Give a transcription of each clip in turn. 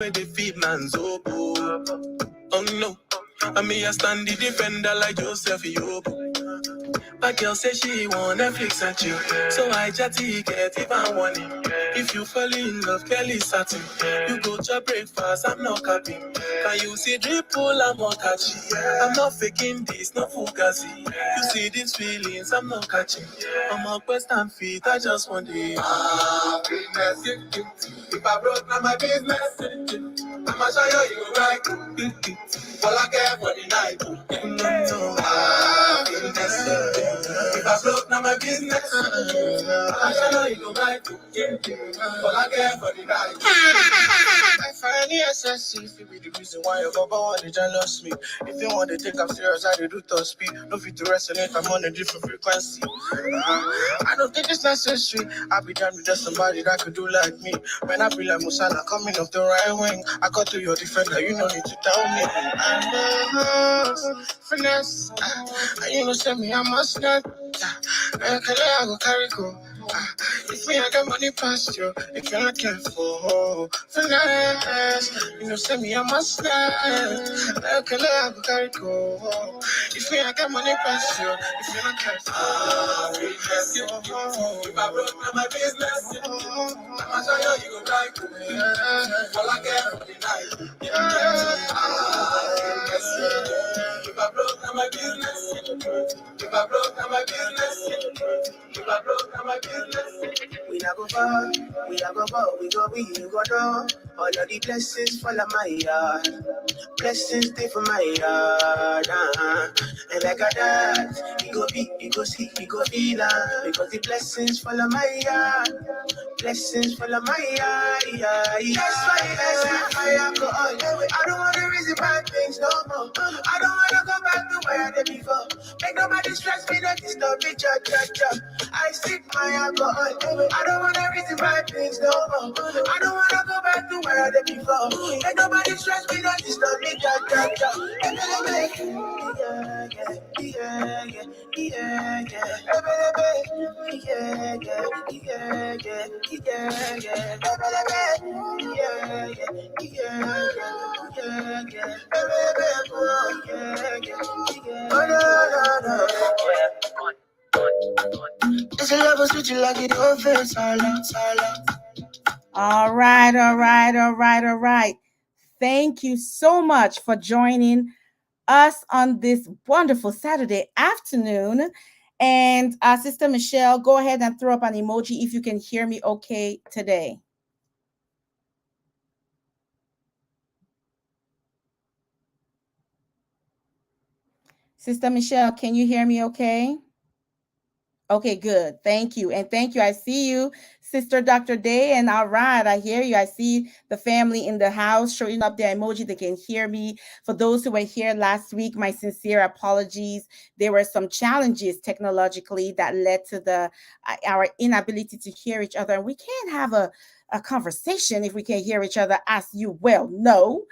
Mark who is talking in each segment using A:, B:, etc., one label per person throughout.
A: Where they feed man's oboe. Oh no, I mean I stand the defender like Joseph Yobo. My girl say she want Netflix and chill, so I chatty get even warning. If you fall in love, Kelly satin. You go to breakfast, I'm not capping. Can you see drip pull, I'm not catching. I'm not faking this, no fugazi. You see these feelings, I'm not catching. I'm a quest and feet, I just want the happiness. If I broke, now my business. I'ma show you right. All I care for the night. Happiness. If I broke, now my business. I'ma show you right. All I care for the night. I find the SSC if it be the reason why your baba want to jealous me. If you want to take I'm serious, I do top speed. No fit to resonate, I'm on a different frequency. I don't think it's necessary. I be done with just somebody that could do like me. When I be like Musala coming off the right wing, I got to your defender, you don't need to tell me. I'm finesse. And you know, send me, I must not. I go carry go. If me, I got money past you. If you're not careful, finesse. You know, send me, I must not. I go carry go. If me, I got money past you. If you're not careful, finesse. If I broke, now my business. I'ma show you go right. All I care for the night. If I broke, now my business. If I broke, now my business. If I broke, now my business. We not go far, we not go far, we go know. All of the blessings fall on my yard. Blessings stay for my yard. And like I that, we go be, we go see, we go feel. Because the blessings fall on my yard. Blessings full of my eye. That's why that's my alcohol. I don't want to reason bad things no more. I don't want to go back to where I did before. Make nobody stress me, don't disturb me, cha. I sip my alcohol. I don't want to reason bad things no more. I don't want to go back to where I did before. Make nobody stress me, don't disturb me, cha.
B: All right. Thank you so much for joining us on this wonderful Saturday afternoon. And Sister Michelle, go ahead and throw up an emoji if you can hear me okay today. Sister Michelle, can you hear me okay? Okay, good. Thank you. And thank you. I see you, Sister Dr. Day. And all right, I hear you. I see the family in the house showing up their emoji. They can hear me. For those who were here last week, my sincere apologies. There were some challenges technologically that led to our inability to hear each other. And we can't have a conversation if we can't hear each other, as you well know.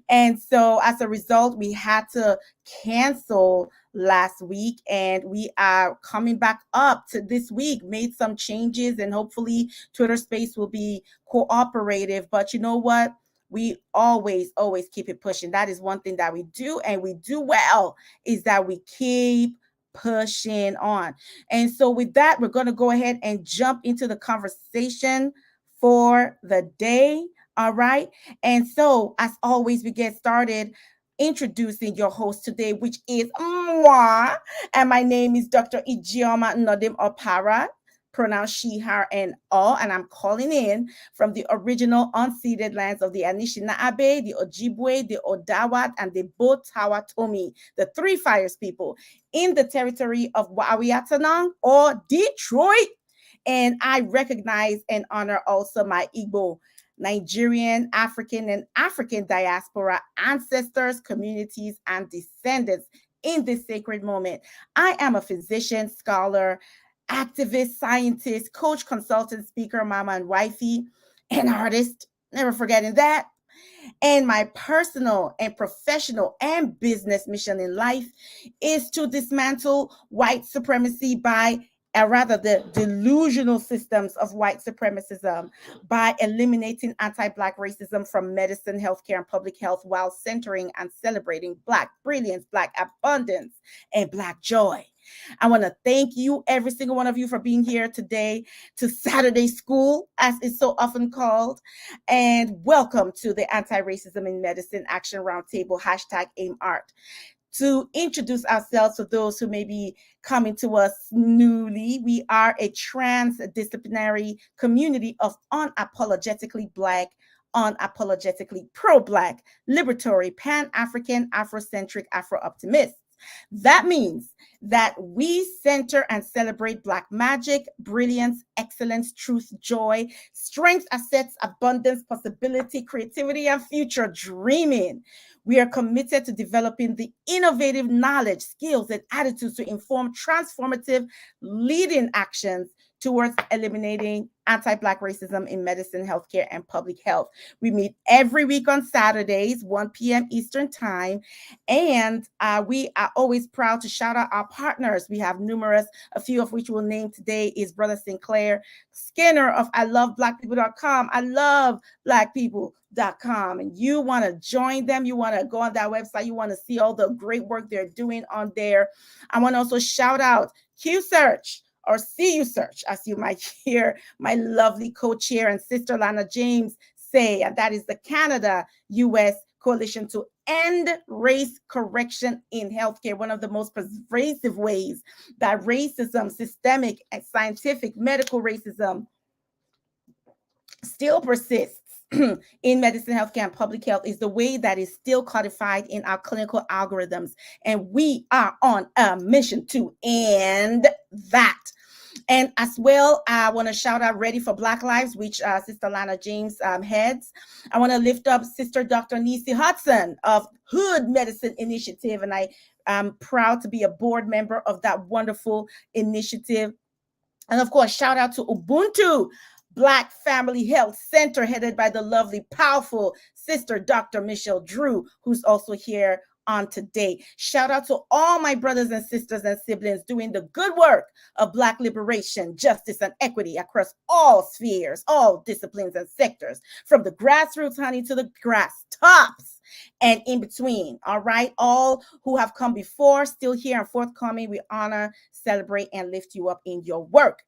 B: And so as a result, we had to cancel last week, and we are coming back up to this week, made some changes, and hopefully Twitter Space will be cooperative. But you know what? We always keep it pushing. That is one thing that we do, and we do well, is that we keep pushing on. And so with that, we're going to go ahead and jump into the conversation for the day. All right. And so as always, we get started introducing your host today, which is moi. And my name is Dr. Ijeoma Nnodim Opara, pronounced she, her, and all. And I'm calling in from the original unceded lands of the Anishinaabe, the Ojibwe, the Odawa, and the Potawatomi, the Three Fires people, in the territory of Wawiatanang or Detroit. And I recognize and honor also my Igbo, Nigerian, African, and African diaspora ancestors, communities, and descendants in this sacred moment. I am a physician, scholar, activist, scientist, coach, consultant, speaker, mama, and wifey, and artist. Never forgetting that. And my personal and professional and business mission in life is to dismantle white supremacy by rather the delusional systems of white supremacism by eliminating anti-Black racism from medicine, healthcare, and public health while centering and celebrating Black brilliance, Black abundance, and Black joy. I want to thank you, every single one of you, for being here today to Saturday School, as it's so often called. And welcome to the Anti-Racism in Medicine Action Roundtable, #AimArt. To introduce ourselves to those who may be coming to us newly, we are a transdisciplinary community of unapologetically Black, unapologetically pro-Black, liberatory, pan-African, Afrocentric, Afro-optimists. That means that we center and celebrate Black magic, brilliance, excellence, truth, joy, strength, assets, abundance, possibility, creativity, and future dreaming. We are committed to developing the innovative knowledge, skills, and attitudes to inform transformative leading actions towards eliminating anti-Black racism in medicine, healthcare, and public health. We meet every week on Saturdays, 1 p.m. Eastern Time, and we are always proud to shout out our partners. We have numerous, a few of which we'll name today is Brother Sinclair Skinner of ILoveBlackPeople.com. I love blackpeople.com, and you want to join them, you want to go on that website, you want to see all the great work they're doing on there. I want to also shout out Q Search, or CU Search, as you might hear my lovely co-chair and sister Llana James say, and that is the Canada-US Coalition to End Race Correction in Healthcare, one of the most pervasive ways that racism, systemic and scientific medical racism, still persists in medicine, healthcare, and public health is the way that is still codified in our clinical algorithms. And we are on a mission to end that. And as well, I want to shout out Ready for Black Lives, which Sister Llana James heads. I want to lift up Sister Dr. Nisi Hudson of Hood Medicine Initiative, and I am proud to be a board member of that wonderful initiative. And of course, shout out to Ubuntu Black Family Health Center, headed by the lovely, powerful Sister Dr. Michelle Drew, who's also here on today. Shout out to all my brothers and sisters and siblings doing the good work of Black liberation, justice, and equity across all spheres, all disciplines and sectors, from the grassroots, honey, to the grass tops and in between. All right, all who have come before, still here and forthcoming, we honor, celebrate, and lift you up in your work.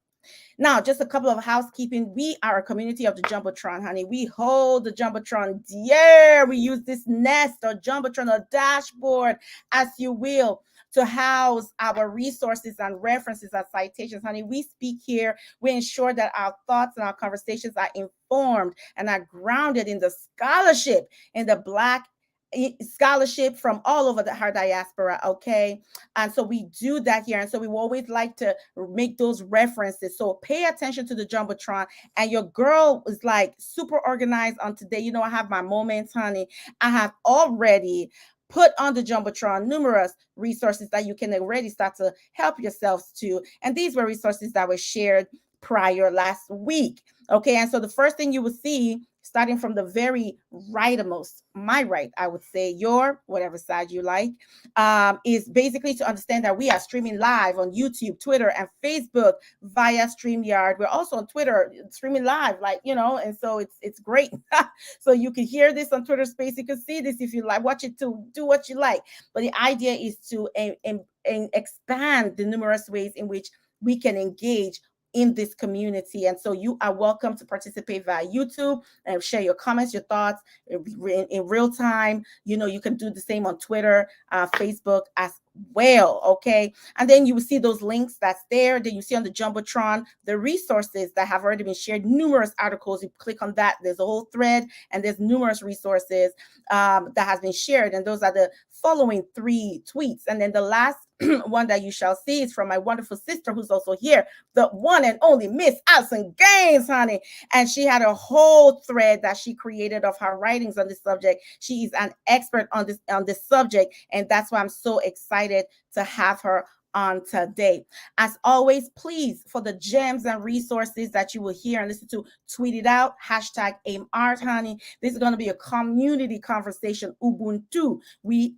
B: Now, just a couple of housekeeping. We are a community of the Jumbotron, honey. We hold the Jumbotron dear. We use this nest or Jumbotron or dashboard, as you will, to house our resources and references and citations, honey. We speak here. We ensure that our thoughts and our conversations are informed and are grounded in the scholarship, in the Black scholarship from all over our diaspora, okay? And so we do that here, and so we always like to make those references. So pay attention to the Jumbotron. And your girl is like super organized on today. You know, I have my moments, honey. I have already put on the Jumbotron numerous resources that you can already start to help yourselves to, and these were resources that were shared prior last week, okay? And so the first thing you will see, starting from the very rightmost, my right, I would say, your whatever side you like, is basically to understand that we are streaming live on YouTube, Twitter, and Facebook via StreamYard. We're also on Twitter streaming live, like, you know, and so it's great. So you can hear this on Twitter Space. You can see this if you like, watch it too, do what you like. But the idea is to expand the numerous ways in which we can engage in this community. And so you are welcome to participate via YouTube and share your comments, your thoughts in real time. You know, you can do the same on Twitter, Facebook as well, okay? And then you will see those links that's there. Then you see on the Jumbotron the resources that have already been shared, numerous articles. You click on that, there's a whole thread, and there's numerous resources that has been shared. And those are the following 3 tweets. And then the last one that you shall see is from my wonderful sister, who's also here, the one and only Miss Allison Gaines, honey. And she had a whole thread that she created of her writings on this subject. She is an expert on this subject, and that's why I'm so excited to have her on today. As always, please, for the gems and resources that you will hear and listen to, tweet it out, hashtag aim art, honey. This is going to be a community conversation. Ubuntu.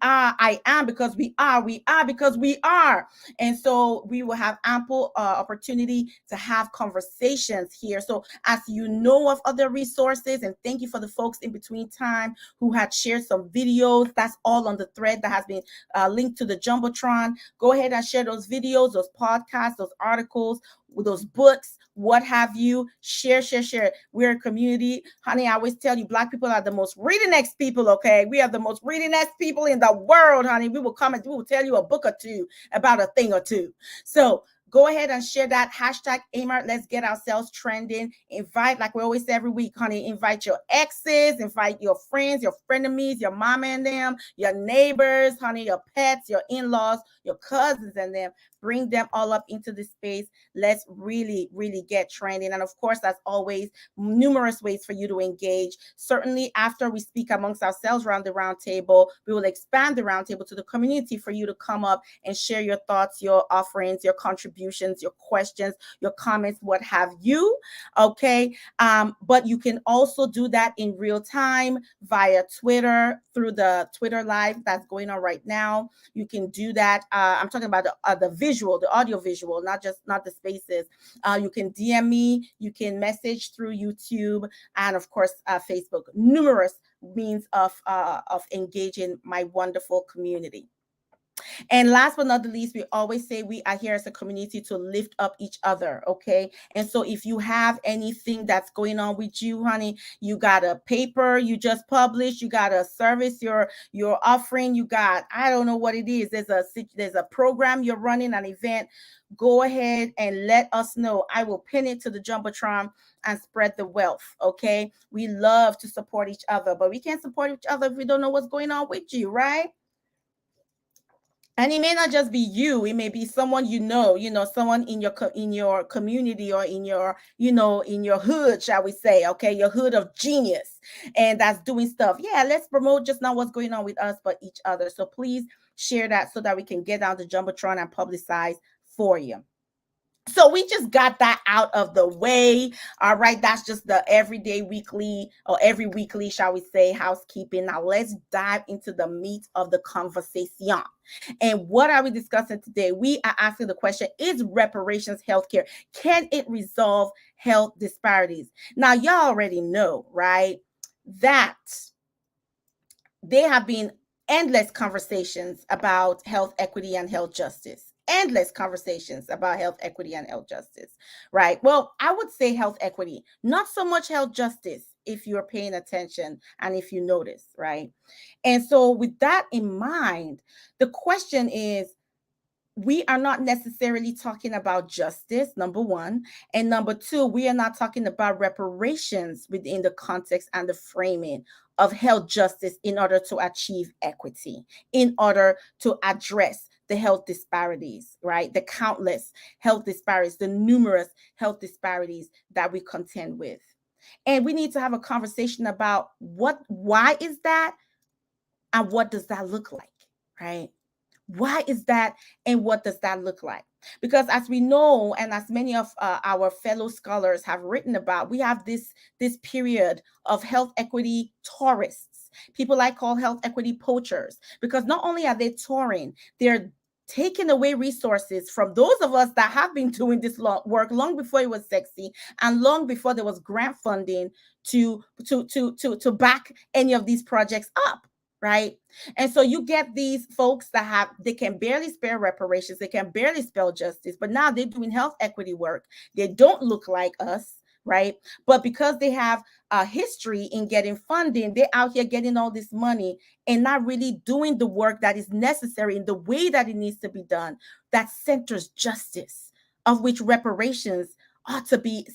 B: I am because we are because we are. And so we will have ample opportunity to have conversations here. So as you know of other resources, and thank you for the folks in between time who had shared some videos. That's all on the thread that has been linked to the Jumbotron. Go ahead and share those videos, those podcasts, those articles, those books, what have you. Share. We're a community. Honey, I always tell you, Black people are the most reading-next people, okay? We are the most reading-next people in the world, honey. We will come and we will tell you a book or two about a thing or two. So go ahead and share that. Hashtag AIMART. Let's get ourselves trending. Invite, like we always say every week, honey, invite your exes, invite your friends, your frenemies, your mama and them, your neighbors, honey, your pets, your in-laws, your cousins and them. Bring them all up into this space. Let's really, really get trending. And of course, as always, numerous ways for you to engage. Certainly after we speak amongst ourselves around the round table, we will expand the round table to the community for you to come up and share your thoughts, your offerings, your contributions, your questions, your comments, what have you. Okay. But you can also do that in real time via Twitter, through the Twitter live that's going on right now. You can do that. I'm talking about the visual, the audio visual, not the spaces. You can DM me, you can message through YouTube, and of course Facebook. Numerous means of engaging my wonderful community. And last but not the least, we always say we are here as a community to lift up each other, okay? And so if you have anything that's going on with you, honey, you got a paper you just published, you got a service you're offering, you got, I don't know what it is, there's a program you're running, an event, go ahead and let us know. I will pin it to the Jumbotron and spread the wealth, okay? We love to support each other, but we can't support each other if we don't know what's going on with you, right? And it may not just be you, it may be someone someone in your community, or in your in your hood, shall we say, okay, your hood of genius, and that's doing stuff. Yeah, let's promote just not what's going on with us, but each other. So please share that so that we can get out the Jumbotron and publicize for you. So we just got that out of the way. All right. That's just the everyday, weekly, or every weekly, shall we say, housekeeping. Now let's dive into the meat of the conversation. And what are we discussing today? We are asking the question, is reparations healthcare? Can it resolve health disparities? Now, y'all already know, right, that there have been endless conversations about health equity and health justice. Endless conversations about health equity and health justice, right? Well, I would say health equity, not so much health justice, if you're paying attention and if you notice, right? And so with that in mind, the question is, we are not necessarily talking about justice, number one. And number two, we are not talking about reparations within the context and the framing of health justice in order to achieve equity, in order to address the health disparities, right? The countless health disparities, the numerous health disparities that we contend with. And we need to have a conversation about why is that, and what does that look like, right? Why is that, and what does that look like? Because as we know, and as many of our fellow scholars have written about, we have this period of health equity tourists, people I call health equity poachers, because not only are they touring, they're taking away resources from those of us that have been doing this work long before it was sexy, and long before there was grant funding to back any of these projects up. Right. And so you get these folks that they can barely spare reparations, they can barely spell justice, but now they're doing health equity work. They don't look like us, right? But because they have a history in getting funding, they're out here getting all this money and not really doing the work that is necessary in the way that it needs to be done, that centers justice, of which reparations ought to be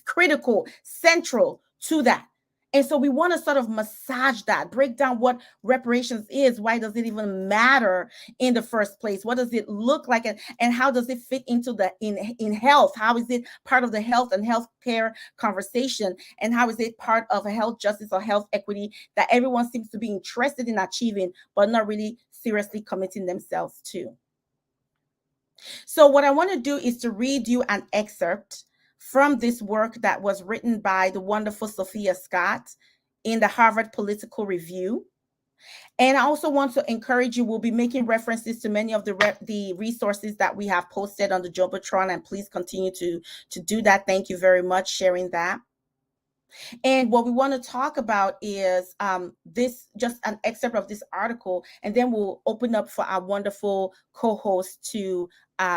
B: critical, central to that. And so we want to sort of massage that, break down what reparations is. Why does it even matter in the first place? What does it look like? And how does it fit into in health? How is it part of the health and healthcare conversation? And how is it part of a health justice or health equity that everyone seems to be interested in achieving, but not really seriously committing themselves to? So what I want to do is to read you an excerpt from this work that was written by the wonderful Sophia Scott in the Harvard Political Review. And I also want to encourage you, we'll be making references to many of the resources that we have posted on the Jumbotron, and please continue to do that. Thank you very much sharing that. And what we want to talk about is this, just an excerpt of this article, and then we'll open up for our wonderful co-hosts to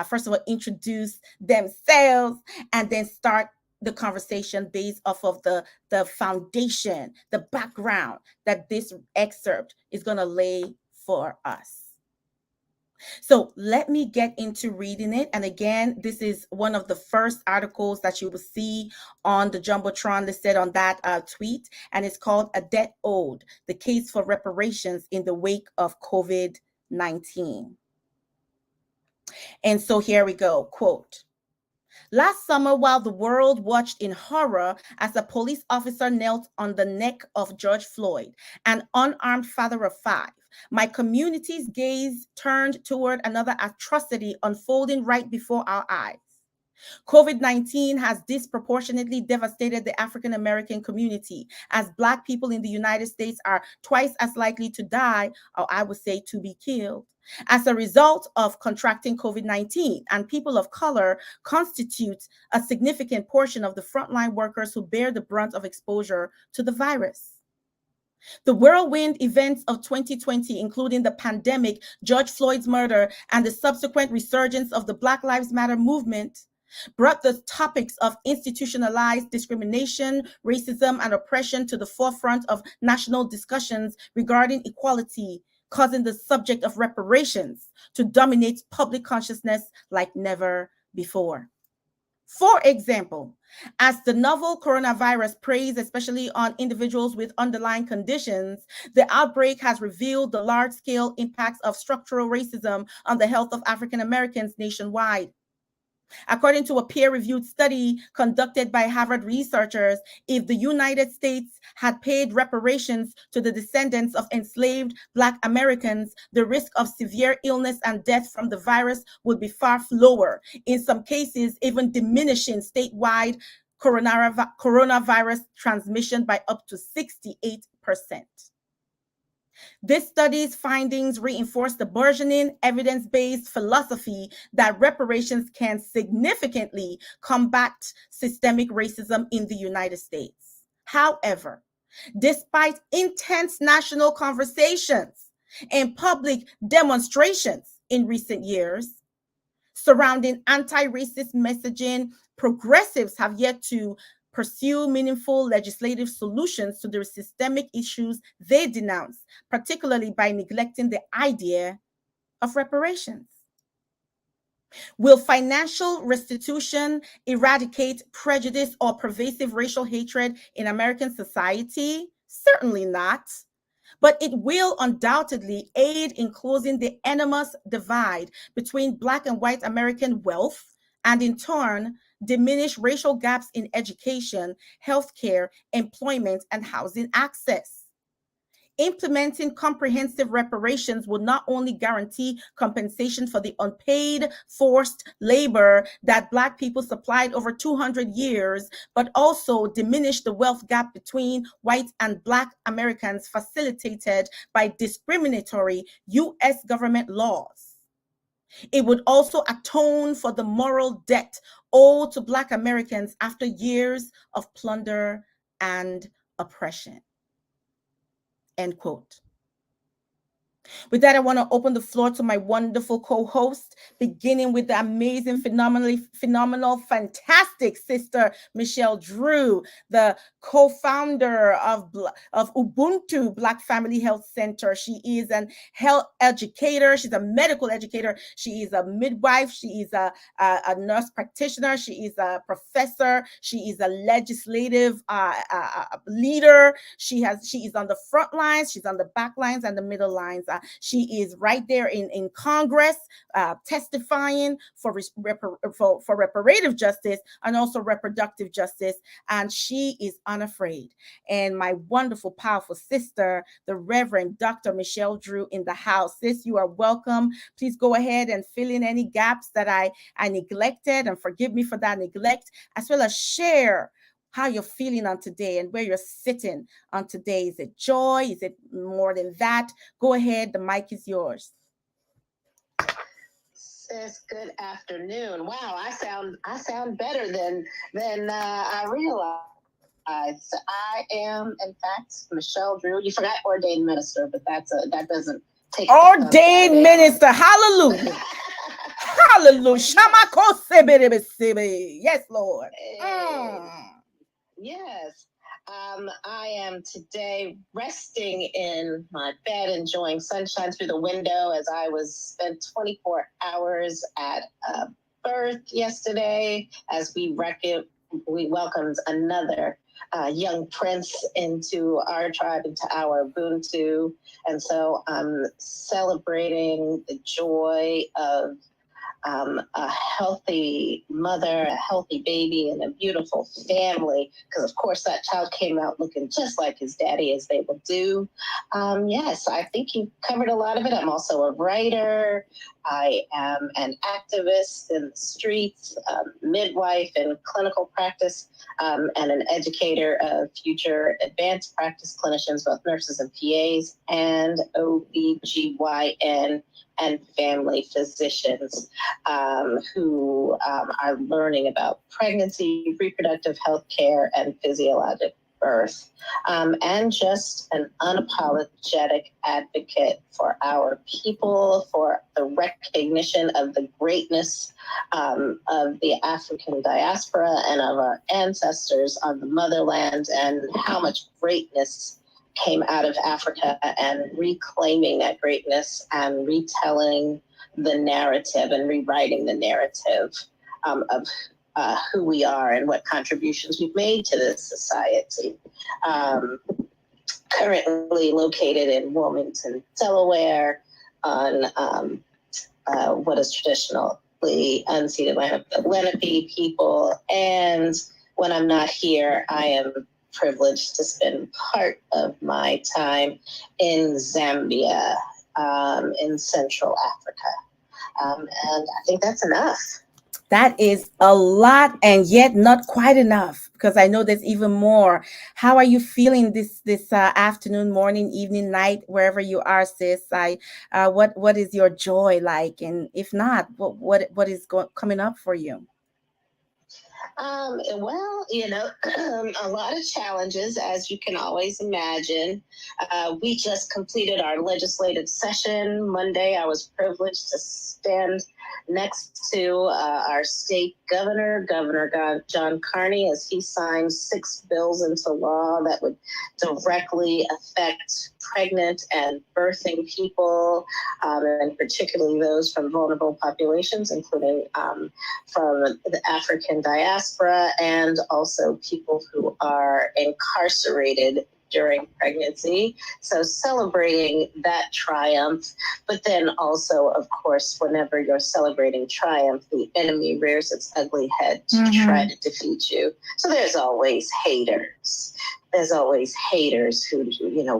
B: first of all introduce themselves and then start the conversation based off of the foundation, the background that this excerpt is going to lay for us. So let me get into reading it. And again, this is one of the first articles that you will see on the Jumbotron listed on that tweet. And it's called A Debt Owed, the Case for Reparations in the Wake of COVID-19. And so here we go, quote, "Last summer, while the world watched in horror as a police officer knelt on the neck of George Floyd, an unarmed father of 5, my community's gaze turned toward another atrocity unfolding right before our eyes. COVID-19 has disproportionately devastated the African American community, as Black people in the United States are twice as likely to die, or I would say to be killed, as a result of contracting COVID-19, and people of color constitute a significant portion of the frontline workers who bear the brunt of exposure to the virus. The whirlwind events of 2020, including the pandemic, George Floyd's murder, and the subsequent resurgence of the Black Lives Matter movement, brought the topics of institutionalized discrimination, racism, and oppression to the forefront of national discussions regarding equality, causing the subject of reparations to dominate public consciousness like never before. For example, as the novel coronavirus preys especially on individuals with underlying conditions, the outbreak has revealed the large-scale impacts of structural racism on the health of African Americans nationwide. According to a peer-reviewed study conducted by Harvard researchers, if the United States had paid reparations to the descendants of enslaved Black Americans, the risk of severe illness and death from the virus would be far lower, in some cases even diminishing statewide coronavirus transmission by up to 68%. This study's findings reinforce the burgeoning evidence-based philosophy that reparations can significantly combat systemic racism in the United States. However, despite intense national conversations and public demonstrations in recent years surrounding anti-racist messaging, progressives have yet to pursue meaningful legislative solutions to the systemic issues they denounce, particularly by neglecting the idea of reparations. Will financial restitution eradicate prejudice or pervasive racial hatred in American society? Certainly not. But it will undoubtedly aid in closing the enormous divide between Black and white American wealth, and in turn, diminish racial gaps in education, healthcare, employment, and housing access. Implementing comprehensive reparations will not only guarantee compensation for the unpaid forced labor that Black people supplied over 200 years, but also diminish the wealth gap between white and Black Americans facilitated by discriminatory U.S. government laws. It would also atone for the moral debt owed to Black Americans after years of plunder and oppression. End quote. With that, I want to open the floor to my wonderful co-host, beginning with the amazing, phenomenal, fantastic sister, Michelle Drew, the co-founder of Ubuntu Black Family Health Center. She is an health educator. She's a medical educator. She is a midwife. She is a nurse practitioner. She is a professor. She is a legislative leader. She is on the front lines. She's on the back lines and the middle lines. She is right there in Congress, testifying for reparative justice and also reproductive justice. And she is unafraid. And my wonderful, powerful sister, the Reverend Dr. Michelle Drew, in the house. Sis, you are welcome. Please go ahead and fill in any gaps that I neglected, and forgive me for that neglect, as well as share how you're feeling on today and where you're sitting on today. Is it joy? Is it more than that? Go ahead. The mic is yours.
C: Sis, good afternoon. Wow, I sound better than I realized. I am, in fact, Michelle Drew. You forgot ordained minister, but that doesn't take
B: ordained minister. Hallelujah. Hallelujah. Yes, Lord.
C: Yes. I am today resting in my bed, enjoying sunshine through the window as I spent 24 hours at a birth yesterday as we welcomed another young prince into our tribe, into our Ubuntu. And so I'm celebrating the joy of a healthy mother, a healthy baby, and a beautiful family. Because, of course, that child came out looking just like his daddy, as they will do. Yes, I think you covered a lot of it. I'm also a writer. I am an activist in the streets, midwife in clinical practice, and an educator of future advanced practice clinicians, both nurses and PAs, and OBGYN and family physicians who are learning about pregnancy, reproductive health care, and physiologic birth, and just an unapologetic advocate for our people, for the recognition of the greatness of the African diaspora and of our ancestors on the motherland, and how much greatness came out of Africa, and reclaiming that greatness and retelling the narrative and rewriting the narrative of who we are and what contributions we've made to this society. Currently located in Wilmington, Delaware, on what is traditionally unceded land of the Lenape people. And when I'm not here, I am privileged to spend part of my time in Zambia, in Central Africa. And I think that's enough.
B: That is a lot, and yet not quite enough, because I know there's even more. How are you feeling this afternoon, morning, evening, night, wherever you are, sis? What is your joy like? And if not, what is coming up for you?
C: Well, a lot of challenges, as you can always imagine. We just completed our legislative session Monday. I was privileged to stand next to our state governor, Governor John Carney, as he signed 6 bills into law that would directly affect pregnant and birthing people, and particularly those from vulnerable populations, including from the African diaspora, and also people who are incarcerated during pregnancy. So celebrating that triumph, but then also, of course, whenever you're celebrating triumph, the enemy rears its ugly head to try to defeat you. So there's always haters. There's always haters who,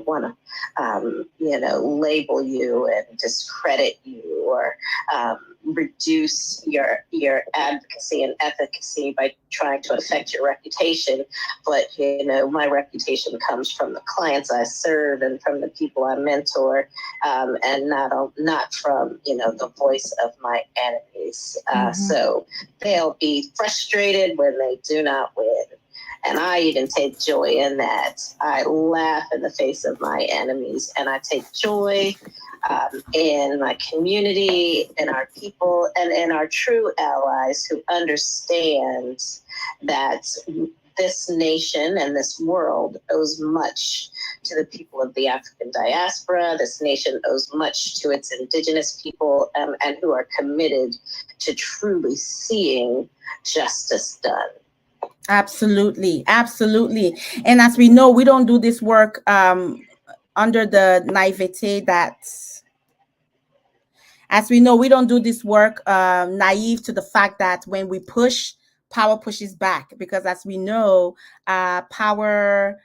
C: want to, label you and discredit you, or reduce your advocacy and efficacy by trying to affect your reputation. But, my reputation comes from the clients I serve and from the people I mentor, and not from, the voice of my enemies. So they'll be frustrated when they do not win. And I even take joy in that. I laugh in the face of my enemies, and I take joy in my community, in our people, and in our true allies who understand that this nation and this world owes much to the people of the African diaspora. This nation owes much to its indigenous people, and who are committed to truly seeing justice done.
B: Absolutely. Absolutely. And as we know, we don't do this work under the naivete that As we know, we don't do this work naive to the fact that when we push, power pushes back, because as we know, power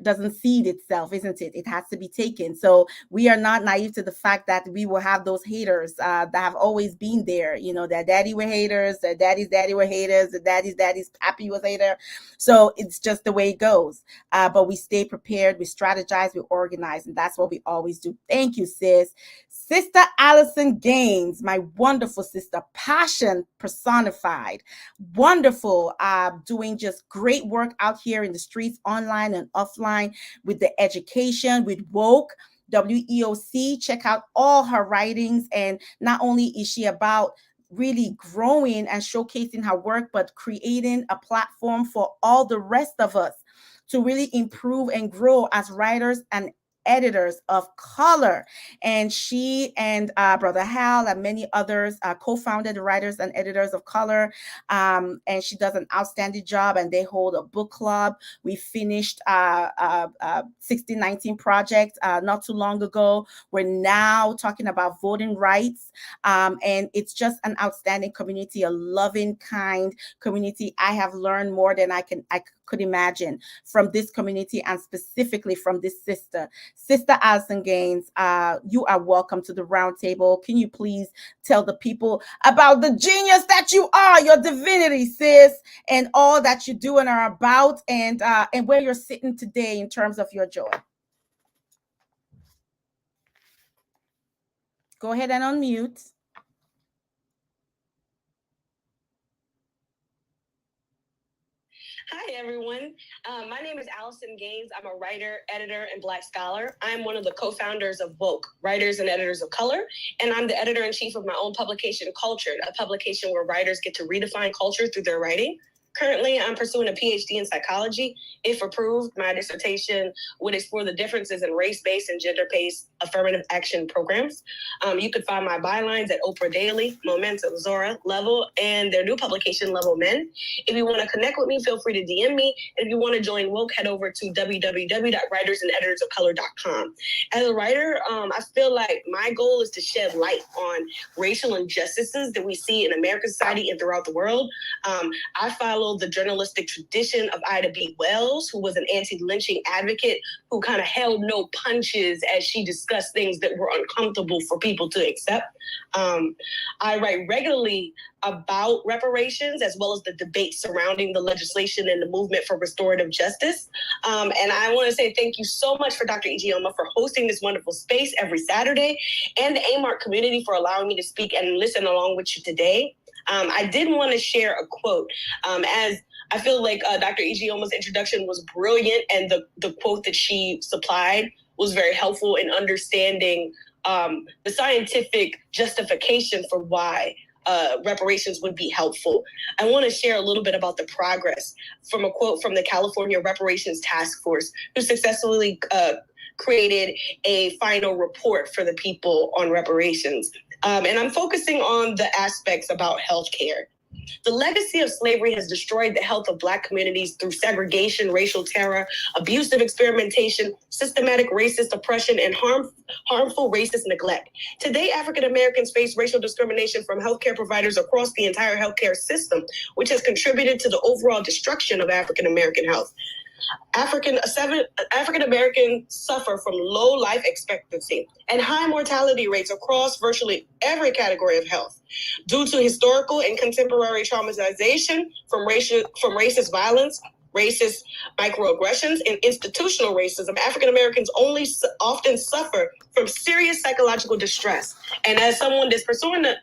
B: doesn't seed itself, isn't it? It has to be taken. So we are not naive to the fact that we will have those haters that have always been there. You know, their daddy were haters, their daddy's daddy were haters, the daddy's pappy was hater. So it's just the way it goes. But we stay prepared, we strategize, we organize, and that's what we always do. Thank you, sis. Sister Allison Gaines, my wonderful sister, passion personified, wonderful, doing just great work out here in the streets, online and offline, with the education, with Woke, WEOC. Check out all her writings. And not only is she about really growing and showcasing her work, but creating a platform for all the rest of us to really improve and grow as writers and editors of color. And she and Brother Hal and many others co-founded Writers and Editors of Color. And she does an outstanding job, and they hold a book club. We finished 1619 Project not too long ago. We're now talking about voting rights. And it's just an outstanding community, a loving, kind community. I have learned more than I could imagine from this community, and specifically from this sister Allison Gaines. You are welcome to the Roundtable. Can you please tell the people about the genius that you are, your divinity, sis, and all that you do and are about, and where you're sitting today in terms of your joy? Go ahead and unmute.
D: Hi, everyone. My name is Allison Gaines. I'm a writer, editor, and Black scholar. I'm one of the co-founders of Woke, Writers and Editors of Color, and I'm the editor-in-chief of my own publication, Cultured, a publication where writers get to redefine culture through their writing. Currently, I'm pursuing a PhD in psychology. If approved, my dissertation would explore the differences in race-based and gender-based affirmative action programs. You could find my bylines at Oprah Daily, Momentum, Zora, Level, and their new publication, Level Men. If you want to connect with me, feel free to DM me. If you want to join Woke, head over to www.writersandeditorsofcolor.com. As a writer, I feel like my goal is to shed light on racial injustices that we see in American society and throughout the world. I follow the journalistic tradition of Ida B. Wells, who was an anti-lynching advocate who kind of held no punches as she discussed things that were uncomfortable for people to accept. I write regularly about reparations, as well as the debate surrounding the legislation and the movement for restorative justice. And I want to say thank you so much for Dr. Ijeoma for hosting this wonderful space every Saturday, and the AMARC community for allowing me to speak and listen along with you today. I did want to share a quote, as I feel like Dr. Ijeoma's introduction was brilliant, and the quote that she supplied was very helpful in understanding the scientific justification for why reparations would be helpful. I want to share a little bit about the progress from a quote from the California Reparations Task Force, who successfully created a final report for the people on reparations. And I'm focusing on the aspects about healthcare. The legacy of slavery has destroyed the health of Black communities through segregation, racial terror, abusive experimentation, systematic racist oppression, and harmful racist neglect. Today, African Americans face racial discrimination from healthcare providers across the entire healthcare system, which has contributed to the overall destruction of African American health. African Americans suffer from low life expectancy and high mortality rates across virtually every category of health due to historical and contemporary traumatization from racist violence, racist microaggressions, and institutional racism. African Americans often suffer from serious psychological distress. And as someone that's pursuing a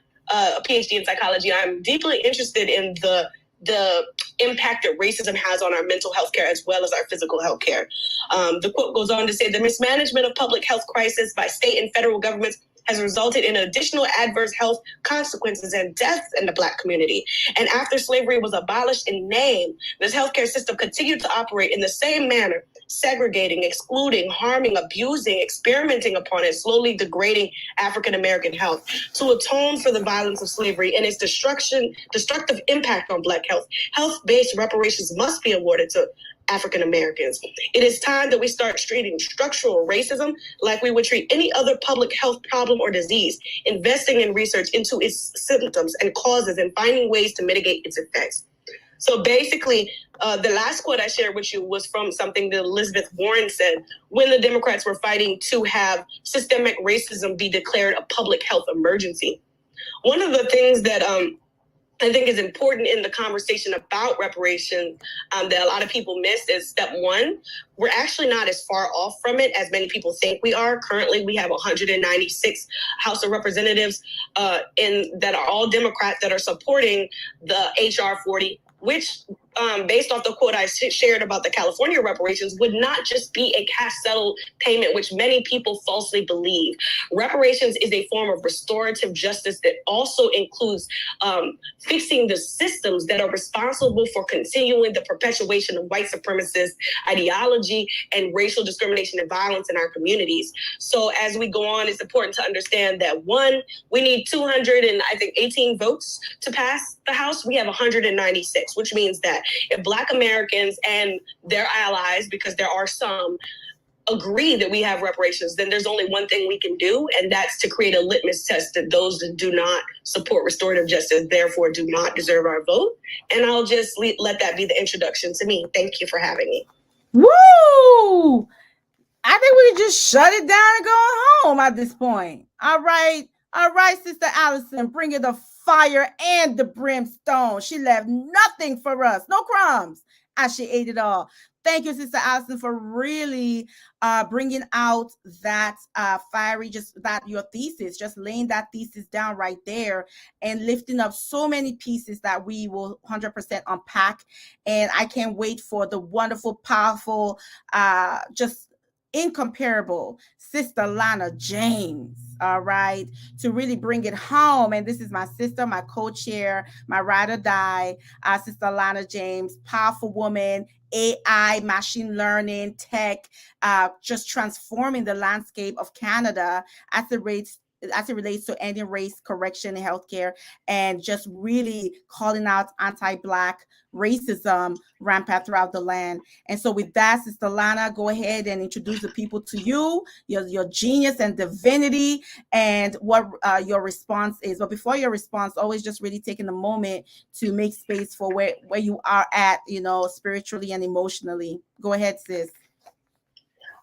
D: PhD in psychology, I'm deeply interested in the impact that racism has on our mental health care as well as our physical health care. The quote goes on to say, the mismanagement of public health crisis by state and federal governments has resulted in additional adverse health consequences and deaths in the Black community. And after slavery was abolished in name, this healthcare system continued to operate in the same manner, segregating, excluding, harming, abusing, experimenting upon, and slowly degrading African American health, to atone for the violence of slavery and its destructive impact on Black health. Health-based reparations must be awarded to African Americans. It is time that we start treating structural racism like we would treat any other public health problem or disease, investing in research into its symptoms and causes and finding ways to mitigate its effects. So basically, the last quote I shared with you was from something that Elizabeth Warren said when the Democrats were fighting to have systemic racism be declared a public health emergency. One of the things that I think is important in the conversation about reparations that a lot of people miss is step one. We're actually not as far off from it as many people think we are. Currently, we have 196 House of Representatives that are all Democrats that are supporting the HR 40, which based off the quote I shared about the California reparations, would not just be a cash settled payment, which many people falsely believe. Reparations is a form of restorative justice that also includes fixing the systems that are responsible for continuing the perpetuation of white supremacist ideology and racial discrimination and violence in our communities. So as we go on, it's important to understand that one, we need 218 votes to pass the House. We have 196, which means that if Black Americans and their allies, because there are some, agree that we have reparations, then there's only one thing we can do, and that's to create a litmus test that those that do not support restorative justice therefore do not deserve our vote. And I'll just let that be the introduction to me. Thank you for having me.
B: Woo! I think we can just shut it down and go home at this point. All right, Sister Allison, bring it the fire and the brimstone. She left nothing for us, no crumbs, as she ate it all. Thank you, Sister Allison, for really bringing out that fiery, just that your thesis, just laying that thesis down right there and lifting up so many pieces that we will 100% unpack. And I can't wait for the wonderful, powerful, just incomparable Sister Llana James, all right, to really bring it home. And this is my sister, my co-chair, my ride or die, Sister Llana James, powerful woman, AI, machine learning, tech, just transforming the landscape of Canada as it relates to ending race correction in healthcare and just really calling out anti-Black racism rampant throughout the land. And so with that, Sister Llana, go ahead and introduce the people to you, your genius and divinity, and what your response is. But before your response, always just really taking a moment to make space for where you are at, spiritually and emotionally. Go ahead, sis.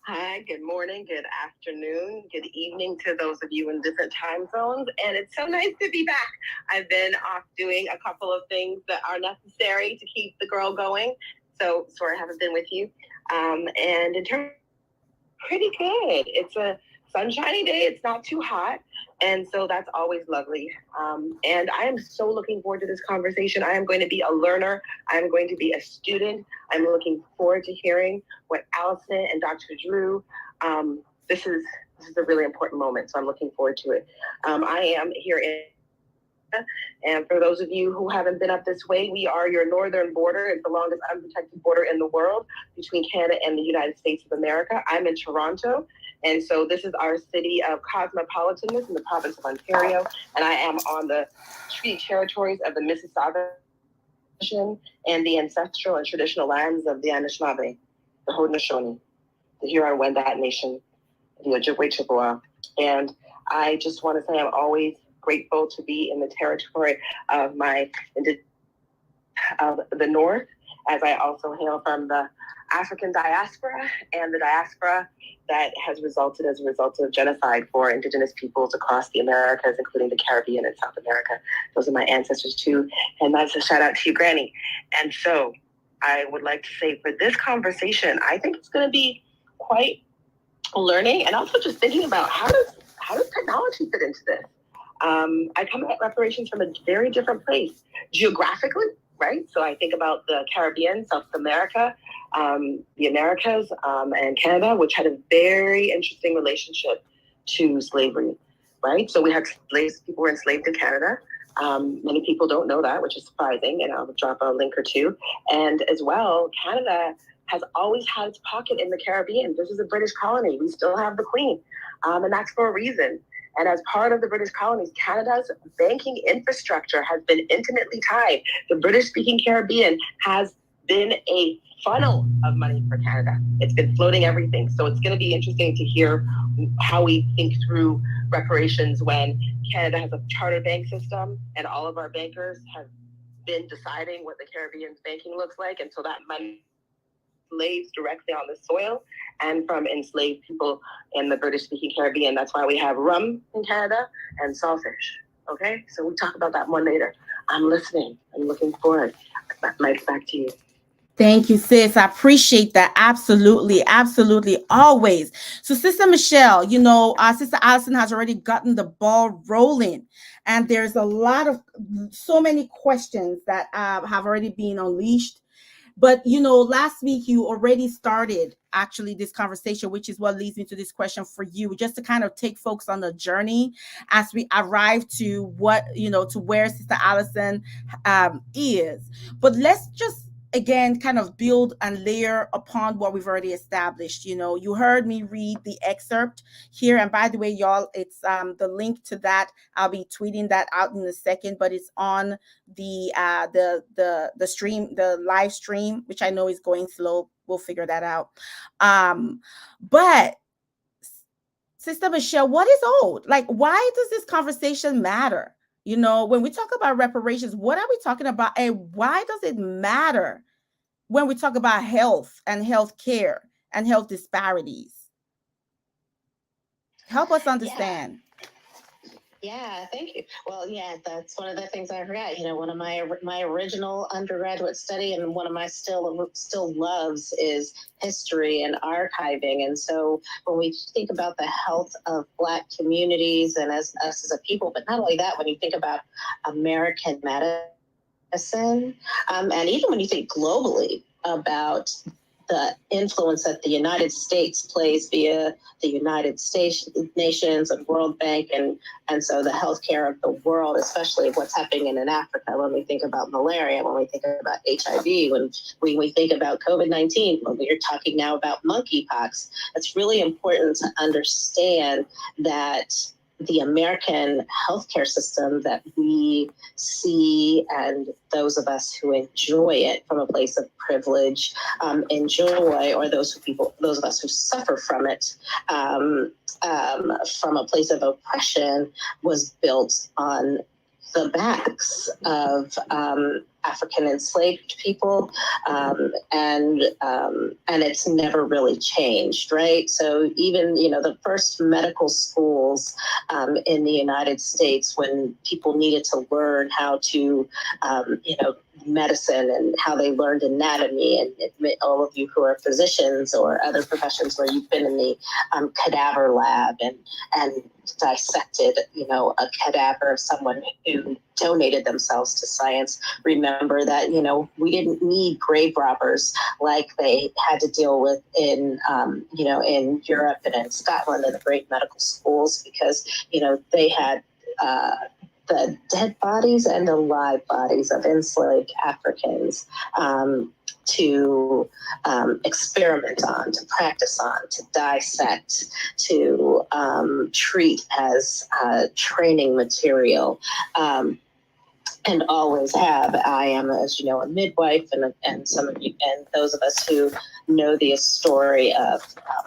E: Hi, good morning, good afternoon, good evening to those of you in different time zones. And it's so nice to be back. I've been off doing a couple of things that are necessary to keep the girl going. So sorry I haven't been with you. And in terms, pretty good. It's a sunshiny day. It's not too hot. And so that's always lovely. And I am so looking forward to this conversation. I am going to be a learner. I'm going to be a student. I'm looking forward to hearing what Allison and Dr. Drew, this is a really important moment. So I'm looking forward to it. I am here in, and for those of you who haven't been up this way, we are your northern border. It's the longest unprotected border in the world between Canada and the United States of America. I'm in Toronto. And so this is our city of cosmopolitanness in the province of Ontario. And I am on the treaty territories of the Mississauga Nation and the ancestral and traditional lands of the Anishinaabe, the Haudenosaunee, the Huron-Wendat Nation, the Ojibwe Chippewa. And I just want to say I'm always grateful to be in the territory of of the North, as I also hail from the African diaspora and the diaspora that has resulted as a result of genocide for Indigenous peoples across the Americas, including the Caribbean and South America. Those are my ancestors too. And that's a shout out to you, Granny. And so I would like to say for this conversation, I think it's going to be quite learning and also just thinking about how does technology fit into this? I come at reparations from a very different place geographically, right? So I think about the Caribbean, South America, the Americas, and Canada, which had a very interesting relationship to slavery, right? So we had slaves, people were enslaved in Canada. Many people don't know that, which is surprising, and I'll drop a link or two. And as well, Canada has always had its pocket in the Caribbean. This is a British colony. We still have the Queen, and that's for a reason. And as part of the British colonies, Canada's banking infrastructure has been intimately tied. The British-speaking Caribbean has been a funnel of money for Canada. It's been floating everything. So it's going to be interesting to hear how we think through reparations when Canada has a charter bank system and all of our bankers have been deciding what the Caribbean's banking looks like. And so that money slaves directly on the soil and from enslaved people in the British-speaking Caribbean. That's why we have rum in Canada and sawfish. Okay, so we'll talk about that more later. I'm listening. I'm looking forward. Mike, back to you.
B: Thank you, sis. I appreciate that. Absolutely. Absolutely. Always. So, Sister Michelle, Sister Allison has already gotten the ball rolling. And there's so many questions that have already been unleashed. But, last week you already started actually this conversation, which is what leads me to this question for you, just to kind of take folks on the journey as we arrive to to where Sister Allison is. But let's just again kind of build and layer upon what we've already established. You heard me read the excerpt here, and by the way, y'all, it's the link to that, I'll be tweeting that out in a second, but it's on the stream, the live stream, which I know is going slow. We'll figure that out. But Sister Michelle, what is old? Like, why does this conversation matter? When we talk about reparations, what are we talking about? And why does it matter when we talk about health and health care and health disparities? Help us understand.
C: Yeah, thank you. Well, yeah, that's one of the things I forgot. One of my original undergraduate study and one of my still loves is history and archiving. And so when we think about the health of Black communities and as us as a people, but not only that, when you think about American medicine, and even when you think globally about the influence that the United States plays via the United States Nations and World Bank, and so the healthcare of the world, especially what's happening in Africa, when we think about malaria, when we think about HIV, when we think about COVID-19, when we're talking now about monkeypox, it's really important to understand that the American healthcare system that we see and those of us who enjoy it from a place of privilege enjoy, or those of us who suffer from it from a place of oppression, was built on the backs of African enslaved people, and it's never really changed, right? So even the first medical schools in the United States, when people needed to learn how to medicine and how they learned anatomy, and all of you who are physicians or other professions where you've been in the cadaver lab and dissected a cadaver of someone who donated themselves to science, remember that we didn't need grave robbers like they had to deal with in Europe and in Scotland and the great medical schools, because they had the dead bodies and the live bodies of enslaved Africans to experiment on, to practice on, to dissect, to treat as training material. And always have. I am, as you know, a midwife, and some of you, and those of us who know the story of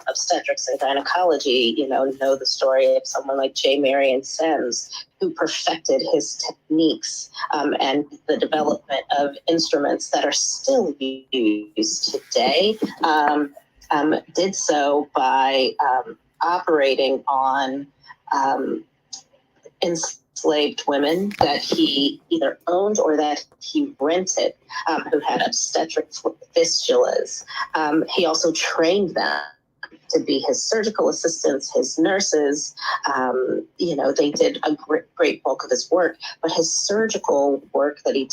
C: obstetrics and gynecology, know the story of someone like J. Marion Sims, who perfected his techniques and the development of instruments that are still used today. Did so by operating on enslaved women that he either owned or that he rented, who had obstetric fistulas. He also trained them to be his surgical assistants, his nurses. They did a great bulk of his work, but his surgical work that he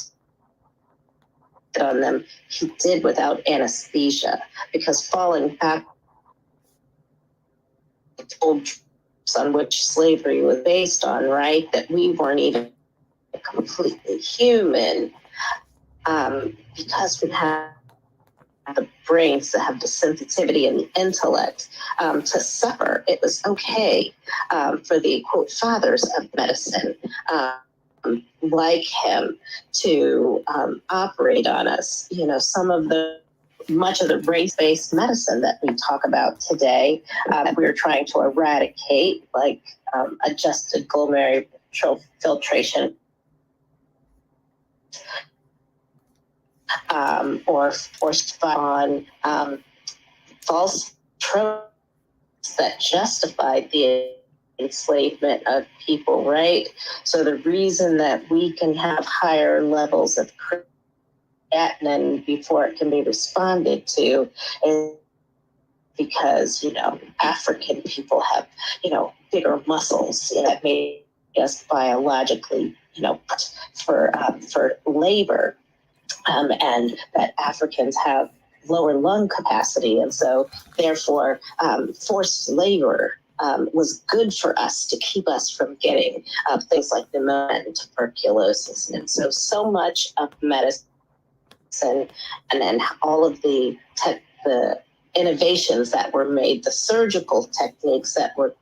C: did on them, he did without anesthesia, because falling back on which slavery was based on, right? That we weren't even completely human, because we had the brains, to have the sensitivity and the intellect to suffer. It was okay for the, quote, fathers of medicine like him to operate on us. You know, much of the race-based medicine that we talk about today, we're trying to eradicate, like adjusted glomerular filtration, or on false tropes that justified the enslavement of people, right? So the reason that we can have higher levels of creatinine before it can be responded to is because, you know, African people have, you know, bigger muscles that made us biologically, you know, for labor, and that Africans have lower lung capacity, and so therefore forced labor was good for us to keep us from getting things like pneumonia and tuberculosis. And so much of medicine and then all of the innovations that were made, the surgical techniques that were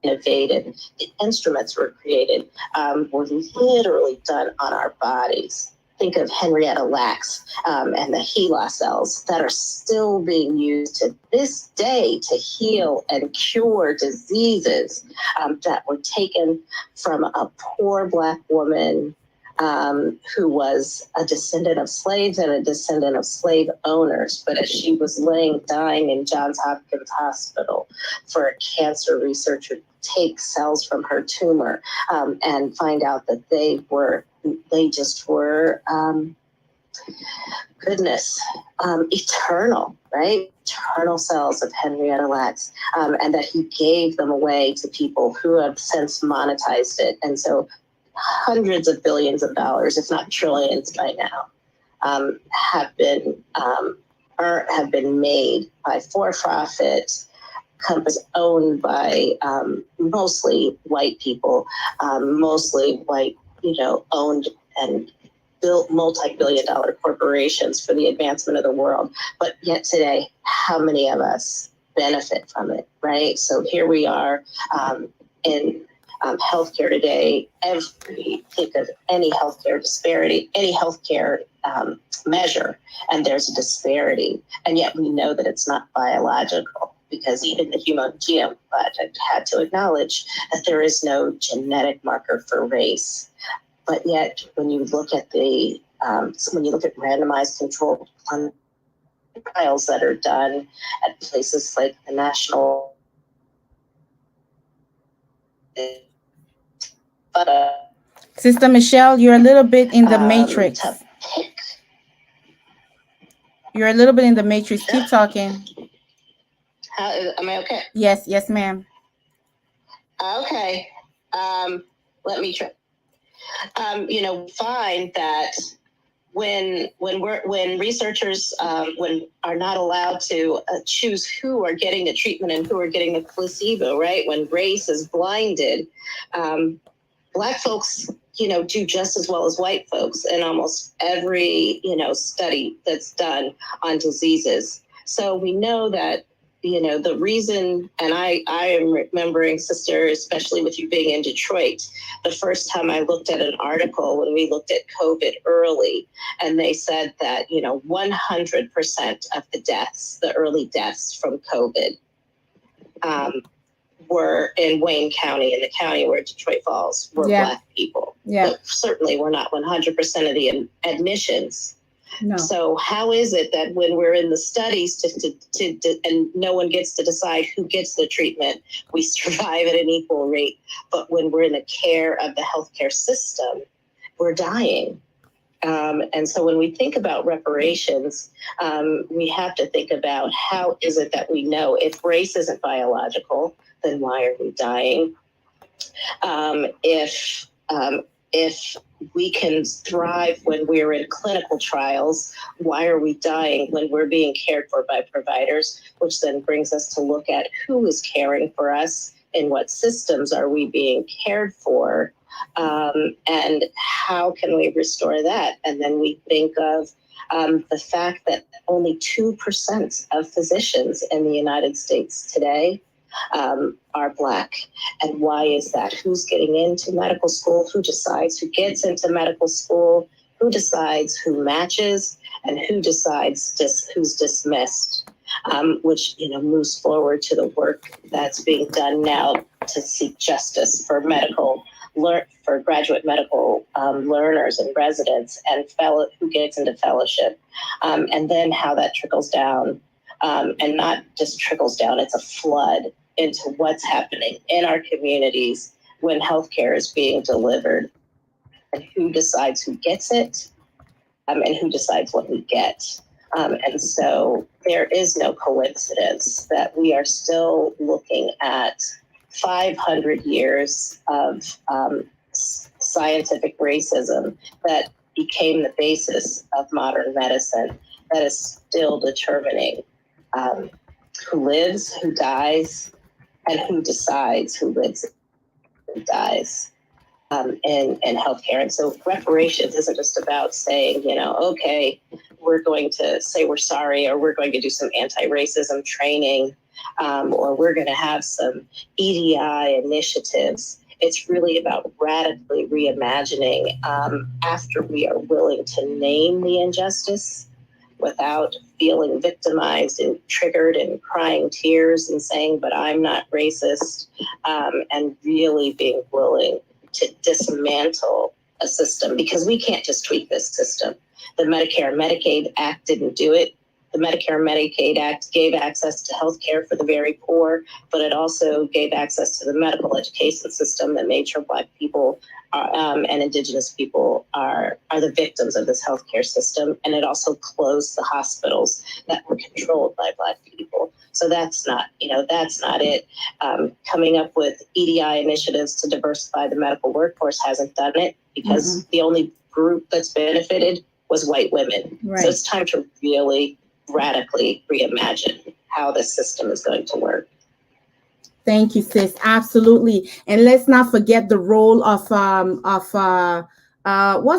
C: innovated, the instruments were created, were literally done on our bodies. Think of Henrietta Lacks and the HeLa cells that are still being used to this day to heal and cure diseases that were taken from a poor Black woman who was a descendant of slaves and a descendant of slave owners. But as she was dying in Johns Hopkins Hospital for a cancer researcher, take cells from her tumor and find out that they just were eternal, right? Eternal cells of Henrietta Lacks, and that he gave them away to people who have since monetized it. And so hundreds of billions of dollars, if not trillions by now, have been made by for-profit companies owned by mostly white people, mostly white, you know, owned and built multi-billion-dollar corporations for the advancement of the world. But yet today, how many of us benefit from it, right? So here we are in healthcare today. Think of any healthcare disparity, any healthcare measure, and there's a disparity. And yet we know that it's not biological, because even the Human Genome Project had to acknowledge that there is no genetic marker for race. But yet, when you look at randomized controlled trials that are done at places like the National
B: Sister Michelle, you're a little bit in the matrix. You're a little bit in the matrix. Keep talking.
C: Am I okay?
B: Yes, ma'am.
C: Okay. Let me try. Find that when researchers are not allowed to choose who are getting the treatment and who are getting the placebo, right? When race is blinded, Black folks, do just as well as white folks in almost every, study that's done on diseases. So we know that, the reason, and I am remembering, sister, especially with you being in Detroit, the first time I looked at an article when we looked at COVID early, and they said that, 100% of the deaths, the early deaths from COVID, were in Wayne County, in the county where Detroit falls, were Black people. Yeah. But certainly we're not 100% of the admissions. No. So how is it that when we're in the studies and no one gets to decide who gets the treatment, we survive at an equal rate, but when we're in the care of the healthcare system, we're dying? And so when we think about reparations, we have to think about how is it that we know if race isn't biological, then why are we dying? If we can thrive when we're in clinical trials, why are we dying when we're being cared for by providers? Which then brings us to look at who is caring for us, in what systems are we being cared for, and how can we restore that? And then we think of The fact that only 2% of physicians in the United States today are Black. And why is that? Who's getting into medical school? Who decides who gets into medical school? Who decides who matches? And who decides who's dismissed? Which moves forward to the work that's being done now to seek justice for for graduate medical learners and residents and who gets into fellowship, and then how that trickles down, and not just trickles down, it's a flood into what's happening in our communities when healthcare is being delivered, and who decides who gets it, and who decides what we get. And so there is no coincidence that we are still looking at 500 years of scientific racism that became the basis of modern medicine that is still determining who lives, who dies, and who decides who lives and dies in healthcare. And so reparations isn't just about saying, okay, we're going to say we're sorry, or we're going to do some anti-racism training, or we're going to have some EDI initiatives. It's really about radically reimagining after we are willing to name the injustice without feeling victimized and triggered and crying tears and saying, but I'm not racist, and really being willing to dismantle a system, because we can't just tweak this system. The Medicare and Medicaid Act didn't do it. The Medicare and Medicaid Act gave access to health care for the very poor, but it also gave access to the medical education system that made sure Black people and Indigenous people are the victims of this healthcare system. And it also closed the hospitals that were controlled by Black people. So that's not it. Coming up with EDI initiatives to diversify the medical workforce hasn't done it, because the only group that's benefited was white women. Right. So it's time to really radically reimagine how this system is going to work.
B: Thank you, sis. Absolutely. And let's not forget the role of what's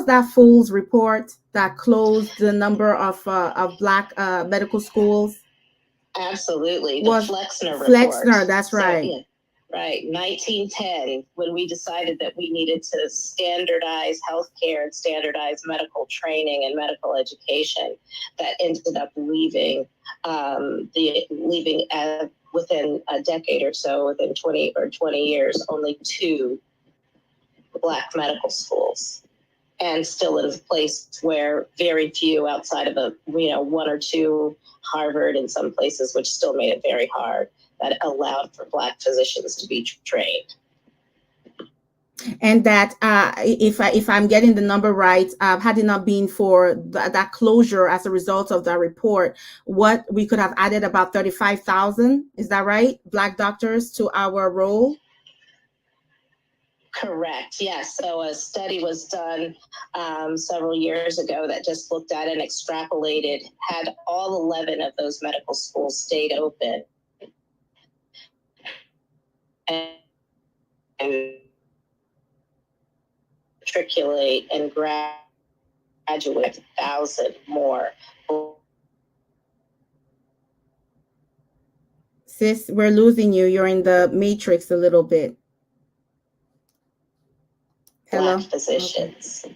B: that fool's report that closed the number of Black medical schools?
C: Absolutely. The Flexner report.
B: Flexner, that's right.
C: So, yeah. Right. 1910, when we decided that we needed to standardize healthcare and standardize medical training and medical education, that ended up leaving within a decade or so, within 20 years, only 2 Black medical schools, and still in a place where very few outside of 1 or 2 Harvard in some places, which still made it very hard, that allowed for Black physicians to be trained.
B: And that if I'm getting the number right, had it not been for that closure as a result of that report, what we could have added about 35,000, is that right, Black doctors to our roll?
C: Correct. Yes. So a study was done several years ago that just looked at and extrapolated, had all 11 of those medical schools stayed open, and matriculate and graduate 1,000 more.
B: Sis, we're losing you. You're in the matrix a little bit. Hello?
C: Black physicians.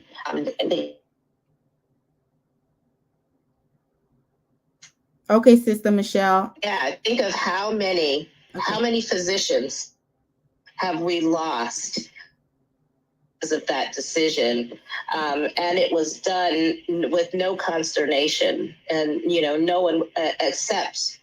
B: Okay, Sister Michelle.
C: Yeah, think of how many physicians have we lost because of that decision, and it was done with no consternation, and no one except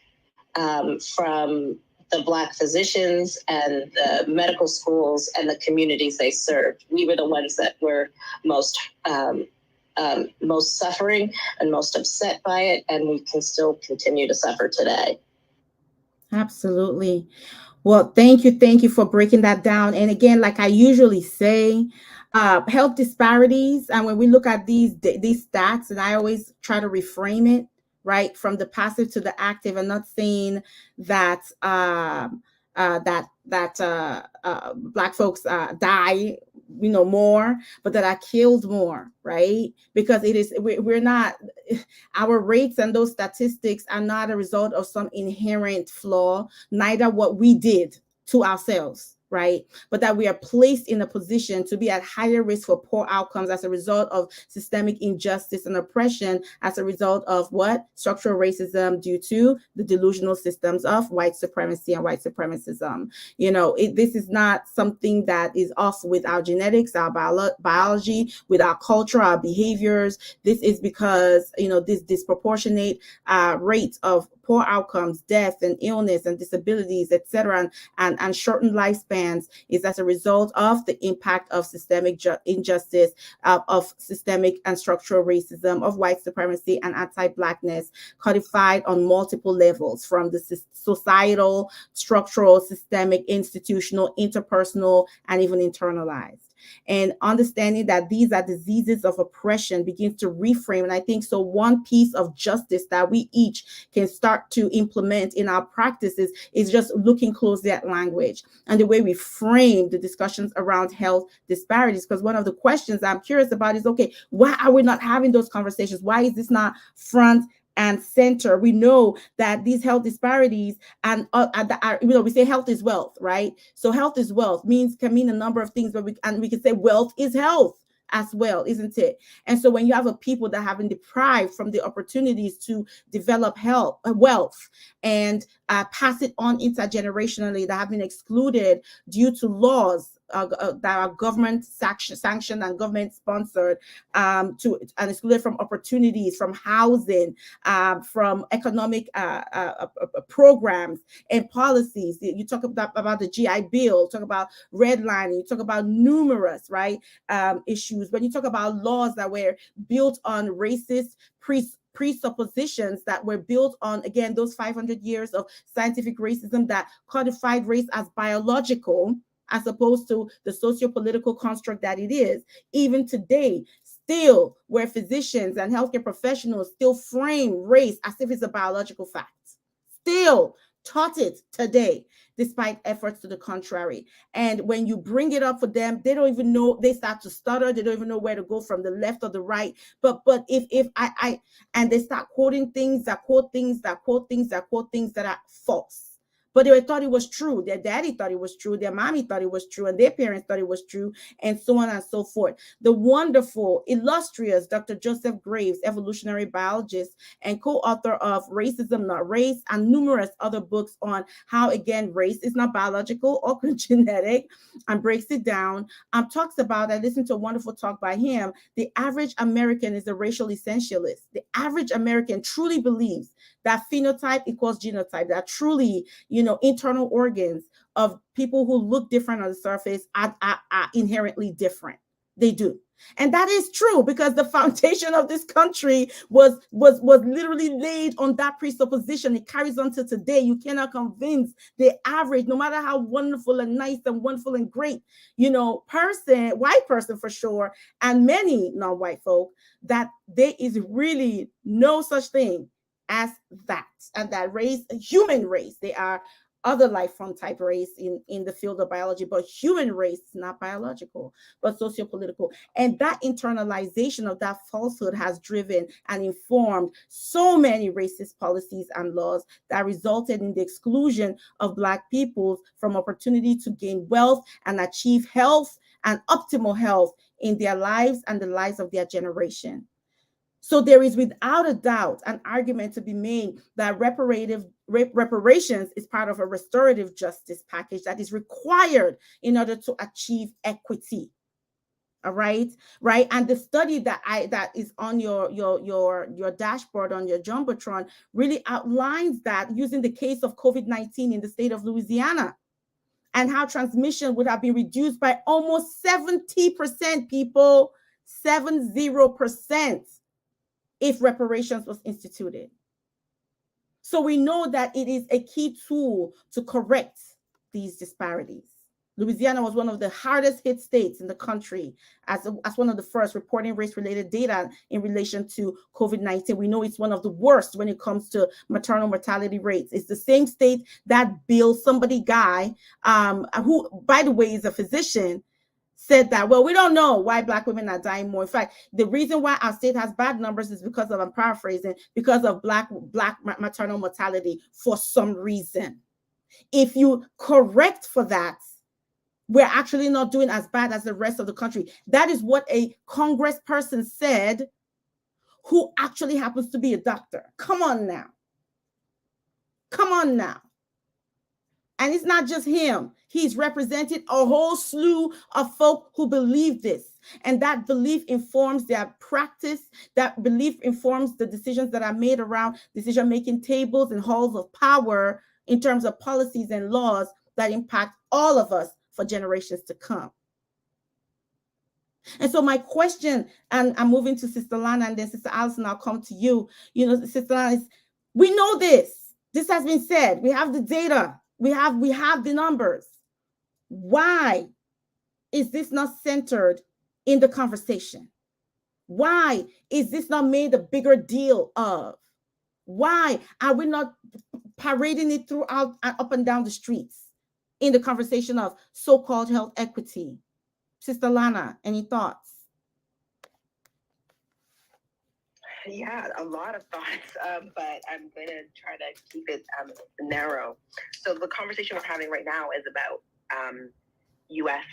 C: from the Black physicians and the medical schools and the communities they served. We were the ones that were most suffering and most upset by it, and we can still continue to suffer today.
B: Absolutely. Well, thank you for breaking that down. And again, like I usually say, health disparities, and when we look at these stats, and I always try to reframe it, right, from the passive to the active, and not saying that Black folks die more, but that are killed more, right? Because we're not, our rates and those statistics are not a result of some inherent flaw, neither what we did to ourselves, right? But that we are placed in a position to be at higher risk for poor outcomes as a result of systemic injustice and oppression, as a result of what? Structural racism, due to the delusional systems of white supremacy and white supremacism. This is not something that is off with our genetics, our biology, with our culture, our behaviors. This is because, this disproportionate rate of poor outcomes, death and illness and disabilities, etc., and shortened lifespans is as a result of the impact of systemic injustice, of systemic and structural racism, of white supremacy and anti-Blackness, codified on multiple levels, from the societal, structural, systemic, institutional, interpersonal, and even internalized. And understanding that these are diseases of oppression begins to reframe. And I think so one piece of justice that we each can start to implement in our practices is just looking closely at language and the way we frame the discussions around health disparities. Because one of the questions I'm curious about is, okay, why are we not having those conversations? Why is this not front and center? We know that these health disparities and we say health is wealth, right? So health is wealth can mean a number of things, but we can say wealth is health as well, isn't it? And so when you have a people that have been deprived from the opportunities to develop wealth and pass it on intergenerationally, that have been excluded due to laws that are government sanctioned and government sponsored, and excluded from opportunities, from housing, from economic programs and policies. You talk about the GI Bill, talk about redlining, you talk about numerous issues. When you talk about laws that were built on racist presuppositions, that were built on, again, those 500 years of scientific racism that codified race as biological, as opposed to the socio-political construct that it is. Even today, still, where physicians and healthcare professionals still frame race as if it's a biological fact. Still taught it today, despite efforts to the contrary. And when you bring it up for them, they don't even know, they start to stutter, they don't even know where to go, from the left or the right. But if I and they start quoting things that quote things that are false. But they thought it was true. Their daddy thought it was true. Their mommy thought it was true. And their parents thought it was true. And so on and so forth. The wonderful, illustrious Dr. Joseph Graves, evolutionary biologist and co-author of Racism, Not Race, and numerous other books on how, again, race is not biological or genetic, and breaks it down, talks about, I listened to a wonderful talk by him, the average American is a racial essentialist. The average American truly believes that phenotype equals genotype, that truly, internal organs of people who look different on the surface are inherently different. They do. And that is true, because the foundation of this country was literally laid on that presupposition. It carries on to today. You cannot convince the average, no matter how wonderful and nice and wonderful and great, person, white person for sure, and many non-white folk, that there is really no such thing as that. And that race, human race, they are other life form type race in the field of biology, but human race is not biological, but sociopolitical. And that internalization of that falsehood has driven and informed so many racist policies and laws that resulted in the exclusion of Black peoples from opportunity to gain wealth and achieve health and optimal health in their lives and the lives of their generation. So there is, without a doubt, an argument to be made that reparations is part of a restorative justice package that is required in order to achieve equity. All right, right. And the study that is on your dashboard on your jumbotron really outlines that, using the case of COVID-19 in the state of Louisiana, and how transmission would have been reduced by almost 70%, people, 70%. If reparations was instituted. So we know that it is a key tool to correct these disparities. Louisiana was one of the hardest hit states in the country as one of the first reporting race-related data in relation to COVID-19. We know it's one of the worst when it comes to maternal mortality rates. It's the same state that Bill somebody guy, who, by the way, is a physician, said that, well, we don't know why Black women are dying more. In fact, the reason why our state has bad numbers is because of, I'm paraphrasing, because of Black maternal mortality for some reason. If you correct for that, we're actually not doing as bad as the rest of the country. That is what a congressperson said who actually happens to be a doctor. Come on now. Come on now. And it's not just him. He's represented a whole slew of folk who believe this. And that belief informs their practice. That belief informs the decisions that are made around decision-making tables and halls of power in terms of policies and laws that impact all of us for generations to come. And so my question, and I'm moving to Sister Llana and then Sister Allison, I'll come to you. You know, Sister Llana, is, we know this. This has been said. We have the data. We have the numbers. Why is this not centered in the conversation? Why is this not made a bigger deal of? Why are we not parading it throughout and up and down the streets in the conversation of so-called health equity? Sister Llana, any thoughts?
E: Yeah, a lot of thoughts, but I'm going to try to keep it narrow. So the conversation we're having right now is about U.S.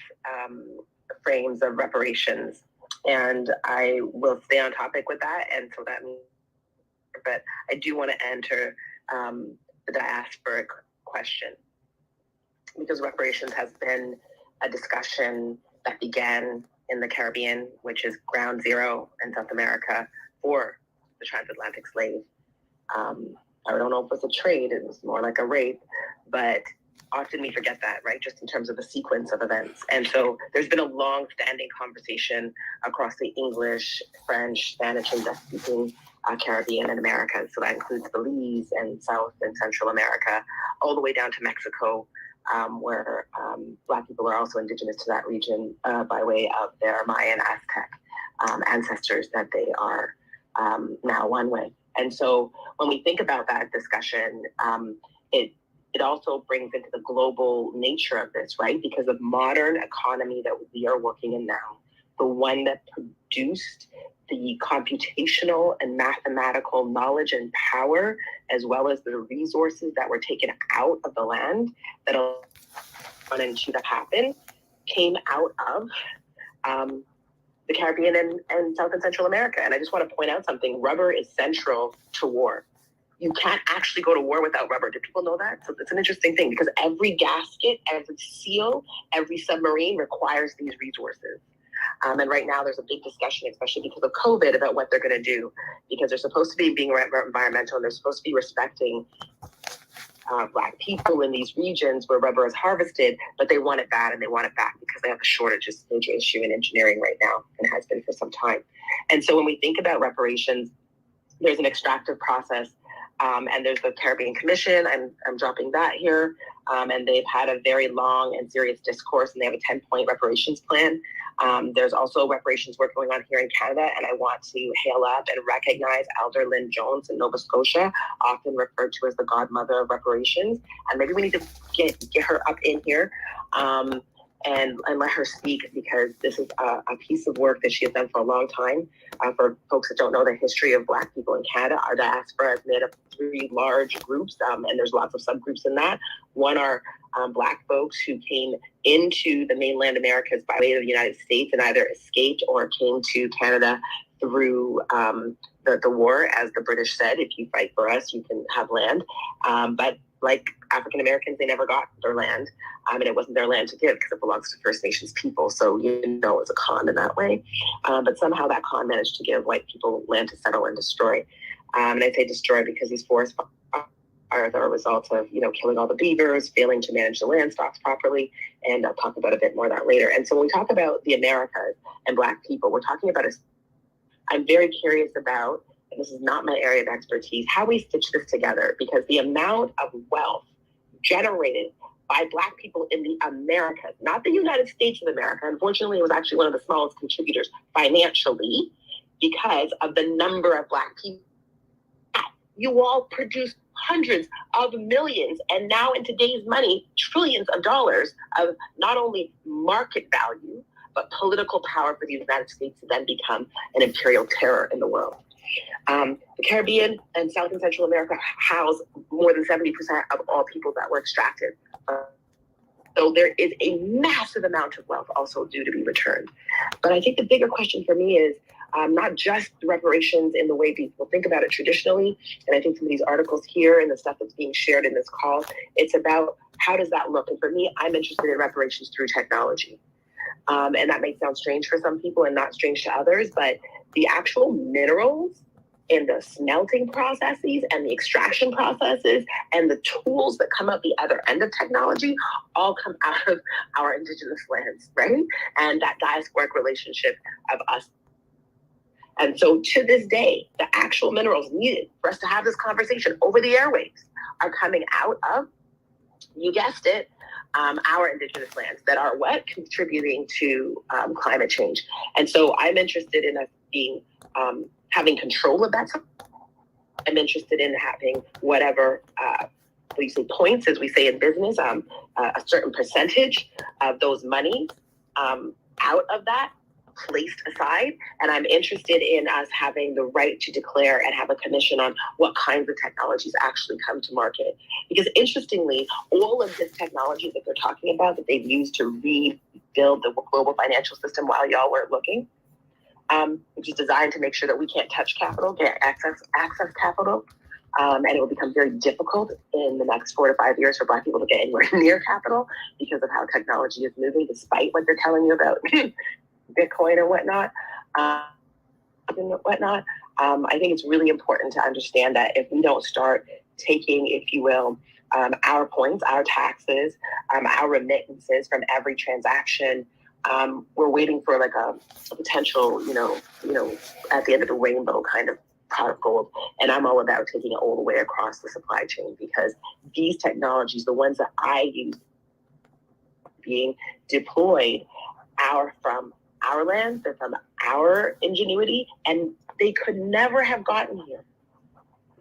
E: frames of reparations, and I will stay on topic with that. And so that means, but I do want to enter the diasporic question, because reparations has been a discussion that began in the Caribbean, which is ground zero in South America for the transatlantic slave. I don't know if it's a trade, it was more like a rape, but often we forget that, right? Just in terms of the sequence of events. And so there's been a long-standing conversation across the English, French, Spanish, and Dutch-speaking Caribbean and America. So that includes Belize and South and Central America, all the way down to Mexico, where Black people are also indigenous to that region by way of their Mayan Aztec ancestors that they are now one with. And so when we think about that discussion, it also brings into the global nature of this, right? Because the modern economy that we are working in now, the one that produced the computational and mathematical knowledge and power, as well as the resources that were taken out of the land that that happened, came out of the Caribbean and South and Central America. And I just want to point out something. Rubber is central to war. You can't actually go to war without rubber. Do people know that? So it's an interesting thing, because every gasket, every seal, every submarine requires these resources. And right now there's a big discussion, especially because of COVID, about what they're going to do, because they're supposed to be being environmental, and they're supposed to be respecting Black people in these regions where rubber is harvested, but they want it bad, and they want it back because they have a shortage. It's a major issue in engineering right now, and has been for some time. And so when we think about reparations, there's an extractive process, and there's the Caribbean Commission. I'm dropping that here, and they've had a very long and serious discourse, and they have a 10-point reparations plan. There's also reparations work going on here in Canada, and I want to hail up and recognize Elder Lynn Jones in Nova Scotia, often referred to as the godmother of reparations. And maybe we need to get her up in here and let her speak, because this is a piece of work that she has done for a long time. For folks that don't know the history of Black people in Canada, our diaspora is made up of 3 large groups, and there's lots of subgroups in that. One are Black folks who came into the mainland Americas by way of the United States and either escaped or came to Canada through the war. As the British said, if you fight for us, you can have land. But like African Americans, they never got their land, and it wasn't their land to give because it belongs to First Nations people. So, it's a con in that way. But somehow that con managed to give white people land to settle and destroy. And I say destroy because these forests are the result of, killing all the beavers, failing to manage the land stocks properly. And I'll talk about a bit more of that later. And so when we talk about the Americas and Black people, we're talking about I'm very curious about, and this is not my area of expertise, how we stitch this together, because the amount of wealth generated by Black people in the Americas, not the United States of America, unfortunately, it was actually one of the smallest contributors financially because of the number of Black people. You all produce hundreds of millions, and now in today's money, trillions of dollars of not only market value, but political power for the United States to then become an imperial terror in the world. The Caribbean and South and Central America house more than 70% of all people that were extracted. So there is a massive amount of wealth also due to be returned. But I think the bigger question for me is not just reparations in the way people think about it traditionally, and I think some of these articles here and the stuff that's being shared in this call, it's about how does that look? And for me, I'm interested in reparations through technology. And that may sound strange for some people and not strange to others, but the actual minerals in the smelting processes and the extraction processes and the tools that come out the other end of technology all come out of our indigenous lands, right? And that diasporic relationship of us. And so to this day, the actual minerals needed for us to have this conversation over the airwaves are coming out of, you guessed it, our indigenous lands that are what? Contributing to climate change. And so I'm interested in us being, having control of that. I'm interested in having whatever, we say points, as we say in business, a certain percentage of those monies out of that placed aside. And I'm interested in us having the right to declare and have a commission on what kinds of technologies actually come to market. Because interestingly, all of this technology that they're talking about that they've used to rebuild the global financial system while y'all weren't looking, which is designed to make sure that we can't touch capital, can't access capital. And it will become very difficult in the next 4 to 5 years for Black people to get anywhere near capital because of how technology is moving, despite what they're telling you about Bitcoin and whatnot. I think it's really important to understand that if we don't start taking, if you will, our points, our taxes, our remittances from every transaction, we're waiting for like a potential, at the end of the rainbow kind of pot of gold. And I'm all about taking it all the way across the supply chain because these technologies, the ones that I use being deployed, are from our land, they're from our ingenuity, and they could never have gotten here.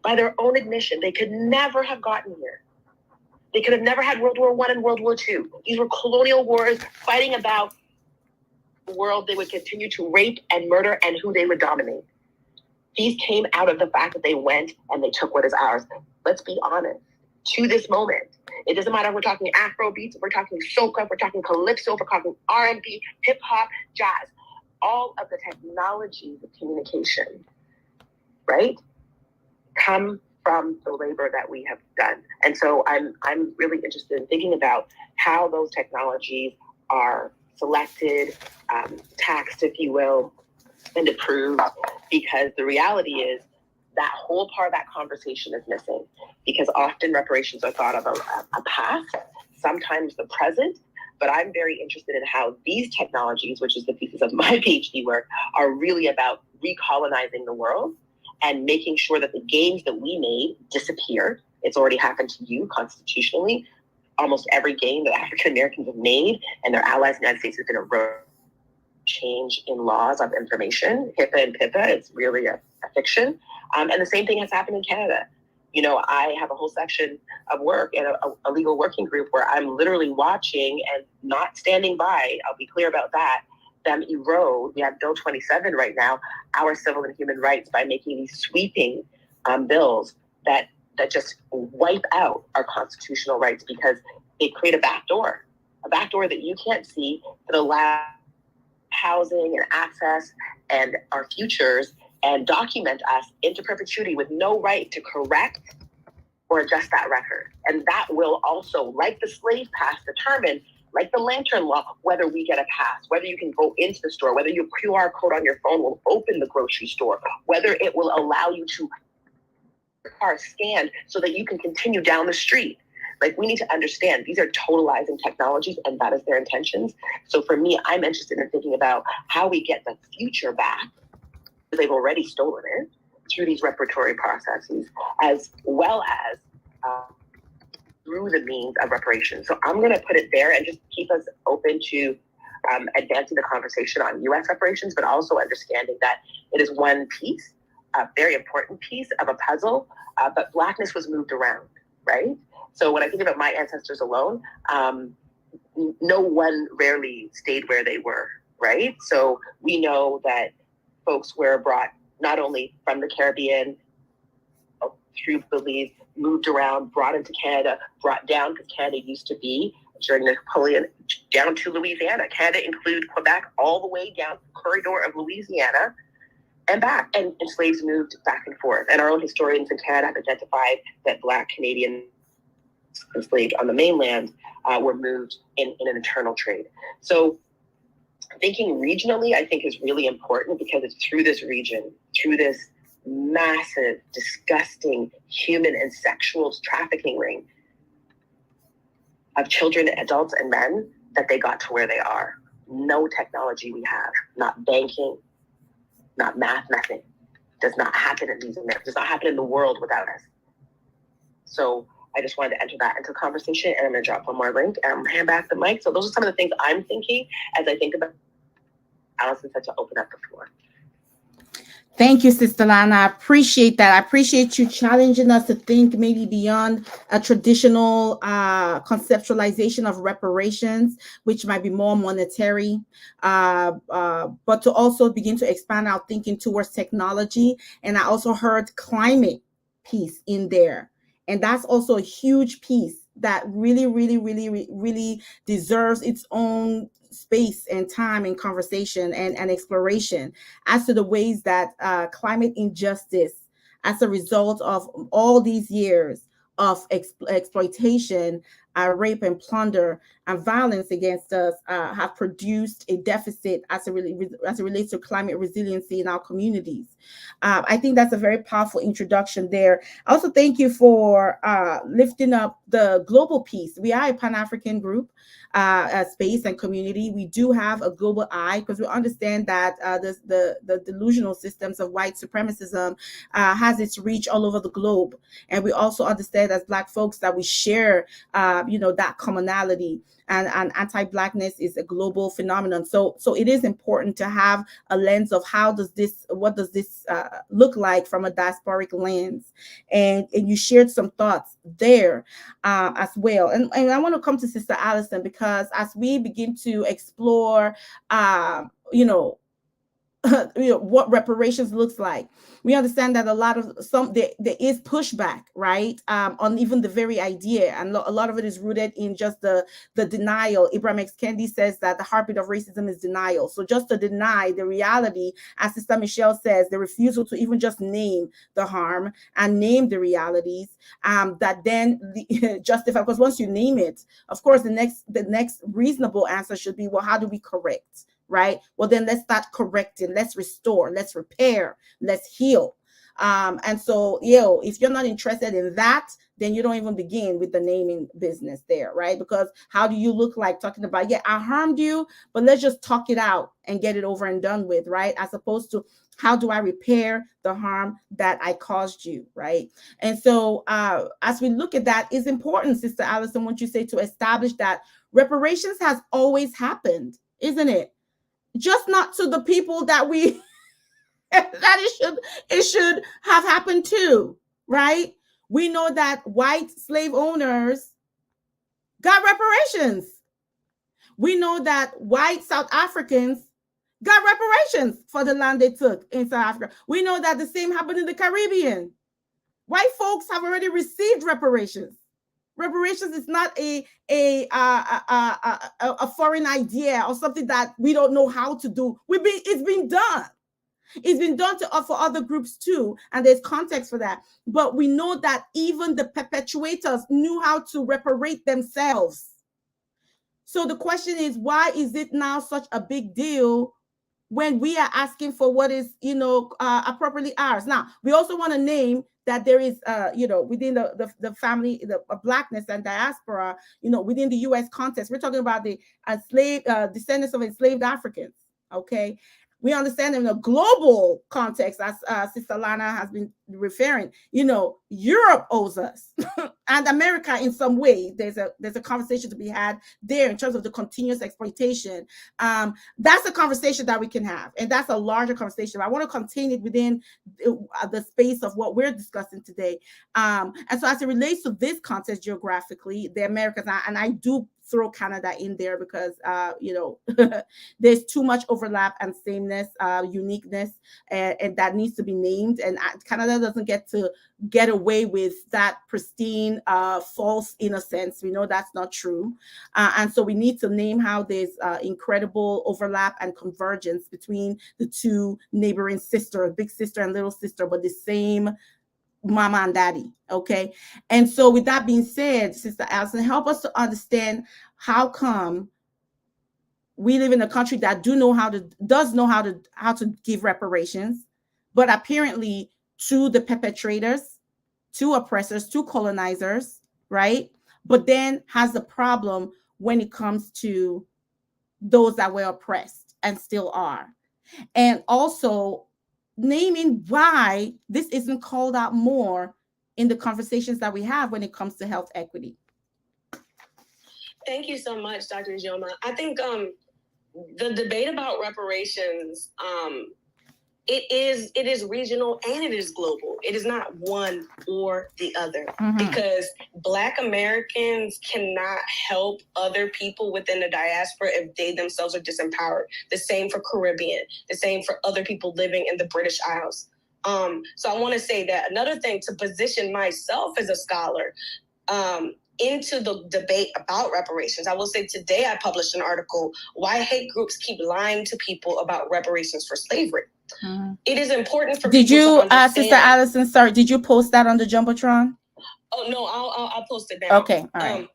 E: By their own admission, they could never have gotten here. They could have never had World War I and World War II. These were colonial wars fighting about the world they would continue to rape and murder and who they would dominate. These came out of the fact that they went and they took what is ours. Let's be honest. To this moment, it doesn't matter if we're talking Afro beats, if we're talking soca, if we're talking calypso, if we're talking R&B, hip hop, jazz, all of the technologies of communication, right, come from the labor that we have done. And so I'm really interested in thinking about how those technologies are selected, taxed, if you will, and approved, because the reality is that whole part of that conversation is missing, because often reparations are thought of a past, sometimes the present, but I'm very interested in how these technologies, which is the pieces of my PhD work, are really about recolonizing the world and making sure that the gains that we made disappear. It's already happened to you constitutionally. Almost every gain that African Americans have made and their allies in the United States has been a change in laws of information, HIPAA and PIPA. It's really a fiction. And the same thing has happened in Canada. I have a whole section of work in a legal working group where I'm literally watching and not standing by, I'll be clear about that, them erode, we have Bill 27 right now, our civil and human rights by making these sweeping bills that just wipe out our constitutional rights because they create a backdoor that you can't see that allows housing and access and our futures and document us into perpetuity with no right to correct or adjust that record. And that will also, like the slave pass, determine, like the lantern law, whether we get a pass, whether you can go into the store, whether your QR code on your phone will open the grocery store, whether it will allow you to car scanned so that you can continue down the street. Like, we need to understand these are totalizing technologies, and that is their intentions. So for me, I'm interested in thinking about how we get the future back, because they've already stolen it, through these reparatory processes, as well as through the means of reparations. So I'm going to put it there and just keep us open to advancing the conversation on U.S. reparations, but also understanding that it is one piece, a very important piece of a puzzle, but Blackness was moved around, right? So when I think about my ancestors alone, no one rarely stayed where they were, right? So we know that folks were brought not only from the Caribbean through Belize, moved around, brought into Canada, brought down, because Canada used to be, during Napoleon, down to Louisiana. Canada included Quebec all the way down the corridor of Louisiana and back. And slaves moved back and forth. And our own historians in Canada have identified that Black Canadians enslaved on the mainland were moved in an internal trade. So thinking regionally, I think, is really important, because it's through this region, through this massive, disgusting human and sexual trafficking ring of children, adults, and men, that they got to where they are. No technology we have, not banking, not math, nothing. Does not happen in these Americas, does not happen in the world without us. So I just wanted to enter that into conversation, and I'm going to drop one more link and hand back the mic. So those are some of the things I'm thinking as I think about. Allison said to open up the floor.
B: Thank you, Sister Llana. I appreciate that. I appreciate you challenging us to think maybe beyond a traditional conceptualization of reparations, which might be more monetary, but to also begin to expand our thinking towards technology. And I also heard climate piece in there. And that's also a huge piece that really, really, really, really deserves its own space and time and conversation and exploration as to the ways that climate injustice, as a result of all these years of exploitation, rape and plunder and violence against us, have produced a deficit as it relates to climate resiliency in our communities. I think that's a very powerful introduction there. I also thank you for lifting up the global piece. We are a Pan-African group, space and community. We do have a global eye, because we understand that the delusional systems of white supremacism has its reach all over the globe. And we also understand as Black folks that we share that commonality, and anti-Blackness is a global phenomenon. So it is important to have a lens of what does this look like from a diasporic lens, and you shared some thoughts there as well. And I want to come to Sister Allison, because as we begin to explore what reparations looks like, we understand that a lot of there is pushback, right, on even the very idea, and a lot of it is rooted in just the denial. Ibram X. Kendi says that the heartbeat of racism is denial. So just to deny the reality, as Sister Michelle says, the refusal to even just name the harm and name the realities, that then justify, because once you name it, of course the next reasonable answer should be, well, how do we correct? Right? Well, then let's start correcting, let's restore, let's repair, let's heal. And so, if you're not interested in that, then you don't even begin with the naming business there, right? Because how do you look like talking about, I harmed you, but let's just talk it out and get it over and done with, right? As opposed to, how do I repair the harm that I caused you, right? And so as we look at that, it's important, Sister Allison, what you say, to establish that reparations has always happened, isn't it? Just not to the people that we that it should have happened to, right? We know that white slave owners got reparations. We know that white South Africans got reparations for the land they took in South Africa. We know that the same happened in the Caribbean. White folks have already received reparations. Reparations is not a foreign idea or something that we don't know how to do. It's been done. It's been done for other groups too, and there's context for that. But we know that even the perpetrators knew how to reparate themselves. So the question is, why is it now such a big deal when we are asking for what is, appropriately ours? Now, we also want to name that there is, within the family, the Blackness and diaspora, within the U.S. context, we're talking about the descendants of enslaved Africans, okay? We understand in a global context, as Sister Llana has been referring, Europe owes us and America in some way. There's a conversation to be had there in terms of the continuous exploitation. That's a conversation that we can have, and that's a larger conversation. I want to contain it within the space of what we're discussing today. And so as it relates to this context geographically, the Americas, and I do throw Canada in there because, there's too much overlap and sameness, uniqueness, and that needs to be named. And Canada doesn't get away with that pristine, false innocence. We know that's not true. And so we need to name how there's incredible overlap and convergence between the two neighboring sisters, big sister and little sister, but the same mama and daddy. Okay. And so with that being said, Sister Allison, help us to understand how come we live in a country that does know how to give reparations, but apparently to the perpetrators, to oppressors, to colonizers, right? But then has the problem when it comes to those that were oppressed and still are. And also naming why this isn't called out more in the conversations that we have when it comes to health equity.
D: Thank you so much, Dr. Llana. I think the debate about reparations, it is regional and it is global. It is not one or the other, because Black Americans cannot help other people within the diaspora if they themselves are disempowered. The same for Caribbean, the same for other people living in the British Isles. So I want to say that another thing, to position myself as a scholar into the debate about reparations. I will say today I published an article, Why Hate Groups Keep Lying to People About Reparations for Slavery. It is important for people to understand.
B: Sister Allison, sorry, did you post that on the Jumbotron?
D: Oh, no, I'll post it now.
B: Okay, all right.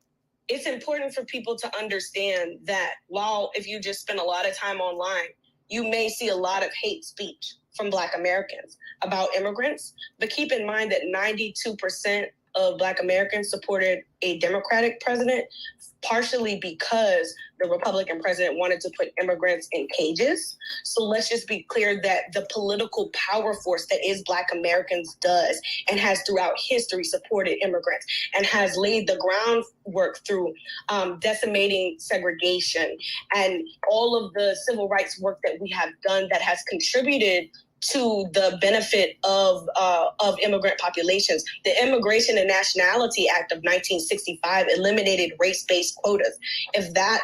D: It's important for people to understand that while if you just spend a lot of time online, you may see a lot of hate speech from Black Americans about immigrants, but keep in mind that 92% of Black Americans supported a Democratic president, partially because the Republican president wanted to put immigrants in cages. So let's just be clear that the political power force that is Black Americans does and has throughout history supported immigrants and has laid the groundwork through decimating segregation and all of the civil rights work that we have done that has contributed to the benefit of immigrant populations. The Immigration and Nationality Act of 1965 eliminated race-based quotas. If that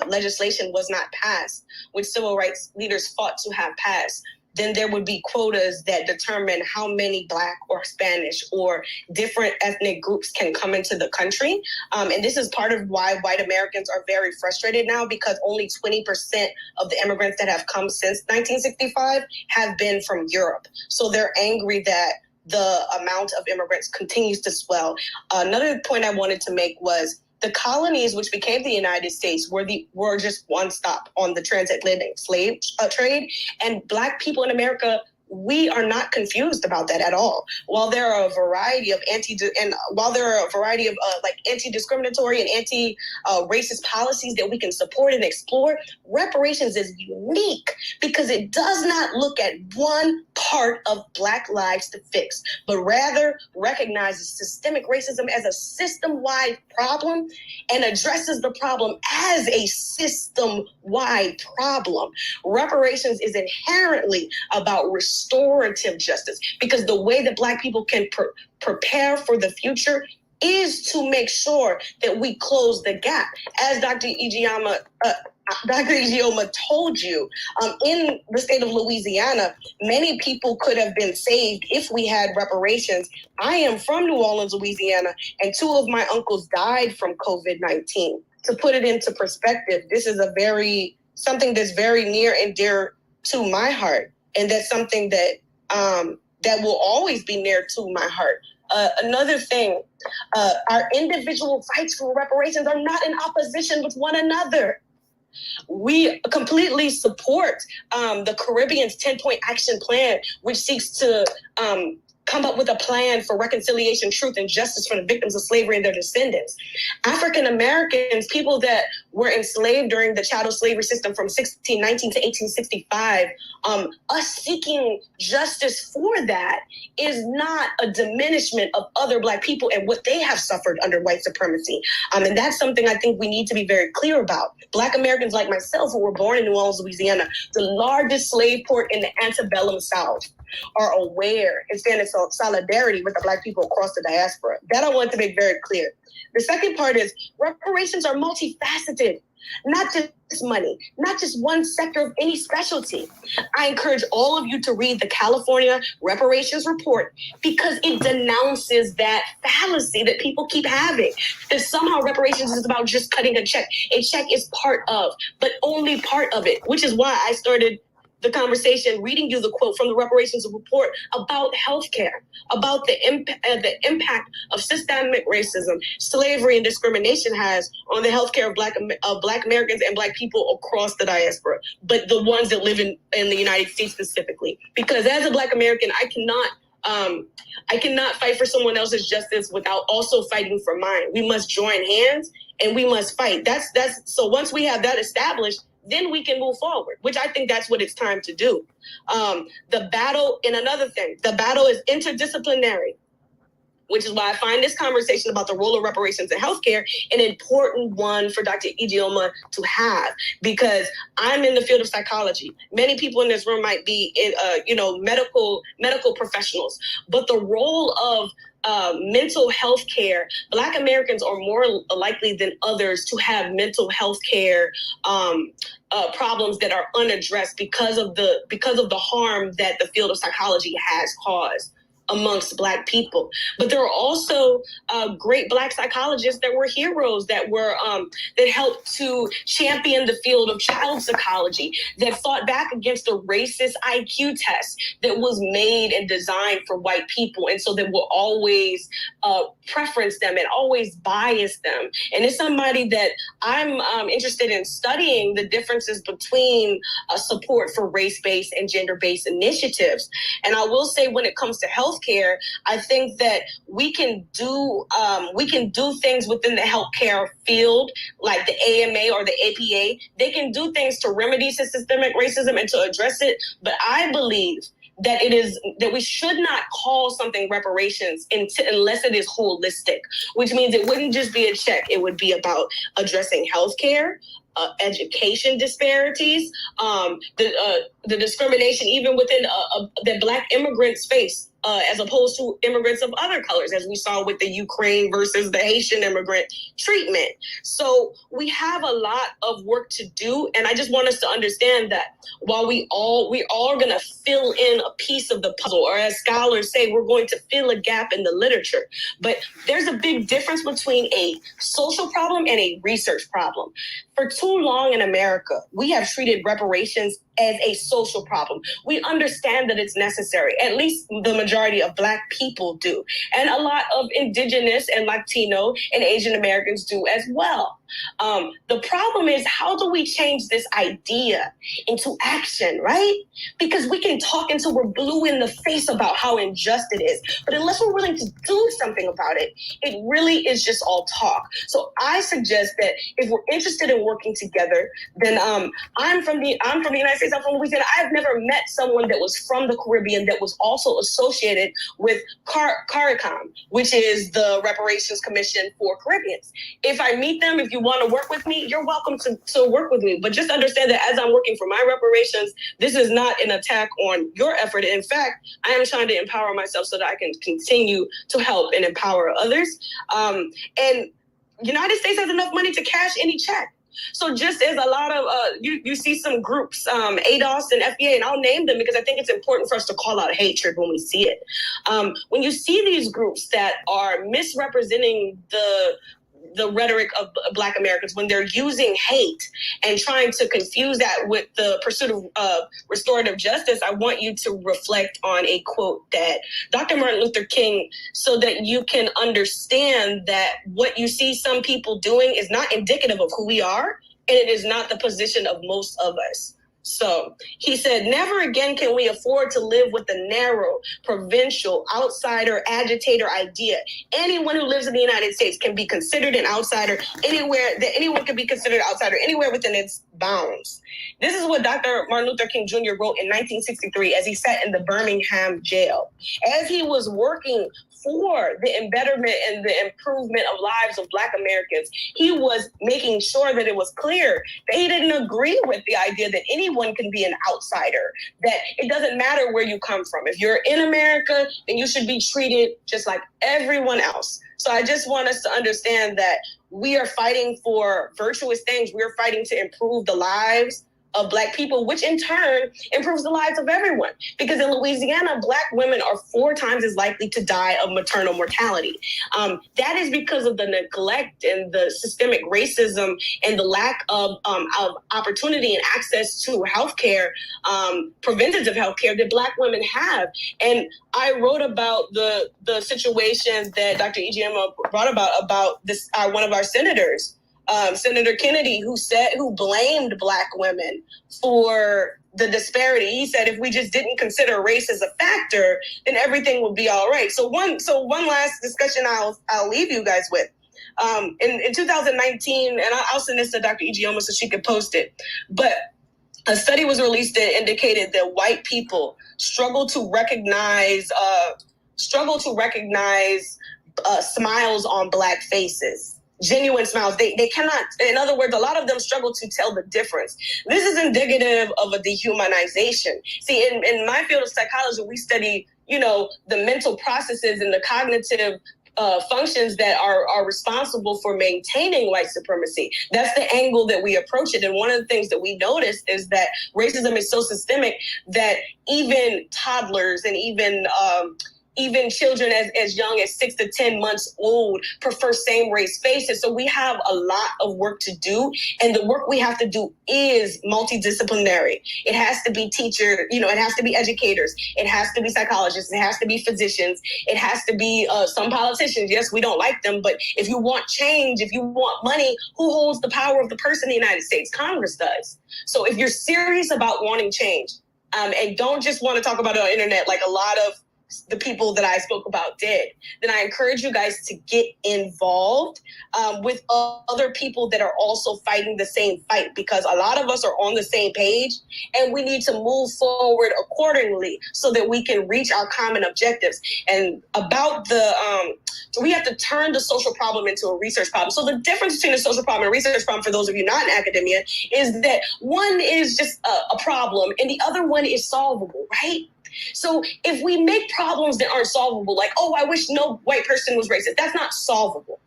D: legislation was not passed, which civil rights leaders fought to have passed, then there would be quotas that determine how many Black or Spanish or different ethnic groups can come into the country. And this is part of why white Americans are very frustrated now, because only 20% of the immigrants that have come since 1965 have been from Europe. So they're angry that the amount of immigrants continues to swell. Another point I wanted to make was the colonies, which became the United States, were just one stop on the transatlantic slave trade. And Black people in America, we are not confused about that at all. While there are a variety of anti-discriminatory and anti-racist policies that we can support and explore, reparations is unique because it does not look at one part of Black lives to fix, but rather recognizes systemic racism as a system-wide problem and addresses the problem as a system-wide problem. Reparations is inherently about restorative justice, because the way that Black people can prepare for the future is to make sure that we close the gap. As Dr. Ijeoma told you, in the state of Louisiana, many people could have been saved if we had reparations. I am from New Orleans, Louisiana, and 2 of my uncles died from COVID-19. To put it into perspective, this is something that's very near and dear to my heart. And that's something that that will always be near to my heart. Another thing, our individual fights for reparations are not in opposition with one another. We completely support the Caribbean's 10-point action plan, which seeks to come up with a plan for reconciliation, truth, and justice for the victims of slavery and their descendants. African Americans, people that were enslaved during the chattel slavery system from 1619 to 1865, us seeking justice for that is not a diminishment of other Black people and what they have suffered under white supremacy. And that's something I think we need to be very clear about. Black Americans like myself, who were born in New Orleans, Louisiana, the largest slave port in the antebellum South, are aware and stand in solidarity with the Black people across the diaspora. That I want to make very clear. The second part is reparations are multifaceted, not just money, not just one sector of any specialty. I encourage all of you to read the California Reparations Report because it denounces that fallacy that people keep having, that somehow reparations is about just cutting a check. A check is part of, but only part of it, which is why I started the conversation reading you the quote from the Reparations Report about healthcare, about the impact of systemic racism, slavery, and discrimination has on the healthcare of Black Americans and Black people across the diaspora, but the ones that live in the United States specifically. Because as a Black American, I cannot fight for someone else's justice without also fighting for mine. We must join hands and we must fight. That's so once we have that established, then we can move forward, which I think that's what it's time to do. The battle is interdisciplinary, which is why I find this conversation about the role of reparations in healthcare an important one for Dr. Ijeoma to have, because I'm in the field of psychology. Many people in this room might be medical professionals, but the role of mental health care, Black Americans are more likely than others to have mental health care problems that are unaddressed because of the harm that the field of psychology has caused amongst Black people. But there are also great Black psychologists that were heroes, that helped to champion the field of child psychology, that fought back against the racist IQ test that was made and designed for white people, and so that will always preference them and always bias them. And it's somebody that I'm interested in studying the differences between support for race-based and gender-based initiatives. And I will say, when it comes to healthcare, I think that we can do things within the healthcare field, like the AMA or the APA. They can do things to remedy systemic racism and to address it. But I believe that we should not call something reparations unless it is holistic, which means it wouldn't just be a check. It would be about addressing healthcare, education disparities, the discrimination even within that Black immigrants face, as opposed to immigrants of other colors, as we saw with the Ukraine versus the Haitian immigrant treatment. So we have a lot of work to do, and I just want us to understand that while we all are going to fill in a piece of the puzzle, or as scholars say, we're going to fill a gap in the literature. But there's a big difference between a social problem and a research problem. For too long in America, we have treated reparations as a social problem. We understand that it's necessary. At least the majority of Black people do. And a lot of Indigenous and Latino and Asian Americans do as well. The problem is, how do we change this idea into action, right? Because we can talk until we're blue in the face about how unjust it is. But unless we're willing to do something about it, it really is just all talk. So I suggest that if we're interested in working together, then I'm from the United States. I'm from Louisiana. I've never met someone that was from the Caribbean that was also associated with CARICOM, which is the Reparations Commission for Caribbeans. If I meet them, if you want to work with me, you're welcome to work with me. But just understand that as I'm working for my reparations, this is not an attack on your effort. In fact, I am trying to empower myself so that I can continue to help and empower others. And United States has enough money to cash any check. So just as a lot of, you see some groups, ADOS and FBA, and I'll name them because I think it's important for us to call out hatred when we see it. When you see these groups that are misrepresenting the rhetoric of Black Americans, when they're using hate and trying to confuse that with the pursuit of restorative justice, I want you to reflect on a quote that Dr. Martin Luther King, so that you can understand that what you see some people doing is not indicative of who we are, and it is not the position of most of us. So he said, never again can we afford to live with the narrow, provincial, outsider, agitator idea. Anyone who lives in the United States can be considered an outsider anywhere, that anyone can be considered an outsider anywhere within its bounds. This is what Dr. Martin Luther King Jr. wrote in 1963 as he sat in the Birmingham jail. As he was working for the embetterment and the improvement of lives of Black Americans. He was making sure that it was clear that he didn't agree with the idea that anyone can be an outsider, that it doesn't matter where you come from. If you're in America, then you should be treated just like everyone else. So I just want us to understand that we are fighting for virtuous things. We're fighting to improve the lives of Black people, which in turn improves the lives of everyone. Because in Louisiana, Black women are 4 times as likely to die of maternal mortality. That is because of the neglect and the systemic racism and the lack of opportunity and access to healthcare, preventative healthcare that Black women have. And I wrote about the situation that Dr. Ijeoma brought about this, one of our senators, Senator Kennedy, who blamed Black women for the disparity. He said if we just didn't consider race as a factor, then everything would be all right. So one last discussion I'll leave you guys with. In 2019, and I'll send this to Dr. Ijeoma so she could post it, but a study was released that indicated that white people struggle to recognize smiles on Black faces. Genuine smiles. They cannot, in other words, a lot of them struggle to tell the difference. This is indicative of a dehumanization. See, in my field of psychology, we study, the mental processes and the cognitive functions that are responsible for maintaining white supremacy. That's the angle that we approach it. And one of the things that we notice is that racism is so systemic that even toddlers and even children as young as 6 to 10 months old prefer same race faces. So we have a lot of work to do. And the work we have to do is multidisciplinary. It has to be teachers, it has to be educators. It has to be psychologists. It has to be physicians. It has to be some politicians. Yes, we don't like them. But if you want change, if you want money, who holds the power of the purse in the United States? Congress does. So if you're serious about wanting change, and don't just want to talk about it on the internet like a lot of the people that I spoke about did, then I encourage you guys to get involved with other people that are also fighting the same fight, because a lot of us are on the same page and we need to move forward accordingly so that we can reach our common objectives. And about we have to turn the social problem into a research problem. So the difference between a social problem and a research problem, for those of you not in academia, is that one is just a problem and the other one is solvable, right? So if we make problems that aren't solvable, like, oh, I wish no white person was racist, that's not solvable.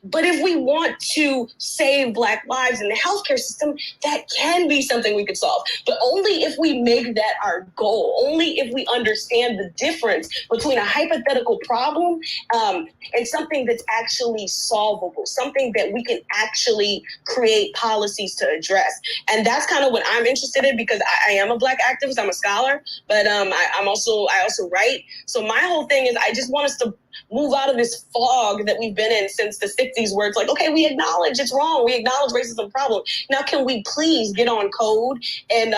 D: But if we want to save Black lives in the healthcare system, that can be something we could solve. But only if we make that our goal, only if we understand the difference between a hypothetical problem and something that's actually solvable, something that we can actually create policies to address. And that's kind of what I'm interested in, because I am a Black activist, I'm a scholar, but I also write. So my whole thing is I just want us to move out of this fog that we've been in since the 60s, where it's like, okay, we acknowledge it's wrong. We acknowledge racism problem. Now, can we please get on code and,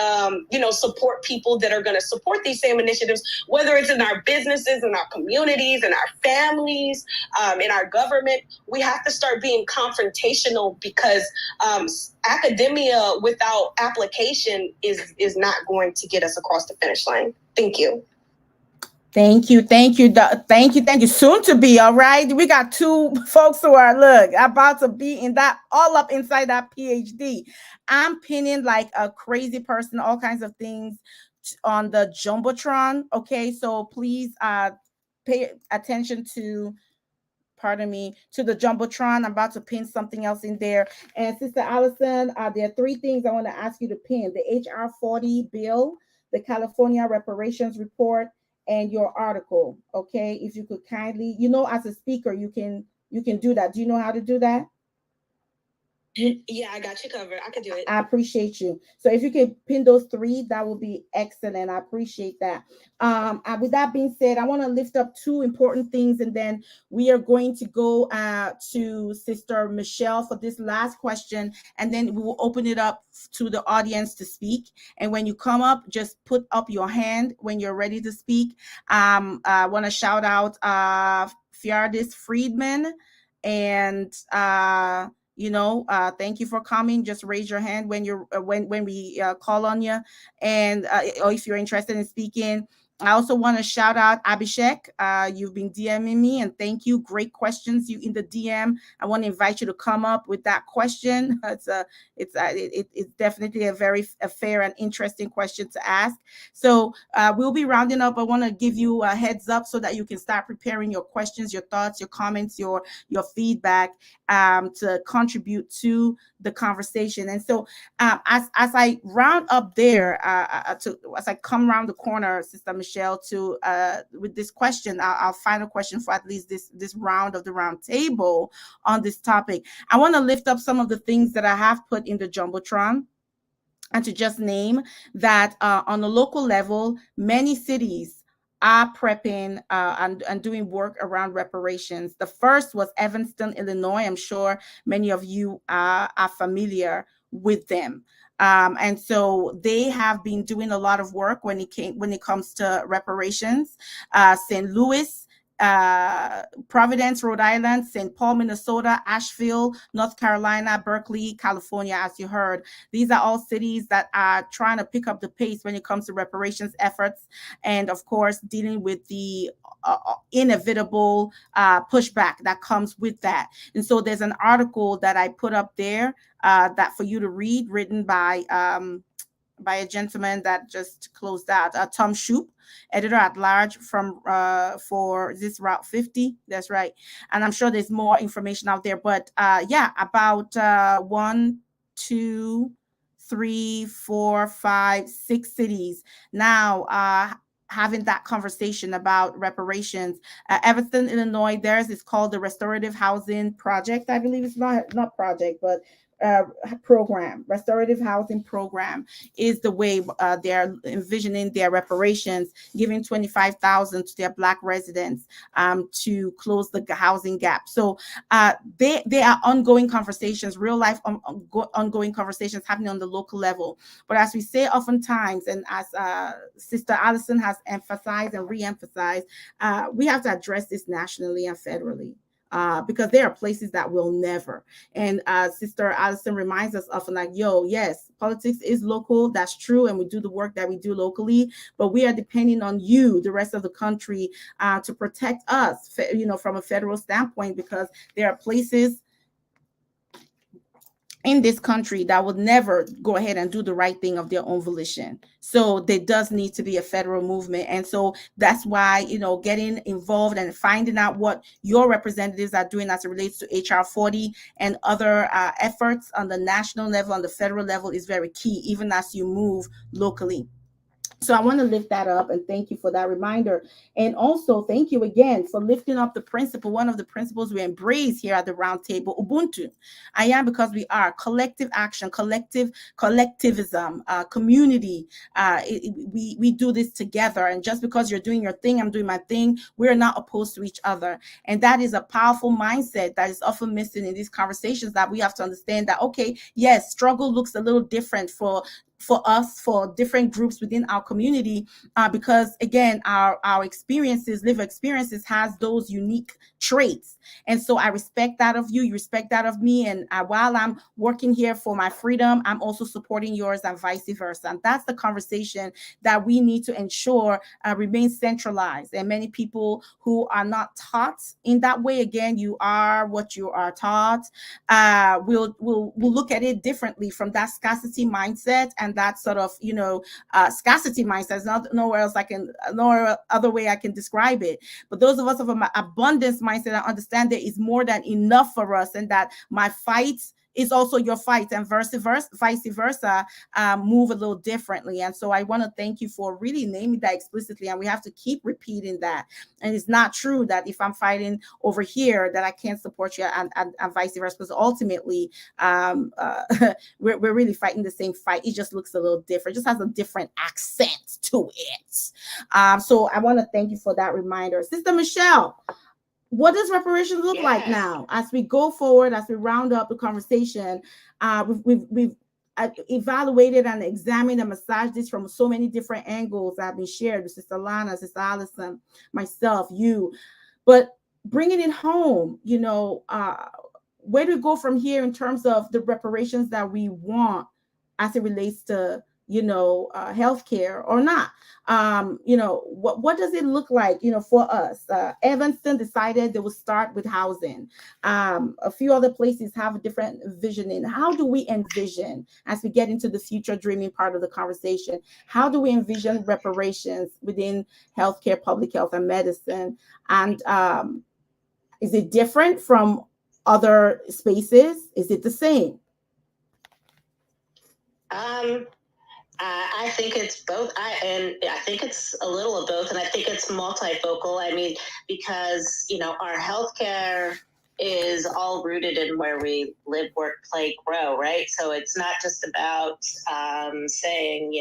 D: support people that are going to support these same initiatives, whether it's in our businesses, in our communities, in our families, in our government. We have to start being confrontational, because academia without application is not going to get us across the finish line. Thank you.
B: Thank you. Soon to be, all right? We got 2 folks who are, about to be in that, all up inside that PhD. I'm pinning like a crazy person, all kinds of things on the Jumbotron, okay? So please pay attention to, to the Jumbotron. I'm about to pin something else in there. And Sister Allison, there are 3 things I want to ask you to pin: the HR 40 bill, the California reparations report, and your article. Okay, if you could kindly, as a speaker, you can do that. Do you know how to do that?
D: Yeah, I got you covered. I can do it.
B: I appreciate you. So if you could pin those 3, that would be excellent. I appreciate that. And with that being said, I want to lift up 2 important things, and then we are going to go to Sister Michelle for this last question, and then we will open it up to the audience to speak. And when you come up, just put up your hand when you're ready to speak. I want to shout out Fiardis Friedman and thank you for coming. Just raise your hand when you're when we call on you, and or if you're interested in speaking. I also want to shout out Abhishek. You've been DMing me, and thank you. Great questions you in the DM. I want to invite you to come up with that question. It's definitely a fair and interesting question to ask. So we'll be rounding up. I want to give you a heads up so that you can start preparing your questions, your thoughts, your comments, your feedback to contribute to the conversation. And so as I round up there, as I come around the corner, Sister Michelle, to with this question, our final question for at least this round of the round table on this topic, I want to lift up some of the things that I have put in the jumbotron, and to just name that on the local level, many cities are prepping and doing work around reparations. The first was Evanston, Illinois. I'm sure many of you are familiar with them. And so they have been doing a lot of work when it comes to reparations. St. Louis, Providence, Rhode Island, St. Paul, Minnesota, Asheville, North Carolina, Berkeley, California, as you heard. These are all cities that are trying to pick up the pace when it comes to reparations efforts, and of course, dealing with the inevitable pushback that comes with that. And so there's an article that I put up there that for you to read, written by a gentleman that just closed out, Tom Shoup, editor at large from for this Route 50. That's right. And I'm sure there's more information out there. But yeah, about 1, 2, 3, 4, 5, 6 cities now having that conversation about reparations. Evanston, Illinois, theirs is called the Restorative Housing Project. I believe it's not project, but program. Restorative housing program is the way they're envisioning their reparations, giving $25,000 to their Black residents to close the housing gap. So they are ongoing conversations, real life ongoing conversations happening on the local level. But as we say oftentimes, and as Sister Allison has emphasized and re-emphasized, we have to address this nationally and federally. Because there are places that will never. And Sister Allison reminds us often, like, yes, politics is local. That's true. And we do the work that we do locally, but we are depending on you, the rest of the country, to protect us, from a federal standpoint, because there are places in this country that would never go ahead and do the right thing of their own volition. So there does need to be a federal movement. And so that's why, getting involved and finding out what your representatives are doing as it relates to HR 40 and other efforts on the national level, on the federal level, is very key, even as you move locally. So I want to lift that up, and thank you for that reminder. And also thank you again for lifting up the principle, one of the principles we embrace here at the round table, Ubuntu. I am because we are collective action, collectivism, community. We do this together. And just because you're doing your thing, I'm doing my thing, we're not opposed to each other. And that is a powerful mindset that is often missing in these conversations, that we have to understand that, okay, yes, struggle looks a little different for us, for different groups within our community, because again, our lived experiences has those unique traits. And so I respect that of you, you respect that of me, and while I'm working here for my freedom, I'm also supporting yours, and vice versa. And that's the conversation that we need to ensure remains centralized. And many people who are not taught in that way, again, you are what you are taught, will look at it differently from that scarcity mindset, and that sort of scarcity mindset. No other way I can describe it. But those of us of an abundance mindset, I understand there is more than enough for us, and that my fight is also your fight, and vice versa, move a little differently. And so I want to thank you for really naming that explicitly, and we have to keep repeating that. And it's not true that if I'm fighting over here that I can't support you, and vice versa, because ultimately we're really fighting the same fight. It just looks a little different, just has a different accent to it. So I want to thank you for that reminder. Sister Michelle, what does reparations look like now as we go forward, as we round up the conversation? We've evaluated and examined and massaged this from so many different angles that have been shared with Sister Llana, Sister Allison, myself, you. But bringing it home, where do we go from here in terms of the reparations that we want as it relates to healthcare or not. What does it look like, for us? Evanston decided they will start with housing. A few other places have a different visioning. How do we envision, as we get into the future dreaming part of the conversation, how do we envision reparations within healthcare, public health, and medicine? And is it different from other spaces? Is it the same?
C: I think it's both. I think it's a little of both, and I think it's multifocal. I mean, because our healthcare is all rooted in where we live, work, play, grow, right? So it's not just about saying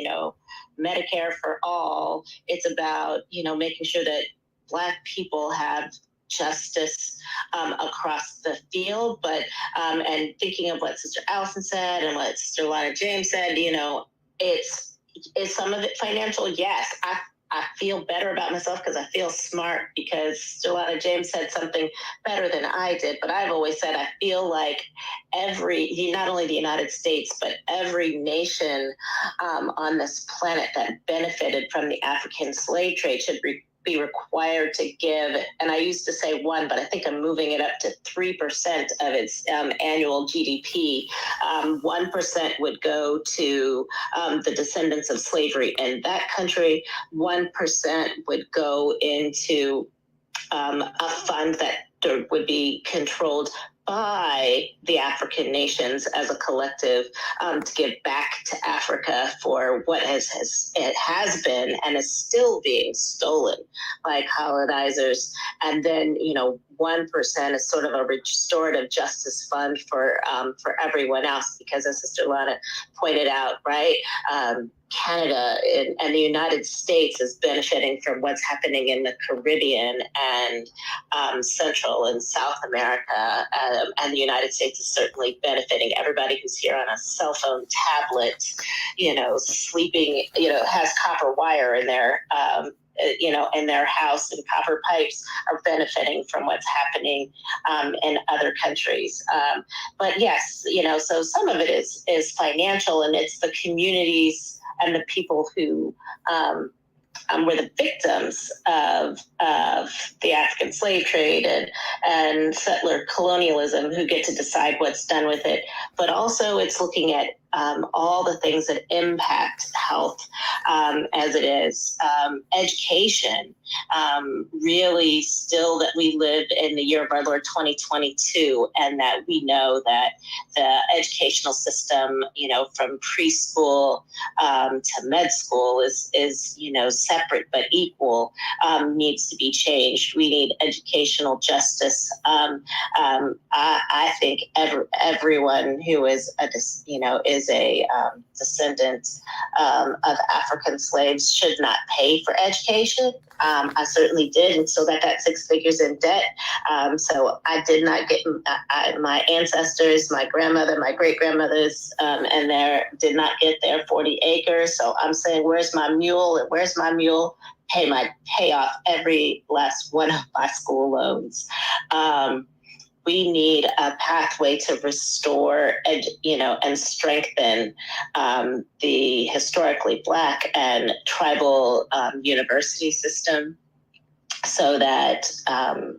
C: Medicare for all. It's about making sure that Black people have justice across the field, but and thinking of what Sister Allison said and what Sister Llana James said, is some of it financial? Yes. I feel better about myself because I feel smart, because Sister Llana James said something better than I did, but I've always said I feel like not only the United States, but every nation on this planet that benefited from the African slave trade should be required to give, and I used to say 1%, but I think I'm moving it up to 3% of its annual GDP. 1% would go to the descendants of slavery in that country. 1% would go into a fund that would be controlled by the African nations as a collective to give back to Africa for what it has been and is still being stolen by colonizers. And then 1% is sort of a restorative justice fund for everyone else, because as Sister Llana pointed out, right, Canada and the United States is benefiting from what's happening in the Caribbean and Central and South America, and the United States is certainly benefiting. Everybody who's here on a cell phone, tablet, sleeping, has copper wire in their in their house, and copper pipes are benefiting from what's happening in other countries. But yes, so some of it is financial, and it's the communities and the people who were the victims of the African slave trade and settler colonialism who get to decide what's done with it. But also it's looking at all the things that impact health as it is. Education, really still that we live in the year of our Lord 2022, and that we know that the educational system, from preschool to med school is separate but equal, needs to be changed. We need educational justice. I think everyone who is a descendant of African slaves should not pay for education. I certainly did, and still got 6 figures in debt. So I did not get my ancestors, my grandmother, my great grandmothers, and did not get their 40 acres. So I'm saying, where's my mule? And where's my mule? Pay off every last one of my school loans. We need a pathway to restore, and strengthen the historically Black and tribal university system, so that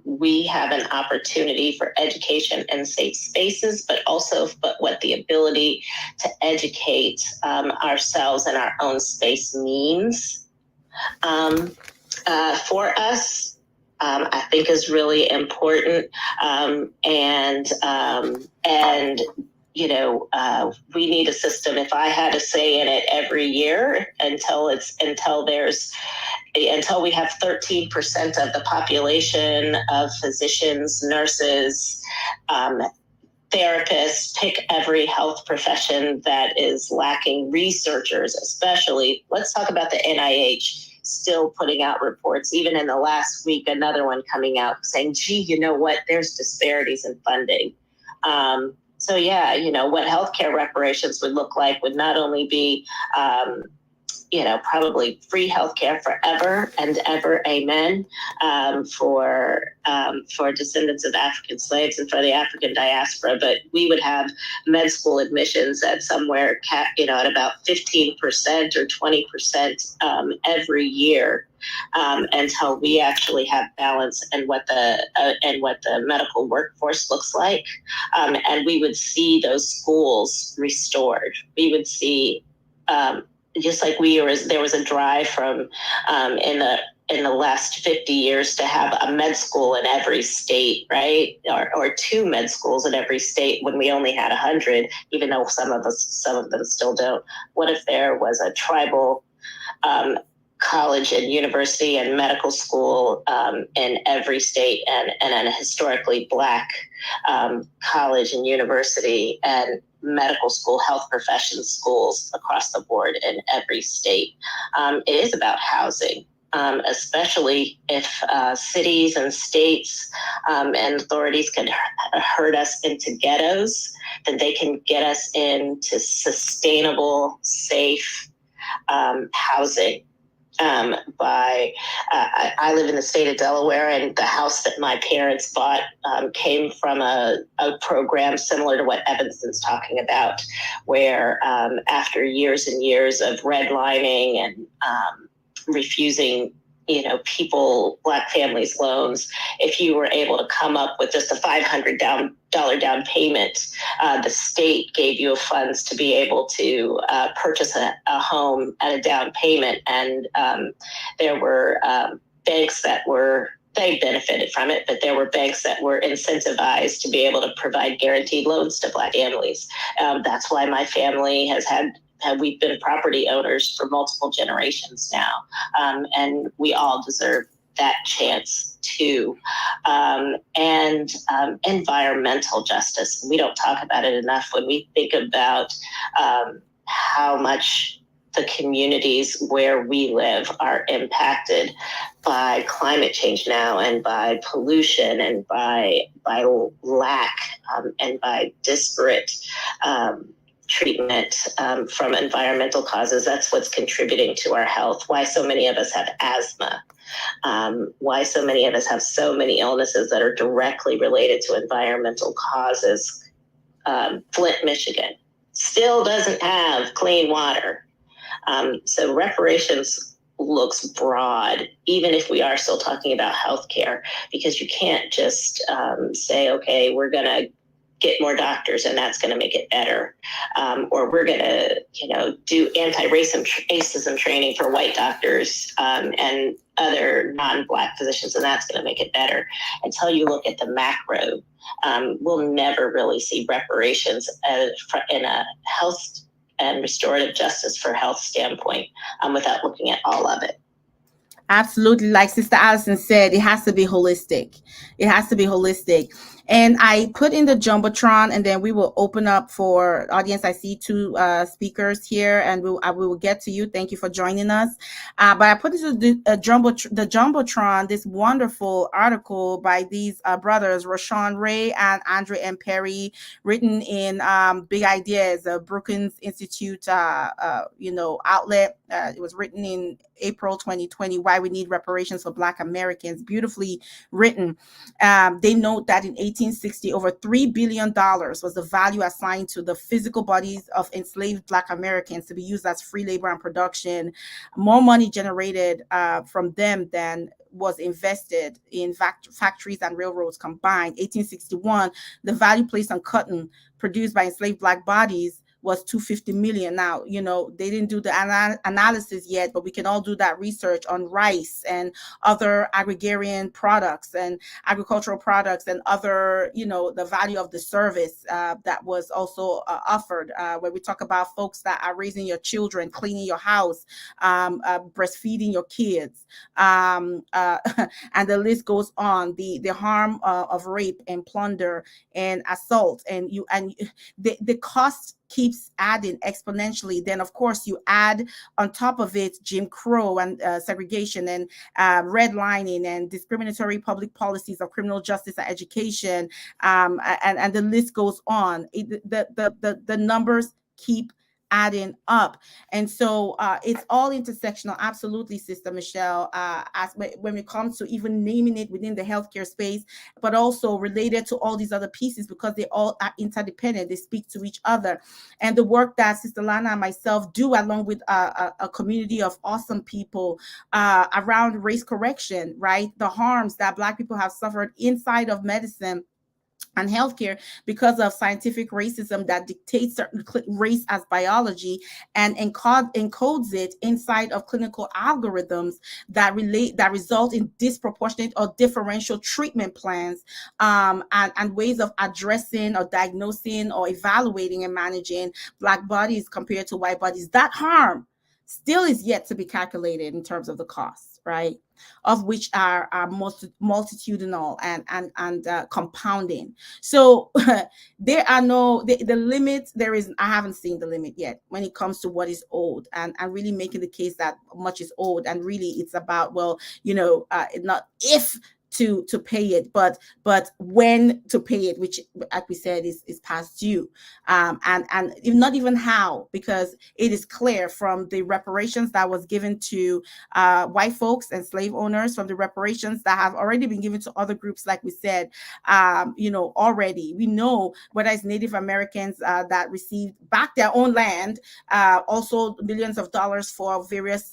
C: we have an opportunity for education in safe spaces, but what the ability to educate ourselves in our own space means for us. I think is really important, we need a system. If I had a say in it every year until we have 13% of the population of physicians, nurses, therapists, pick every health profession that is lacking, researchers especially. Let's talk about the NIH. Still putting out reports, even in the last week, another one coming out saying, gee, you know what, there's disparities in funding. So yeah, what healthcare reparations would look like would not only be probably free healthcare forever and ever, amen, for descendants of African slaves and for the African diaspora. But we would have med school admissions at somewhere, at about 15% or 20% every year. Until we actually have balance and what the medical workforce looks like, and we would see those schools restored. We would see, just like there was a drive from in the last 50 years to have a med school in every state, right? Or 2 med schools in every state when we only had 100, even though some of them still don't. What if there was a tribal college and university and medical school in every state, and a historically Black college and university and medical school, health professions schools across the board in every state? It is about housing, especially if cities and states and authorities can herd us into ghettos, then they can get us into sustainable, safe housing. I live in the state of Delaware, and the house that my parents bought came from a program similar to what Evanston's talking about, where after years and years of redlining and refusing Black families loans, if you were able to come up with just a $500 down payment, the state gave you funds to be able to purchase a home at a down payment. And there were banks that they benefited from it, but there were banks that were incentivized to be able to provide guaranteed loans to Black families. That's why my family we've been property owners for multiple generations now, and we all deserve that chance too. And environmental justice. We don't talk about it enough when we think about how much the communities where we live are impacted by climate change now, and by pollution, and by lack, and by disparate treatment from environmental causes. That's what's contributing to our health. Why so many of us have asthma. Why so many of us have so many illnesses that are directly related to environmental causes. Flint, Michigan still doesn't have clean water. So reparations looks broad, even if we are still talking about healthcare, because you can't just say, okay, we're going to get more doctors and that's going to make it better. Or we're going to, do anti-racism training for white doctors and other non-Black physicians, and that's going to make it better. Until you look at the macro, we'll never really see reparations in a health and restorative justice for health standpoint without looking at all of it.
B: Absolutely. Like Sister Allison said, it has to be holistic. It has to be holistic. And I put in the Jumbotron, and then we will open up for audience. I see 2 speakers here, and we will get to you. Thank you for joining us. But I put into the Jumbotron, this wonderful article by these brothers, Rashawn Ray and Andre M. Perry, written in Big Ideas, Brookings Institute, outlet. It was written in April 2020, Why We Need Reparations for Black Americans. Beautifully written. They note that in 1860, over $3 billion was the value assigned to the physical bodies of enslaved Black Americans to be used as free labor and production. More money generated from them than was invested in factories and railroads combined. 1861, the value placed on cotton produced by enslaved Black bodies was $250 million. Now, they didn't do the analysis yet, but we can all do that research on rice and other agrarian products and agricultural products and other, the value of the service that was also offered, where we talk about folks that are raising your children, cleaning your house, breastfeeding your kids, and the list goes on. The harm of rape and plunder and assault, and the cost keeps adding exponentially. Then of course you add on top of it Jim Crow and segregation and redlining and discriminatory public policies of criminal justice and education, and the list goes on. The numbers keep adding up. And so it's all intersectional. Absolutely, Sister Michelle, as when it comes to even naming it within the healthcare space, but also related to all these other pieces, because they all are interdependent. They speak to each other. And the work that Sister Llana and myself do, along with a community of awesome people around race correction, right? The harms that Black people have suffered inside of medicine and healthcare because of scientific racism that dictates certain race as biology and encodes it inside of clinical algorithms that result in disproportionate or differential treatment plans, and ways of addressing or diagnosing or evaluating and managing Black bodies compared to white bodies. That harm still is yet to be calculated in terms of the cost, right? Of which are multitudinal and compounding. So there are the limits. There is, I haven't seen the limit yet when it comes to what is owed, and really making the case that much is owed. And really it's about, well, not if to pay it, but when to pay it, which, like we said, is past due. And not even how, because it is clear from the reparations that was given to white folks and slave owners, from the reparations that have already been given to other groups, like we said, already. We know whether it's Native Americans that received back their own land, also millions of dollars for various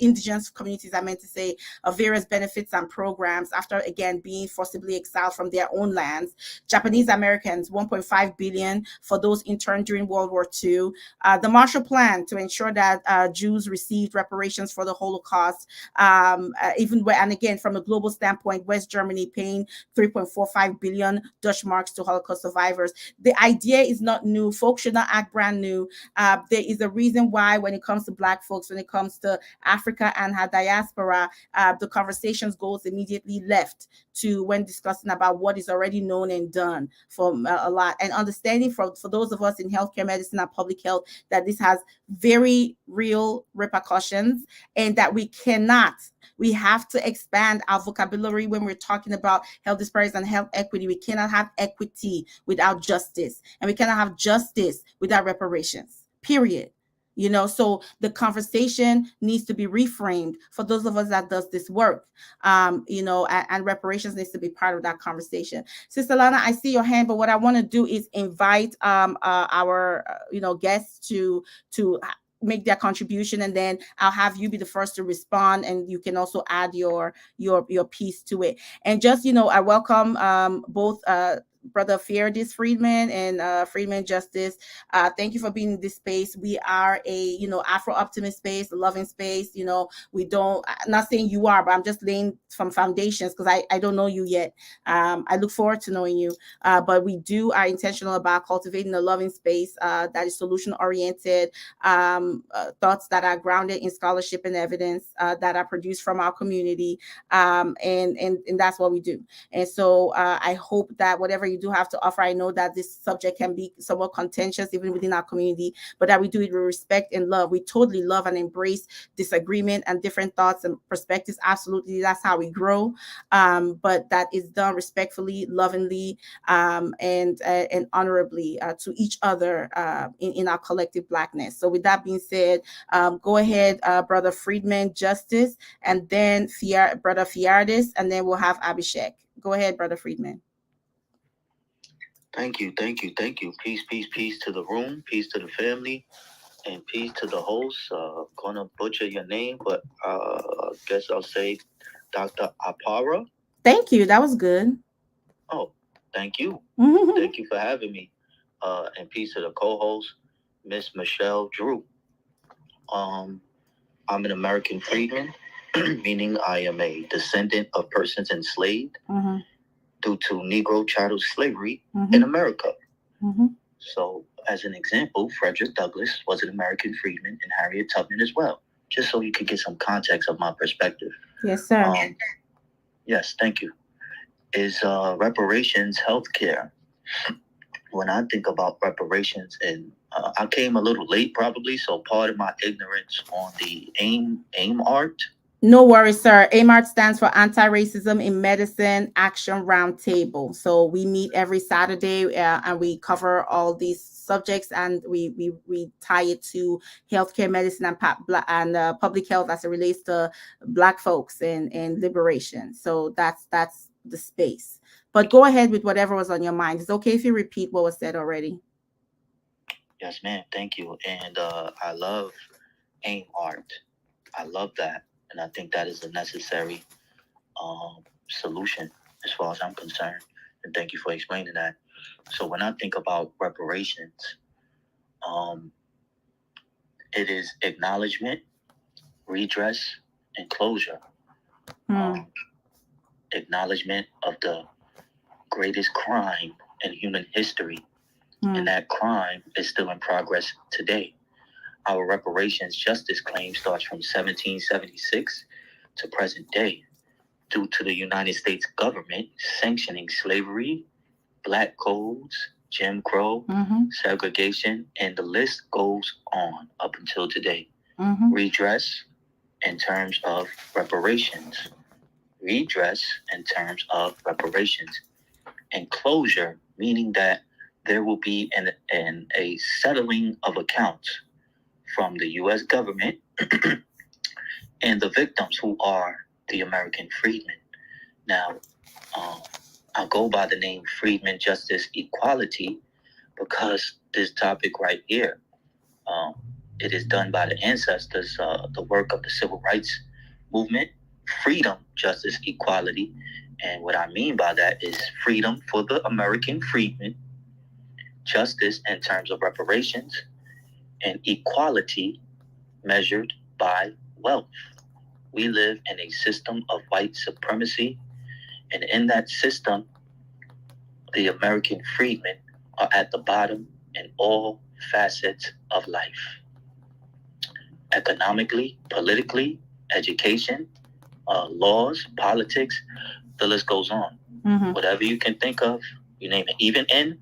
B: indigenous communities, I meant to say, various benefits and programs after, again, being forcibly exiled from their own lands. Japanese Americans, 1.5 billion for those interned during World War II. The Marshall Plan to ensure that Jews received reparations for the Holocaust, and again, from a global standpoint, West Germany paying 3.45 billion Dutch marks to Holocaust survivors. The idea is not new. Folks should not act brand new. There is a reason why, when it comes to Black folks, when it comes to Africa and her diaspora, the conversations goes immediately left to when discussing about what is already known and done for a lot, and understanding for those of us in healthcare, medicine, and public health, that this has very real repercussions, and that we have to expand our vocabulary when we're talking about health disparities and health equity. We cannot have equity without justice, and we cannot have justice without reparations, period. So the conversation needs to be reframed for those of us that does this work, and reparations needs to be part of that conversation. Sister Llana, I see your hand, but what I want to do is invite our guests to make their contribution, and then I'll have you be the first to respond, and you can also add your piece to it. And just, I welcome both Brother Fierdes Friedman and Friedman Justice. Thank you for being in this space. We are a Afro optimist space, a loving space. We don't, I'm not saying you are, but I'm just laying from foundations, because I don't know you yet. I look forward to knowing you, but we are intentional about cultivating a loving space that is solution oriented, thoughts that are grounded in scholarship and evidence, that are produced from our community, and that's what we do. And so I hope that whatever you do have to offer, I know that this subject can be somewhat contentious even within our community, but that we do it with respect and love. We totally love and embrace disagreement and different thoughts and perspectives. Absolutely, that's how we grow. But that is done respectfully, lovingly, and honorably to each other in our collective Blackness. So with that being said, go ahead, Brother Friedman Justice, and then Brother Fierdes, and then we'll have Abhishek. Go ahead, Brother Friedman.
F: Thank you. Peace, peace, peace to the room, peace to the family, and peace to the host. Gonna butcher your name, but I guess I'll say Dr. Apara.
B: Thank you. That was good.
F: Oh, thank you. Thank you for having me. And peace to the co-host, Miss Michelle Drew. I'm an American freedman, meaning I am a descendant of persons enslaved due to Negro chattel slavery in America. So, as an example, Frederick Douglass was an American freedman, and Harriet Tubman as well, just so you could get some context of my perspective.
B: Yes, sir.
F: Yes, thank you. Is reparations healthcare? When I think about reparations, and I came a little late probably, so part of my ignorance on the AIM art
B: No worries, sir. AMART stands for Anti-Racism in Medicine Action Roundtable. So we meet every Saturday and we cover all these subjects, and we tie it to healthcare, medicine, and public health as it relates to Black folks and liberation. So that's the space. But go ahead with whatever was on your mind. It's okay if you repeat what was said already.
F: Yes, ma'am. Thank you. And I love AMART. I love that. And I think that is a necessary solution as far as I'm concerned. And thank you for explaining that. So when I think about reparations, it is acknowledgement, redress, and closure. Acknowledgement of the greatest crime in human history. And that crime is still in progress today. Our reparations justice claim starts from 1776 to present day due to the United States government sanctioning slavery, Black codes, Jim Crow, segregation, and the list goes on up until today. Redress in terms of reparations. Redress in terms of reparations. And closure, meaning that there will be a settling of accounts from the U.S. government and the victims who are the American freedmen. Now, I go by the name Freedmen, Justice, Equality because this topic right here, it is done by the ancestors, the work of the civil rights movement, freedom, justice, equality. And what I mean by that is freedom for the American freedmen, justice in terms of reparations, and equality measured by wealth. We live in a system of white supremacy, and in that system, the American freedmen are at the bottom in all facets of life. Economically, politically, education, laws, politics, the list goes on. Whatever you can think of, you name it. Even in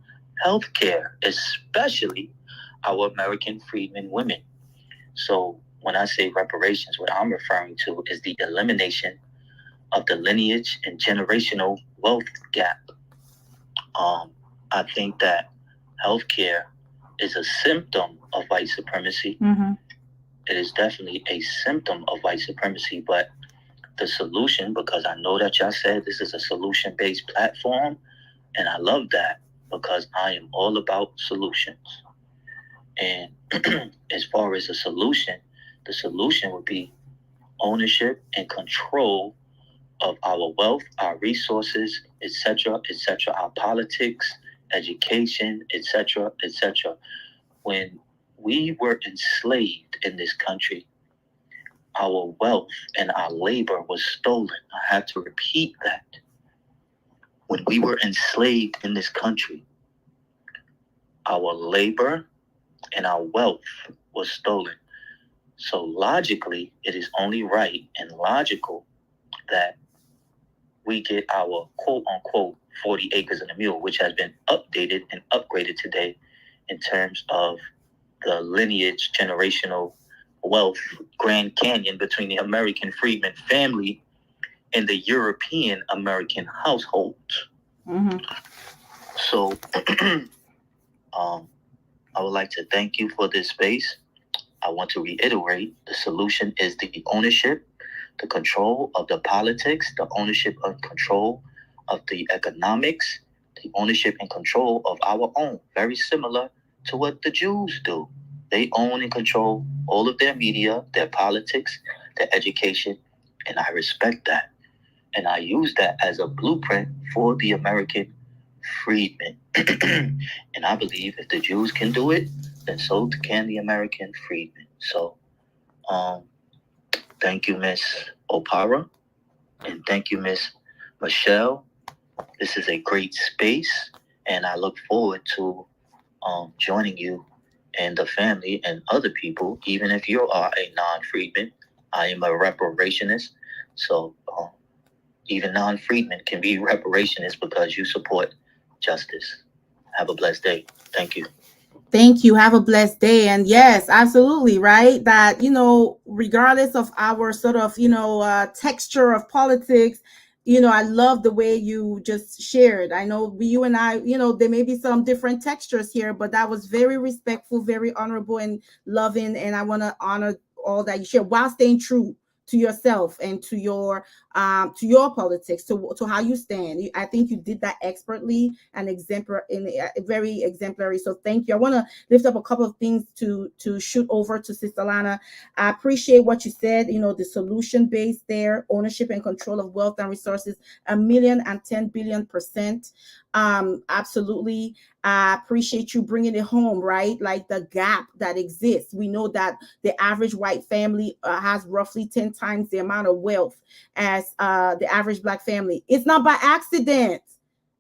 F: healthcare, especially our American freedmen women. So when I say reparations, what I'm referring to is the elimination of the lineage and generational wealth gap. I think that healthcare is a symptom of white supremacy. It is definitely a symptom of white supremacy, but the solution, because I know that y'all said this is a solution-based platform, and I love that because I am all about solutions. And as far as the solution would be ownership and control of our wealth, our resources, etc., our politics, education, etc., etc. When we were enslaved in this country, our wealth and our labor was stolen. I have to repeat that. When we were enslaved in this country, our labor and our wealth was stolen. So logically, it is only right and logical that we get our quote-unquote 40 acres and a mule, which has been updated and upgraded today in terms of the lineage, generational wealth, Grand Canyon between the American freedman family and the European American household. So I would like to thank you for this space. I want to reiterate, the solution is the ownership, the control of the politics, the ownership and control of the economics, the ownership and control of our own, very similar to what the Jews do. They own and control all of their media, their politics, their education, and I respect that. And I use that as a blueprint for the American freedmen. And I believe if the Jews can do it, then so can the American freedmen. So, thank you, Miss Opara, and thank you, Miss Michelle. This is a great space, and I look forward to joining you and the family and other people, even if you are a non-freedman. I am a reparationist, so even non-freedmen can be reparationists because you support justice. Have a blessed day. Thank you.
B: Thank you. Have a blessed day. And yes, absolutely, right? That, regardless of our sort of, texture of politics, I love the way you just shared. I know you and I, there may be some different textures here, but that was very respectful, very honorable and loving. And I want to honor all that you share while staying true to yourself and to your politics, to how you stand. I think you did that expertly and very exemplary. So thank you. I want to lift up a couple of things to shoot over to Sister Llana. I appreciate what you said. The solution based there, ownership and control of wealth and resources, 1,010 billion%. Absolutely. I appreciate you bringing it home, right? Like the gap that exists. We know that the average white family has roughly 10 times the amount of wealth as the average Black family. It's not by accident.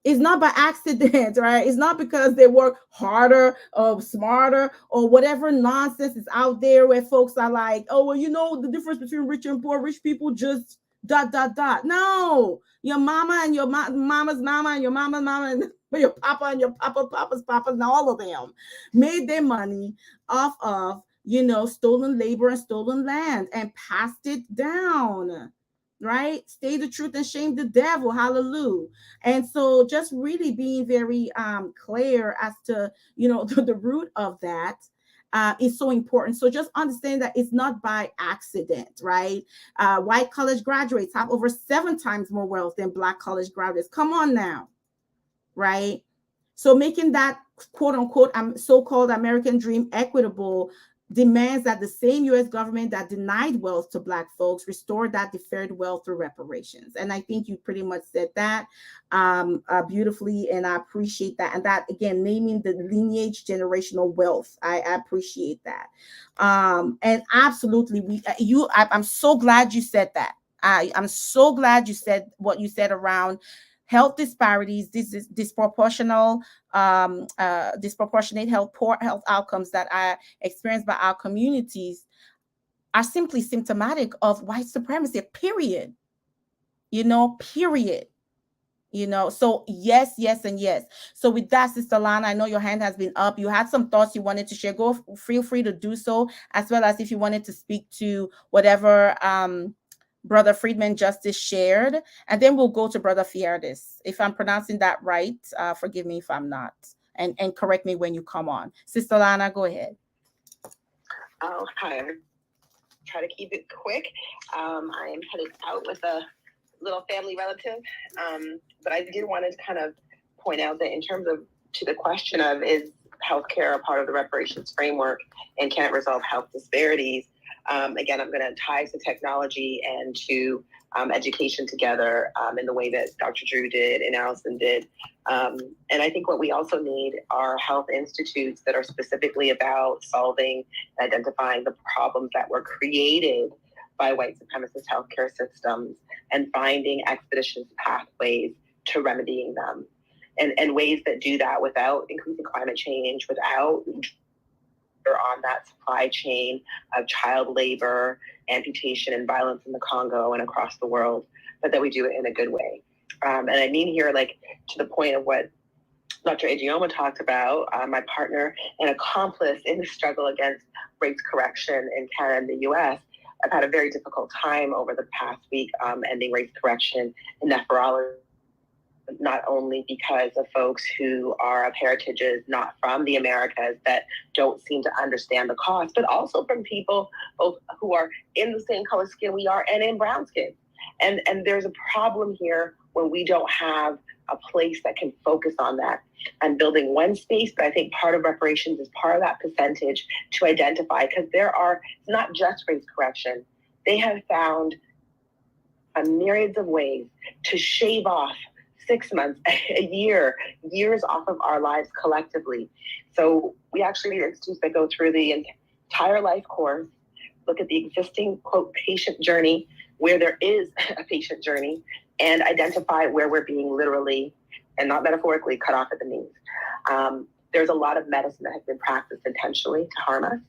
B: It's not by accident, right? It's not because they work harder or smarter or whatever nonsense is out there where folks are like, oh, well, the difference between rich and poor, rich people just ... No, your mama and your mama's mama and your mama's mama and your papa and your papa's papa and all of them made their money off of, stolen labor and stolen land and passed it down. Right? Stay the truth and shame the devil. Hallelujah. And so just really being very clear as to, the root of that is so important. So just understand that it's not by accident, right? White college graduates have over 7 times more wealth than Black college graduates. Come on now, right? So making that quote unquote so-called American dream equitable demands that the same U.S. government that denied wealth to Black folks restore that deferred wealth through reparations. And I think you pretty much said that beautifully, and I appreciate that. And that, again, naming the lineage generational wealth, I appreciate that. And absolutely, I'm so glad you said that. I'm so glad you said what you said around health disparities. This is disproportionate poor health outcomes that are experienced by our communities are simply symptomatic of white supremacy, period. Period. So yes, and yes. So with that, Sister Llana, I know your hand has been up. You had some thoughts you wanted to share. Feel free to do so, as well as if you wanted to speak to whatever Brother Friedman Justice shared, and then we'll go to Brother Fierdes. If I'm pronouncing that right, forgive me if I'm not, and correct me when you come on. Sister Llana, go ahead.
E: Oh, hi. Try to keep it quick. I am headed out with a little family relative, but I did want to kind of point out that in terms of to the question of is healthcare a part of the reparations framework and can it resolve health disparities? Again, I'm going to tie to technology and to education together in the way that Dr. Drew did and Allison did. And I think what we also need are health institutes that are specifically about solving and identifying the problems that were created by white supremacist healthcare systems and finding expeditious pathways to remedying them, and ways that do that without increasing climate change, without on that supply chain of child labor, amputation, and violence in the Congo and across the world, but that we do it in a good way. And I mean here, like, to the point of what Dr. Ejioma talked about, my partner and accomplice in the struggle against race correction in Canada and the U.S., I've had a very difficult time over the past week ending race correction in nephrology, not only because of folks who are of heritages not from the Americas that don't seem to understand the cost, but also from people both who are in the same color skin we are and in brown skin. And there's a problem here when we don't have a place that can focus on that and building one space. But I think part of reparations is part of that percentage to identify, because it's not just race correction. They have found a myriads of ways to shave off 6 months, a year, years off of our lives collectively. So we actually need institutes that go through the entire life course, look at the existing, quote, patient journey, where there is a patient journey, and identify where we're being literally, and not metaphorically, cut off at the knees. There's a lot of medicine that has been practiced intentionally to harm us.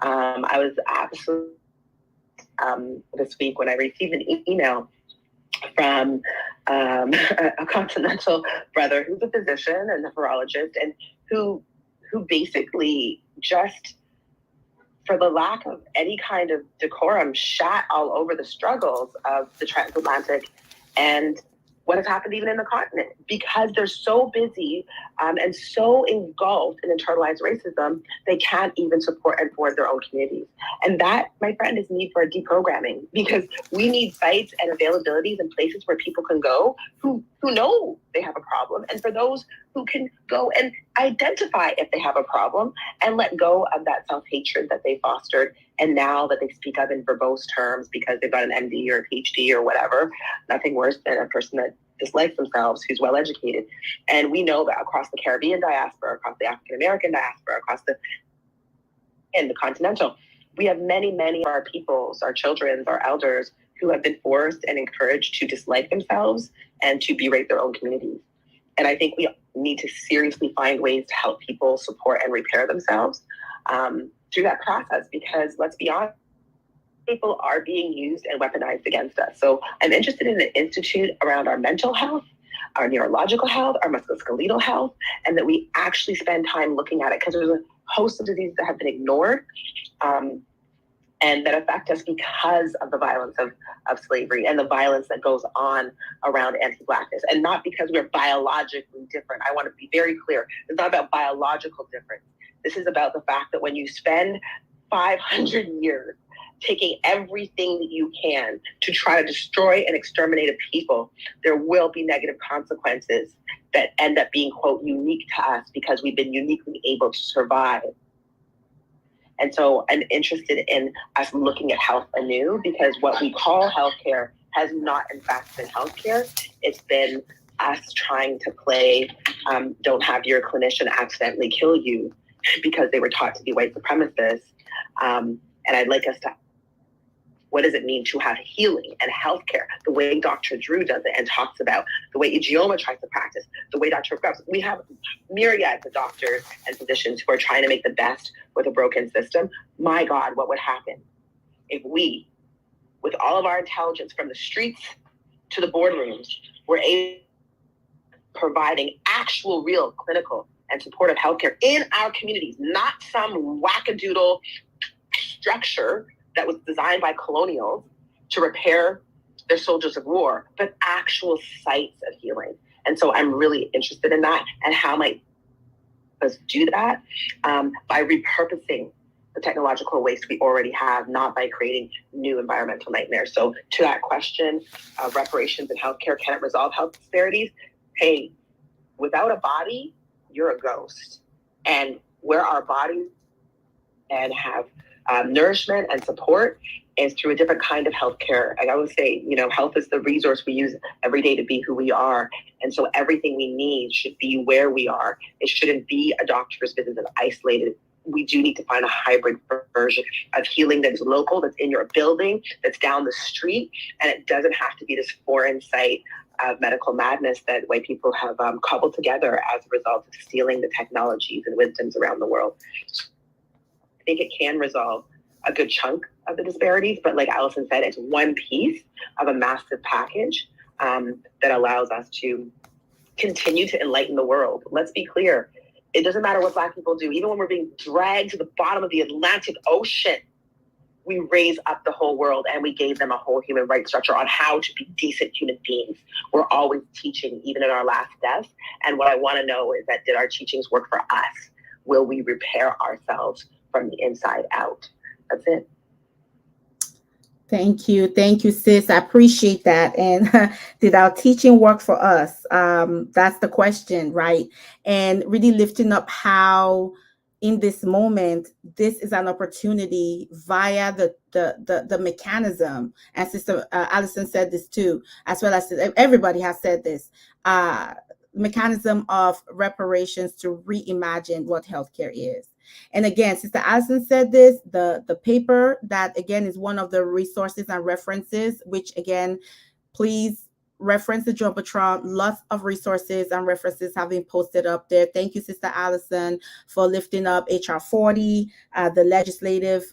E: I was absolutely this week when I received an email from a continental brother who's a physician and nephrologist, and who who basically just, for the lack of any kind of decorum, shat all over the struggles of the transatlantic and what has happened even in the continent, because they're so busy and so engulfed in internalized racism, they can't even support and forward their own communities. And that, my friend, is need for a deprogramming, because we need sites and availabilities and places where people can go who know they have a problem, and for those who can go and identify if they have a problem and let go of that self-hatred that they fostered, and now that they speak of in verbose terms because they've got an MD or a PhD or whatever. Nothing worse than a person that dislikes themselves who's well educated. And we know that across the Caribbean diaspora, across the African American diaspora, across the continental, we have many of our peoples, our children, our elders, who have been forced and encouraged to dislike themselves and to berate their own communities. And I think we need to seriously find ways to help people support and repair themselves through that process, because let's be honest, people are being used and weaponized against us. So I'm interested in an institute around our mental health, our neurological health, our musculoskeletal health, and that we actually spend time looking at it, because there's a host of diseases that have been ignored and that affect us because of the violence of slavery and the violence that goes on around anti-Blackness, and not because we're biologically different. I want to be very clear. It's not about biological difference. This is about the fact that when you spend 500 years taking everything that you can to try to destroy and exterminate a people, there will be negative consequences that end up being, quote, unique to us because we've been uniquely able to survive. And so I'm interested in us looking at health anew, because what we call healthcare has not, in fact, been healthcare. It's been us trying to play don't have your clinician accidentally kill you, because they were taught to be white supremacists. And I'd like us to, what does it mean to have healing and healthcare, the way Dr. Drew does it and talks about, the way Ijeoma tries to practice, the way Dr. Grubbs. We have myriads of doctors and physicians who are trying to make the best with a broken system. My God, what would happen if we, with all of our intelligence from the streets to the boardrooms, were able providing actual, real clinical and supportive healthcare in our communities, not some wackadoodle structure that was designed by colonials to repair their soldiers of war, but actual sites of healing. And so I'm really interested in that, and how might us do that by repurposing the technological waste we already have, not by creating new environmental nightmares. So to that question, reparations in healthcare, can it resolve health disparities? Hey, without a body, you're a ghost. And where our bodies and have nourishment and support is through a different kind of healthcare. I always say, health is the resource we use every day to be who we are. And so everything we need should be where we are. It shouldn't be a doctor's visit that's isolated. We do need to find a hybrid version of healing that is local, that's in your building, that's down the street. And it doesn't have to be this foreign site of medical madness that white people have cobbled together as a result of stealing the technologies and wisdoms around the world. I think it can resolve a good chunk of the disparities, but like Allison said, it's one piece of a massive package that allows us to continue to enlighten the world. Let's be clear. It doesn't matter what Black people do. Even when we're being dragged to the bottom of the Atlantic Ocean, we raise up the whole world, and we gave them a whole human rights structure on how to be decent human beings. We're always teaching, even in our last deaths. And what I want to know is that, did our teachings work for us? Will we repair ourselves from the inside out? That's it.
B: Thank you, sis. I appreciate that. And did our teaching work for us? That's the question, right? And really lifting up how, in this moment, this is an opportunity via the mechanism. And Sister Allison said this too, as well as everybody has said this. Mechanism of reparations to reimagine what healthcare is. And again, Sister Allison said this, the paper that again is one of the resources and references, which again, please reference the Jumbotron. Lots of resources and references have been posted up there. Thank you, Sister Allison, for lifting up HR 40, the legislative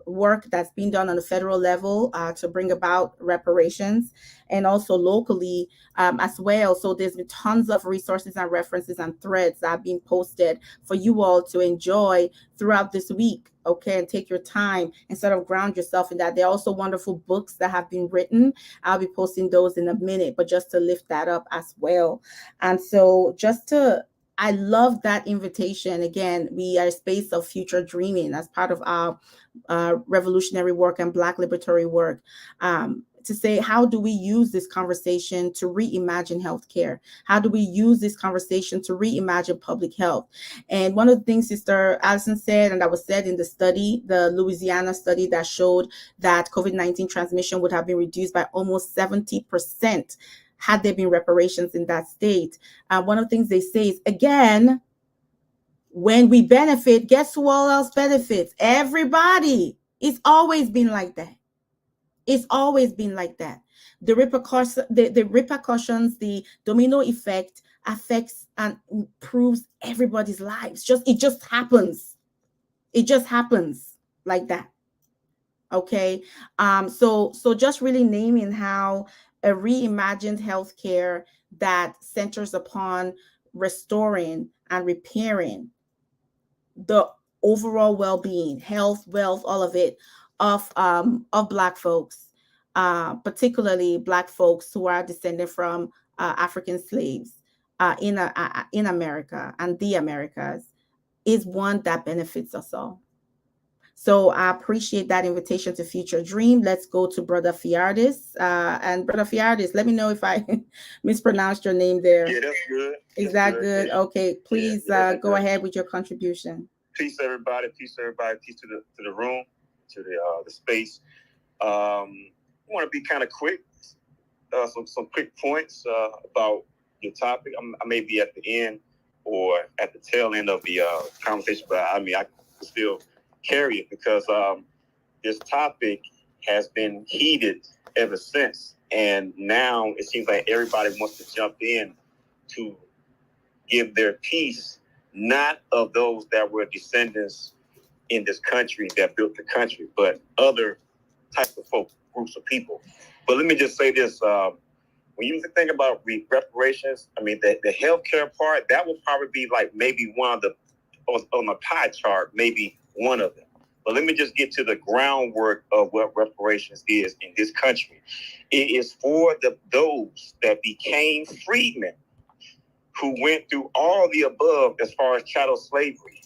B: work that's being done on the federal level to bring about reparations. and also locally as well. So there's been tons of resources and references and threads that have been posted for you all to enjoy throughout this week. Okay, and take your time and sort of ground yourself in that. There are also wonderful books that have been written. I'll be posting those in a minute, but just to lift that up as well. And so I love that invitation. Again, we are a space of future dreaming as part of our revolutionary work and Black liberatory work. To say, how do we use this conversation to reimagine healthcare? How do we use this conversation to reimagine public health? And one of the things Sister Allison said, and that was said in the study, the Louisiana study that showed that COVID-19 transmission would have been reduced by almost 70% had there been reparations in that state. One of the things they say is, again, when we benefit, guess who all else benefits? Everybody. It's always been like that. It's always been like that. The repercussions, the domino effect affects and improves everybody's lives. It just happens. It just happens like that. Okay. So just really naming how a reimagined healthcare that centers upon restoring and repairing the overall well-being, health, wealth, all of it of Black folks, particularly Black folks who are descended from African slaves in America and the Americas, is one that benefits us all. So I appreciate that invitation to Future Dream. Let's go to Brother Fiardis. And Brother Fiardis, let me know if I mispronounced your name there.
G: Yeah, that's good.
B: Is that good? Okay, please go ahead with your contribution.
G: Peace, everybody. Peace, everybody. Peace to the room, to the space. I want to be kind of quick. Some quick points about your topic. I may be at the end or at the tail end of the conversation, but I mean, I can still carry it because this topic has been heated ever since. And now it seems like everybody wants to jump in to give their piece, not of those that were descendants in this country that built the country, but other types of folk, groups of people. But let me just say this. When you think about reparations, I mean, the healthcare part, that will probably be like maybe one of the, on a pie chart, maybe one of them. But let me just get to the groundwork of what reparations is in this country. It is for those that became freedmen who went through all the above as far as chattel slavery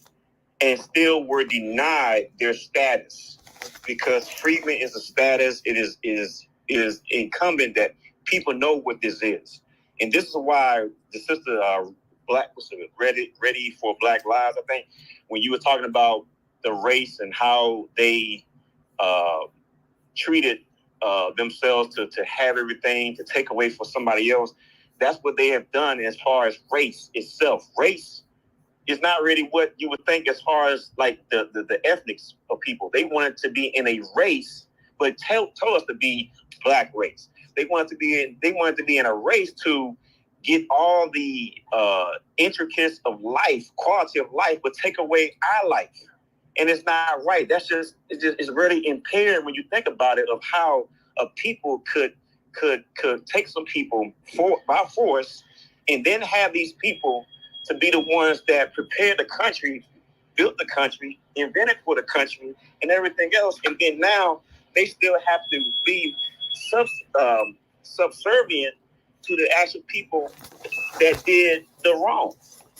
G: and still were denied their status, because freedmen is a status. It is incumbent that people know what this is. And this is why the sister Ready for Black Lives, I think, when you were talking about the race and how they treated themselves to have everything, to take away from somebody else, that's what they have done as far as race itself. Race is not really what you would think as far as like the ethnics of people. They wanted to be in a race, but told us to be Black race. They wanted to be in a race to get all the intricacies of life, quality of life, but take away our life. And it's not right. It's really impaired when you think about it, of how a people could take some people by force and then have these people to be the ones that prepared the country, built the country, invented for the country and everything else. And then now they still have to be subservient to the actual people that did the wrong.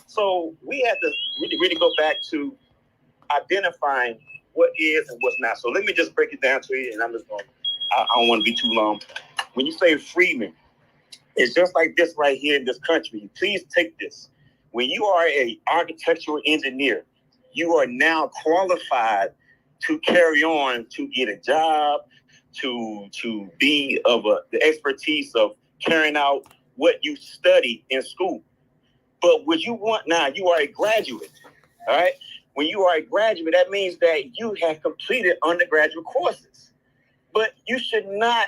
G: So we had to really go back to identifying what is and what's not. So let me just break it down to you, and I don't want to be too long. When you say freedmen, it's just like this right here in this country. Please take this. When you are an architectural engineer, you are now qualified to carry on, to get a job, to be of the expertise of carrying out what you studied in school. But what you want now, you are a graduate, all right? When you are a graduate, that means that you have completed undergraduate courses. But you should not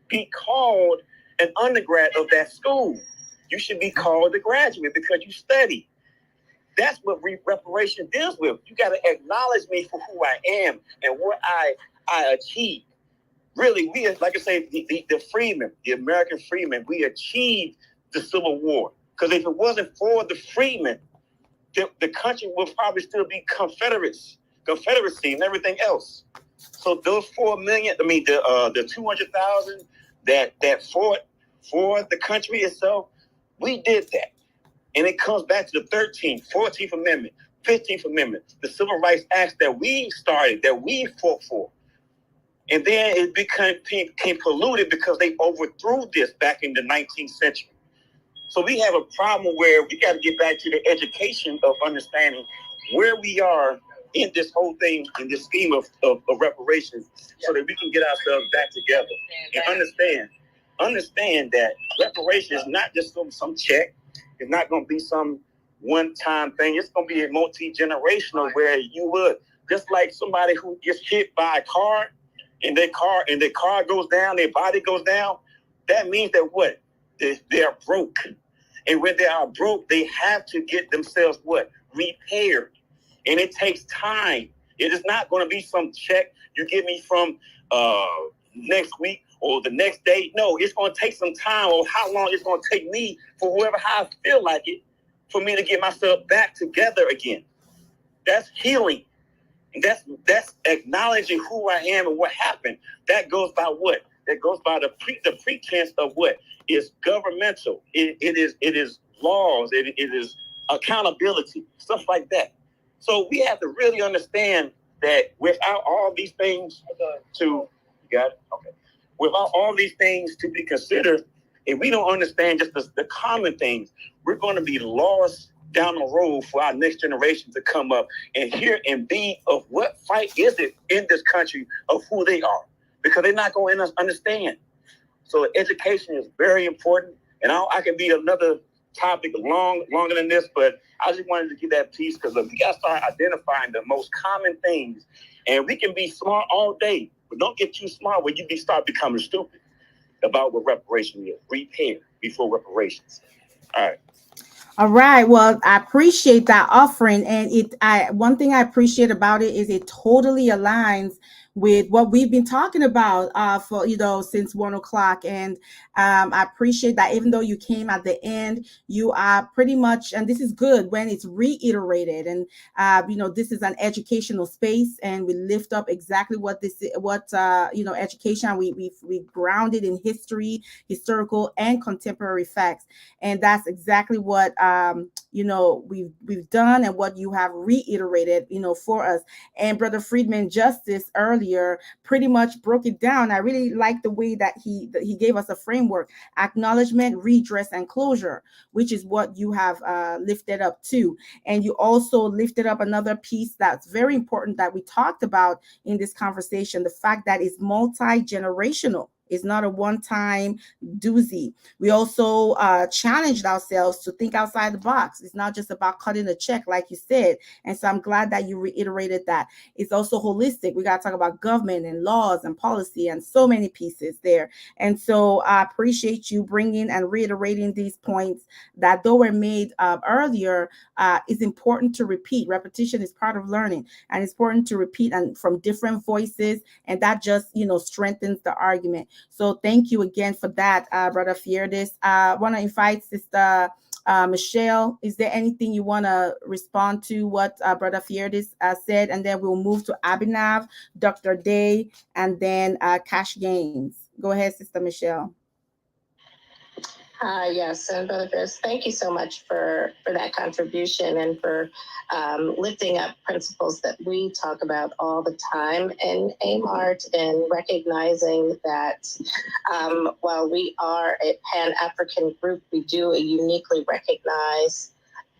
G: be called an undergrad of that school. You should be called a graduate because you studied. That's what reparation deals with. You got to acknowledge me for who I am and what I achieved. really, we, like I say, the freedmen, the American freedmen, we achieved the Civil War. Because if it wasn't for the freedmen, the country would probably still be Confederacy and everything else. So those 4 million, the 200,000 that fought for the country itself, we did that. And it comes back to the 13th, 14th Amendment, 15th Amendment, the Civil Rights Acts that we started, that we fought for. And then it became polluted because they overthrew this back in the 19th century. So we have a problem where we got to get back to the education of understanding where we are in this whole thing, in this scheme of reparations, so that we can get ourselves back together and understand that reparation is not just some check. It's not going to be some one-time thing. It's going to be a multi-generational, where you would, just like somebody who gets hit by a car and their car goes down, their body goes down, that means that what? They're broke. And when they are broke, they have to get themselves what? Repaired. And it takes time. It is not going to be some check you give me from next week or the next day. No, it's going to take some time, or how long it's going to take me, for whoever, how I feel like it, for me to get myself back together again. That's healing. And that's acknowledging who I am and what happened. That goes by what? That goes by the pretense of what is governmental. It is laws. It is accountability, stuff like that. So we have to really understand that without all these things without all these things to be considered, if we don't understand just the common things, we're going to be lost down the road for our next generation to come up and hear and be of what fight is it in this country of who they are, because they're not going to understand. So education is very important, and I can be another topic longer than this, but I just wanted to give that piece, because we got to start identifying the most common things, and we can be smart all day, but don't get too smart where you start becoming stupid about what reparation is. Repair before reparations. All right.
B: All right. Well, I appreciate that offering, and one thing I appreciate about it is it totally aligns with what we've been talking about for since 1 o'clock, and I appreciate that even though you came at the end, you are pretty much, and this is good when it's reiterated, and this is an educational space, and we lift up exactly what education we grounded in historical and contemporary facts, and that's exactly what we've done, and what you have reiterated for us. And Brother Friedman Justice earlier pretty much broke it down. I really like the way that he gave us a framework: acknowledgement, redress, and closure, which is what you have lifted up too. And you also lifted up another piece that's very important that we talked about in this conversation: the fact that it's multi-generational. It's not a one-time doozy. We also challenged ourselves to think outside the box. It's not just about cutting a check, like you said. And so I'm glad that you reiterated that. It's also holistic. We got to talk about government and laws and policy and so many pieces there. And so I appreciate you bringing and reiterating these points that, though were made earlier, is important to repeat. Repetition is part of learning, and it's important to repeat and from different voices, and that just strengthens the argument. So thank you again for that, Brother Fierdes. I want to invite Sister Michelle. Is there anything you want to respond to what Brother Fierdes said? And then we'll move to Abhinav, Dr. Day, and then Cash Gaines. Go ahead, Sister Michelle.
C: Yes, and Brother Fierdes, thank you so much for that contribution, and for lifting up principles that we talk about all the time in AMART, and recognizing that while we are a Pan-African group, we do uniquely recognize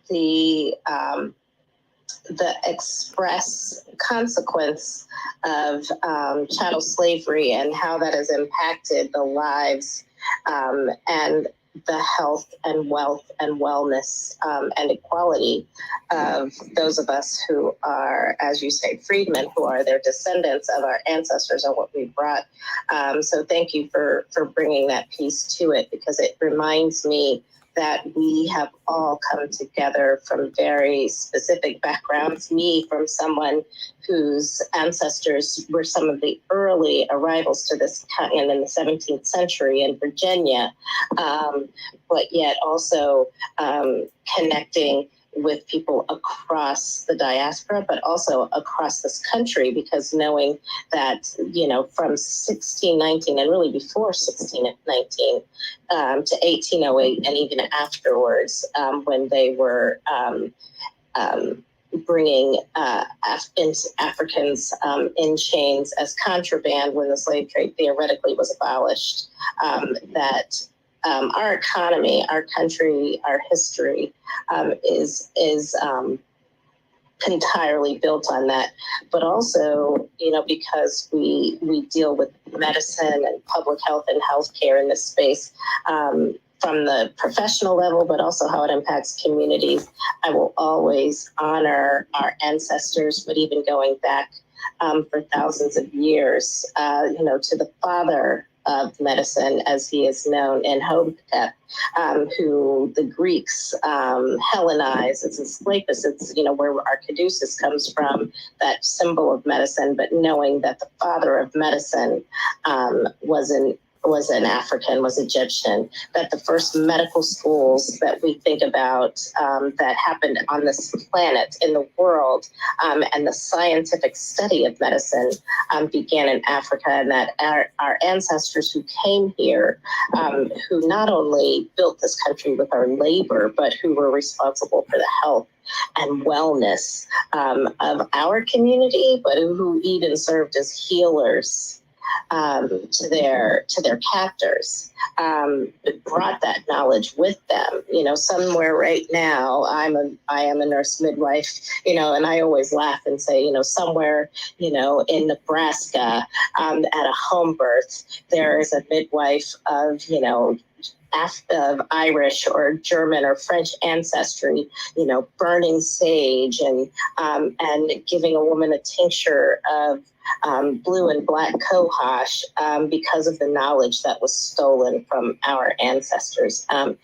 C: the express consequence of chattel slavery and how that has impacted the lives and the health and wealth and wellness and equality of those of us who are, as you say, freedmen, who are their descendants of our ancestors and what we brought. So thank you for bringing that piece to it, because it reminds me that we have all come together from very specific backgrounds. Me, from someone whose ancestors were some of the early arrivals to this continent in the 17th century in Virginia, but yet also connecting with people across the diaspora, but also across this country, because knowing that, you know, from 1619 and really before 1619 to 1808 and even afterwards, when they were bringing Africans in chains as contraband when the slave trade theoretically was abolished, that our economy, our country, our history is entirely built on that. But also, you know, because we deal with medicine and public health and healthcare in this space, from the professional level, but also how it impacts communities, I will always honor our ancestors, but even going back for thousands of years, you know, to the father of medicine, as he is known, in Hotep, who the Greeks Hellenized as Asclepius. It's, you know, where our caduceus comes from, that symbol of medicine, but knowing that the father of medicine was an African, was Egyptian, that the first medical schools that we think about that happened on this planet in the world, and the scientific study of medicine began in Africa, and that our ancestors who came here, who not only built this country with our labor, but who were responsible for the health and wellness of our community, but who even served as healers to their captors, brought that knowledge with them. You know, somewhere right now, I am a nurse midwife, you know, and I always laugh and say, you know, somewhere, you know, in Nebraska, at a home birth, there is a midwife of, you know, of Irish or German or French ancestry, you know, burning sage and giving a woman a tincture of blue and black cohosh because of the knowledge that was stolen from our ancestors, and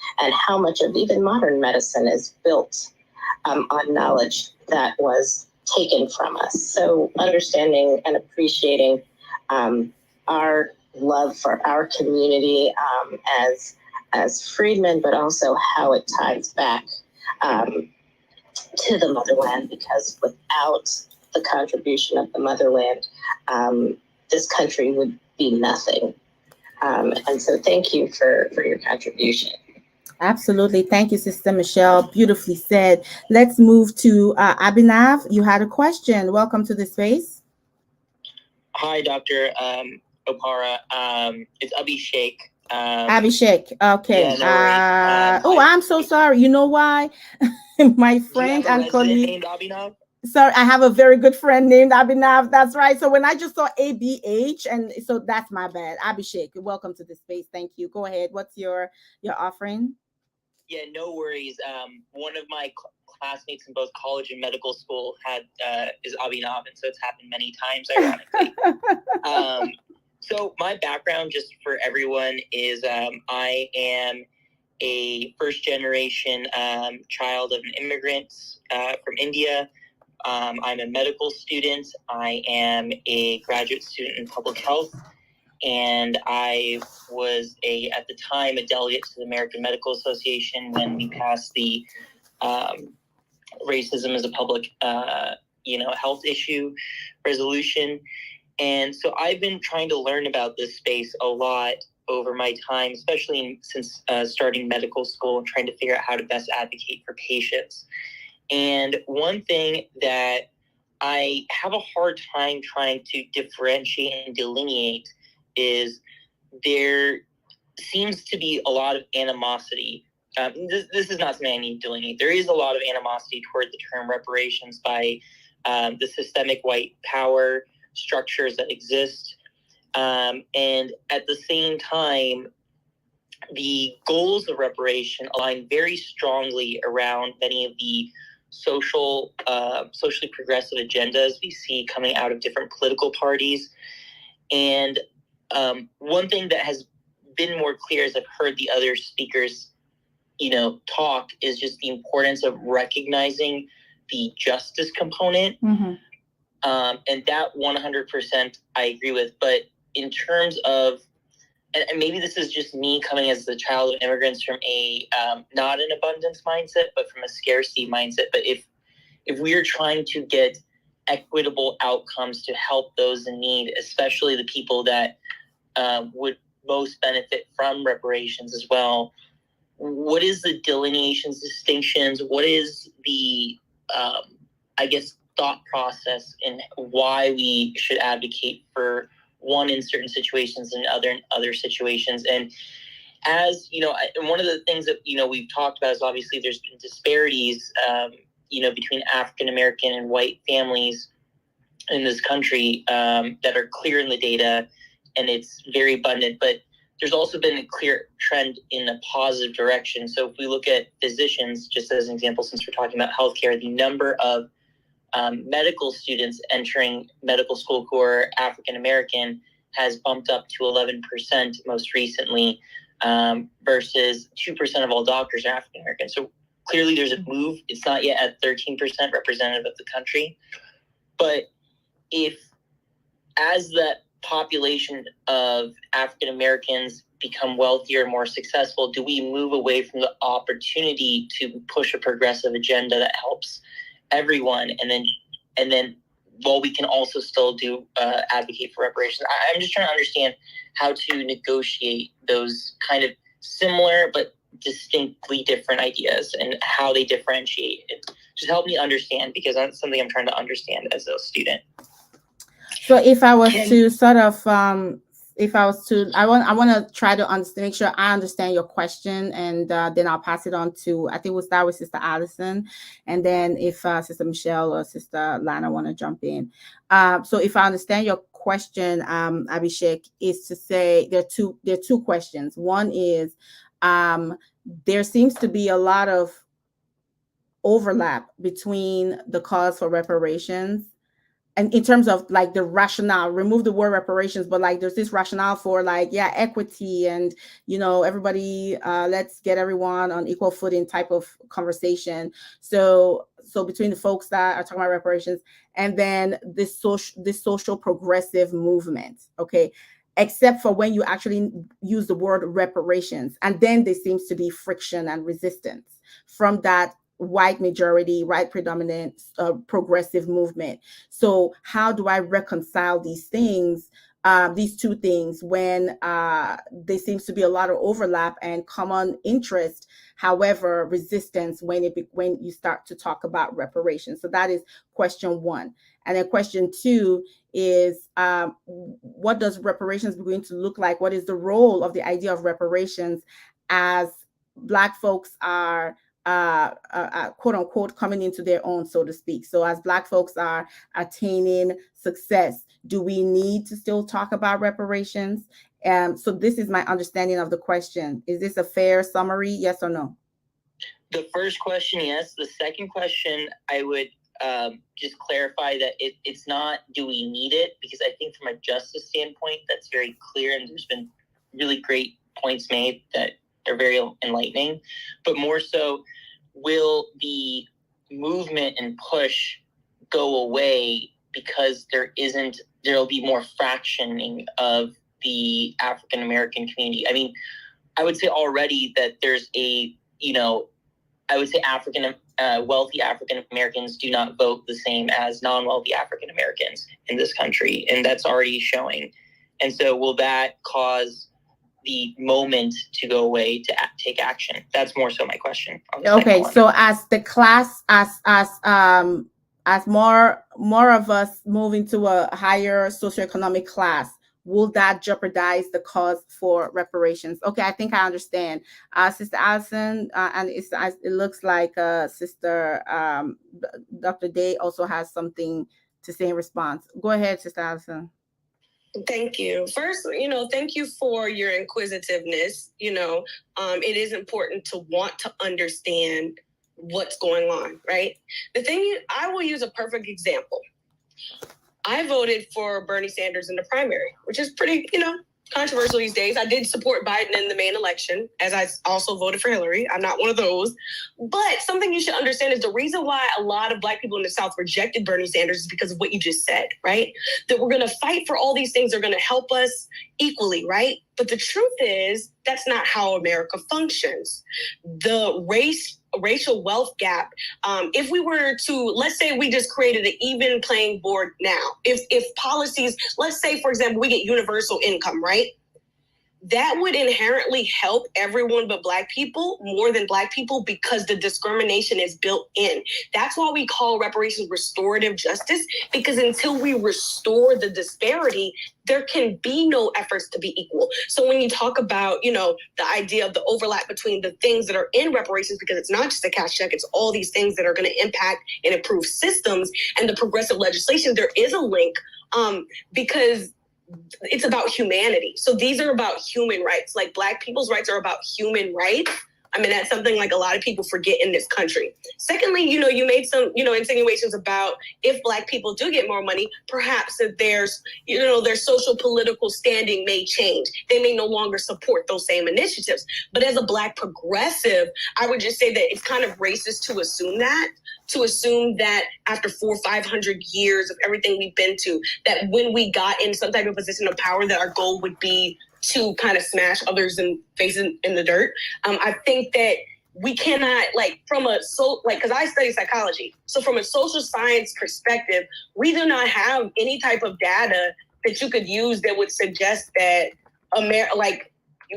C: how much of even modern medicine is built on knowledge that was taken from us. So understanding and appreciating our love for our community as freedmen, but also how it ties back to the motherland, because without the contribution of the motherland, this country would be nothing. And so thank you for your contribution.
B: Absolutely. Thank you, Sister Michelle. Beautifully said. Let's move to Abhinav. You had a question. Welcome to the space.
H: Hi, Dr. Opara. It's Abhishek.
B: Abhishek. Okay.
H: Yeah, no
B: I'm so sorry. You know why? My friend and colleague
H: named Abhinav?
B: Sorry, I have a very good friend named Abhinav. That's right. So when I just saw ABH, and so that's my bad. Abhishek, welcome to the space. Thank you. Go ahead. What's your offering?
H: Yeah, no worries. One of my classmates in both college and medical school is Abhinav, and so it's happened many times, ironically. So my background, just for everyone, is I am a first-generation child of an immigrant from India. I'm a medical student. I am a graduate student in public health, and I was at the time a delegate to the American Medical Association when we passed the racism as a public health issue resolution. And so I've been trying to learn about this space a lot over my time, especially since starting medical school and trying to figure out how to best advocate for patients. And one thing that I have a hard time trying to differentiate and delineate is there seems to be a lot of animosity. This is not something I need to delineate. There is a lot of animosity toward the term reparations by the systemic white power structures that exist. And at the same time, the goals of reparation align very strongly around many of the socially progressive agendas we see coming out of different political parties. And one thing that has been more clear as I've heard the other speakers, talk is just the importance of recognizing the justice component.
B: Mm-hmm.
H: And that 100% I agree with. But in terms of, and maybe this is just me coming as the child of immigrants from a not an abundance mindset, but from a scarcity mindset. But if we are trying to get equitable outcomes to help those in need, especially the people that would most benefit from reparations as well, what is the delineations, distinctions? What is the, thought process in why we should advocate for one in certain situations and other in other situations? And as and one of the things that we've talked about is obviously there's been disparities between African American and white families in this country that are clear in the data, and it's very abundant. But there's also been a clear trend in a positive direction. So if we look at physicians, just as an example, since we're talking about healthcare, the number of medical students entering medical school who are African American has bumped up to 11% most recently, versus 2% of all doctors are African American. So clearly there's a move. It's not yet at 13% representative of the country. But if, as that population of African Americans become wealthier and more successful, do we move away from the opportunity to push a progressive agenda that helps everyone, and then while we can also still do advocate for reparations? I'm just trying to understand how to negotiate those kind of similar but distinctly different ideas and how they differentiate. Just help me understand, because that's something I'm trying to understand as a student.
B: So if I was to sort of, I want to try to understand, make sure I understand your question, and then I'll pass it on to, I think we'll start with Sister Allison, and then if Sister Michelle or Sister Llana want to jump in. So if I understand your question, Abhishek, is to say there are two questions. One is there seems to be a lot of overlap between the cause for reparations, and in terms of like the rationale, remove the word reparations, but like there's this rationale for like, yeah, equity and, everybody, let's get everyone on equal footing type of conversation. So between the folks that are talking about reparations and then this social progressive movement, okay, except for when you actually use the word reparations, and then there seems to be friction and resistance from that white majority, right predominant progressive movement. So how do I reconcile these things, these two things, when there seems to be a lot of overlap and common interest, however, resistance when you start to talk about reparations? So that is question one. And then question two is, what does reparations begin to look like? What is the role of the idea of reparations as Black folks are quote unquote coming into their own, so to speak? So as Black folks are attaining success, do we need to still talk about reparations? So this is my understanding of the question. Is this a fair summary? Yes or no?
H: The first question, yes. The second question, I would just clarify that it's not do we need it, because I think from a justice standpoint, that's very clear, and there's been really great points made that are very enlightening. But more so, will the movement and push go away because there'll be more fractioning of the African American community? I mean, I would say already that there's wealthy African Americans do not vote the same as non-wealthy African Americans in this country, and that's already showing. And so will that cause the moment to go away to take action? That's more so my question.
B: Okay, so as the class, as more of us move into a higher socioeconomic class, will that jeopardize the cause for reparations? Okay, I think I understand. Sister Allison, and it looks like Sister Dr. Day also has something to say in response. Go ahead, Sister Allison.
D: Thank you. First, thank you for your inquisitiveness. It is important to want to understand what's going on, right? I will use a perfect example. I voted for Bernie Sanders in the primary, which is pretty, controversial these days. I did support Biden in the main election, as I also voted for Hillary. I'm not one of those. But something you should understand is the reason why a lot of Black people in the South rejected Bernie Sanders is because of what you just said, right? That we're going to fight for all these things that are going to help us equally, right? But the truth is, that's not how America functions. The racial wealth gap, if we were to, let's say we just created an even playing board now, if policies, let's say, for example, we get universal income, right? That would inherently help everyone but Black people more than Black people because the discrimination is built in. That's why we call reparations restorative justice, because until we restore the disparity, there can be no efforts to be equal. So when you talk about, the idea of the overlap between the things that are in reparations, because it's not just a cash check, it's all these things that are going to impact and improve systems and the progressive legislation, there is a link because it's about humanity. So these are about human rights. Like Black people's rights are about human rights. I mean, that's something like a lot of people forget in this country. Secondly, you made some, insinuations about if Black people do get more money, perhaps that their social political standing may change. They may no longer support those same initiatives. But as a Black progressive, I would just say that it's kind of racist to assume that after 400 or 500 years of everything we've been to, that when we got in some type of position of power, that our goal would be to kind of smash others and face in the dirt. I think that we cannot, because I study psychology. So from a social science perspective, we do not have any type of data that you could use that would suggest that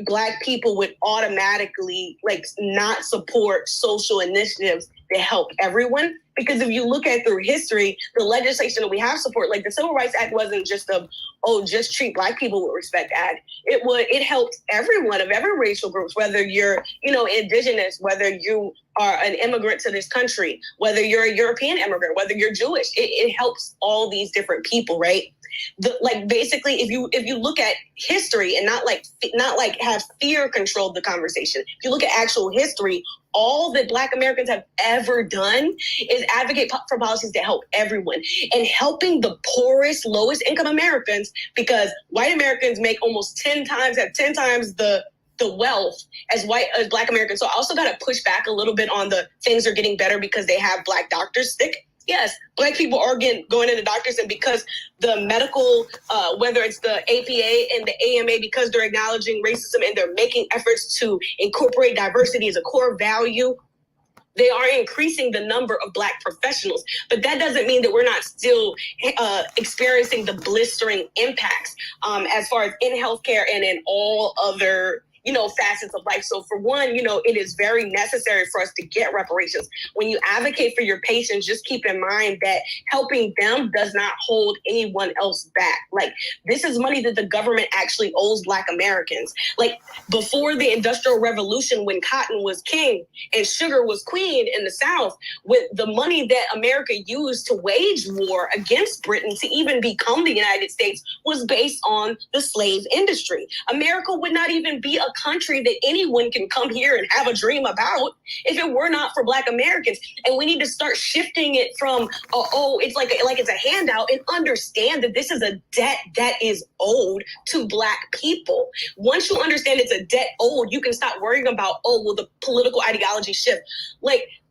D: Black people would automatically not support social initiatives that help everyone. Because if you look at through history, the legislation that we have support, like the Civil Rights Act wasn't just just treat Black people with respect act. It helped everyone of every racial groups, whether you're, indigenous, whether you are an immigrant to this country, whether you're a European immigrant, whether you're Jewish, it helps all these different people, right? Basically, if you look at history and not have fear control the conversation, if you look at actual history, all that Black Americans have ever done is advocate for policies that help everyone, and helping the poorest, lowest income Americans, because white Americans make almost 10 times the wealth as Black Americans. So I also got to push back a little bit on the things are getting better because they have Black doctors stick. Yes, Black people are going into doctors, and because the medical, whether it's the APA and the AMA, because they're acknowledging racism and they're making efforts to incorporate diversity as a core value, they are increasing the number of Black professionals. But that doesn't mean that we're not still experiencing the blistering impacts as far as in healthcare and in all other facets of life. So for one, it is very necessary for us to get reparations. When you advocate for your patients, just keep in mind that helping them does not hold anyone else back. This is money that the government actually owes Black Americans. Before the Industrial Revolution, when cotton was king and sugar was queen in the South, with the money that America used to wage war against Britain to even become the United States was based on the slave industry. America would not even be a country that anyone can come here and have a dream about if it were not for Black Americans. And we need to start shifting it from it's like it's a handout, and understand that this is a debt that is owed to Black people. Once you understand it's a debt owed, you can stop worrying about the political ideology shift.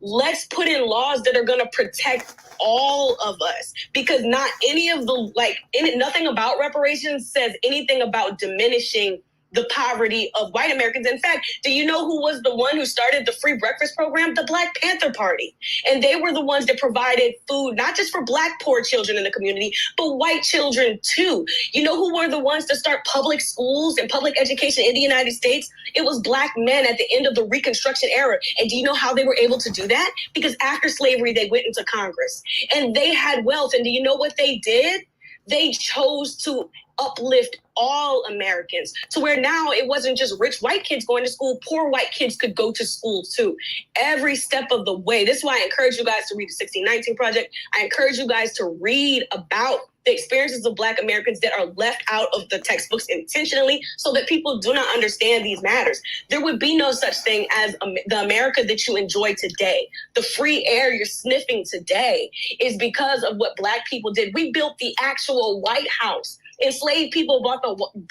D: Let's put in laws that are going to protect all of us, because not any of nothing about reparations says anything about diminishing the poverty of white Americans. In fact, do you know who was the one who started the free breakfast program? The Black Panther Party. And they were the ones that provided food, not just for Black poor children in the community, but white children too. You know who were the ones to start public schools and public education in the United States? It was Black men at the end of the Reconstruction era. And do you know how they were able to do that? Because after slavery, they went into Congress and they had wealth. And do you know what they did? They chose to uplift all Americans, to where now it wasn't just rich white kids going to school, poor white kids could go to school too. Every step of the way. This is why I encourage you guys to read the 1619 Project. I encourage you guys to read about the experiences of Black Americans that are left out of the textbooks intentionally, so that people do not understand these matters. There would be no such thing as the America that you enjoy today. The free air you're sniffing today is because of what Black people did. We built the actual White House. Enslaved people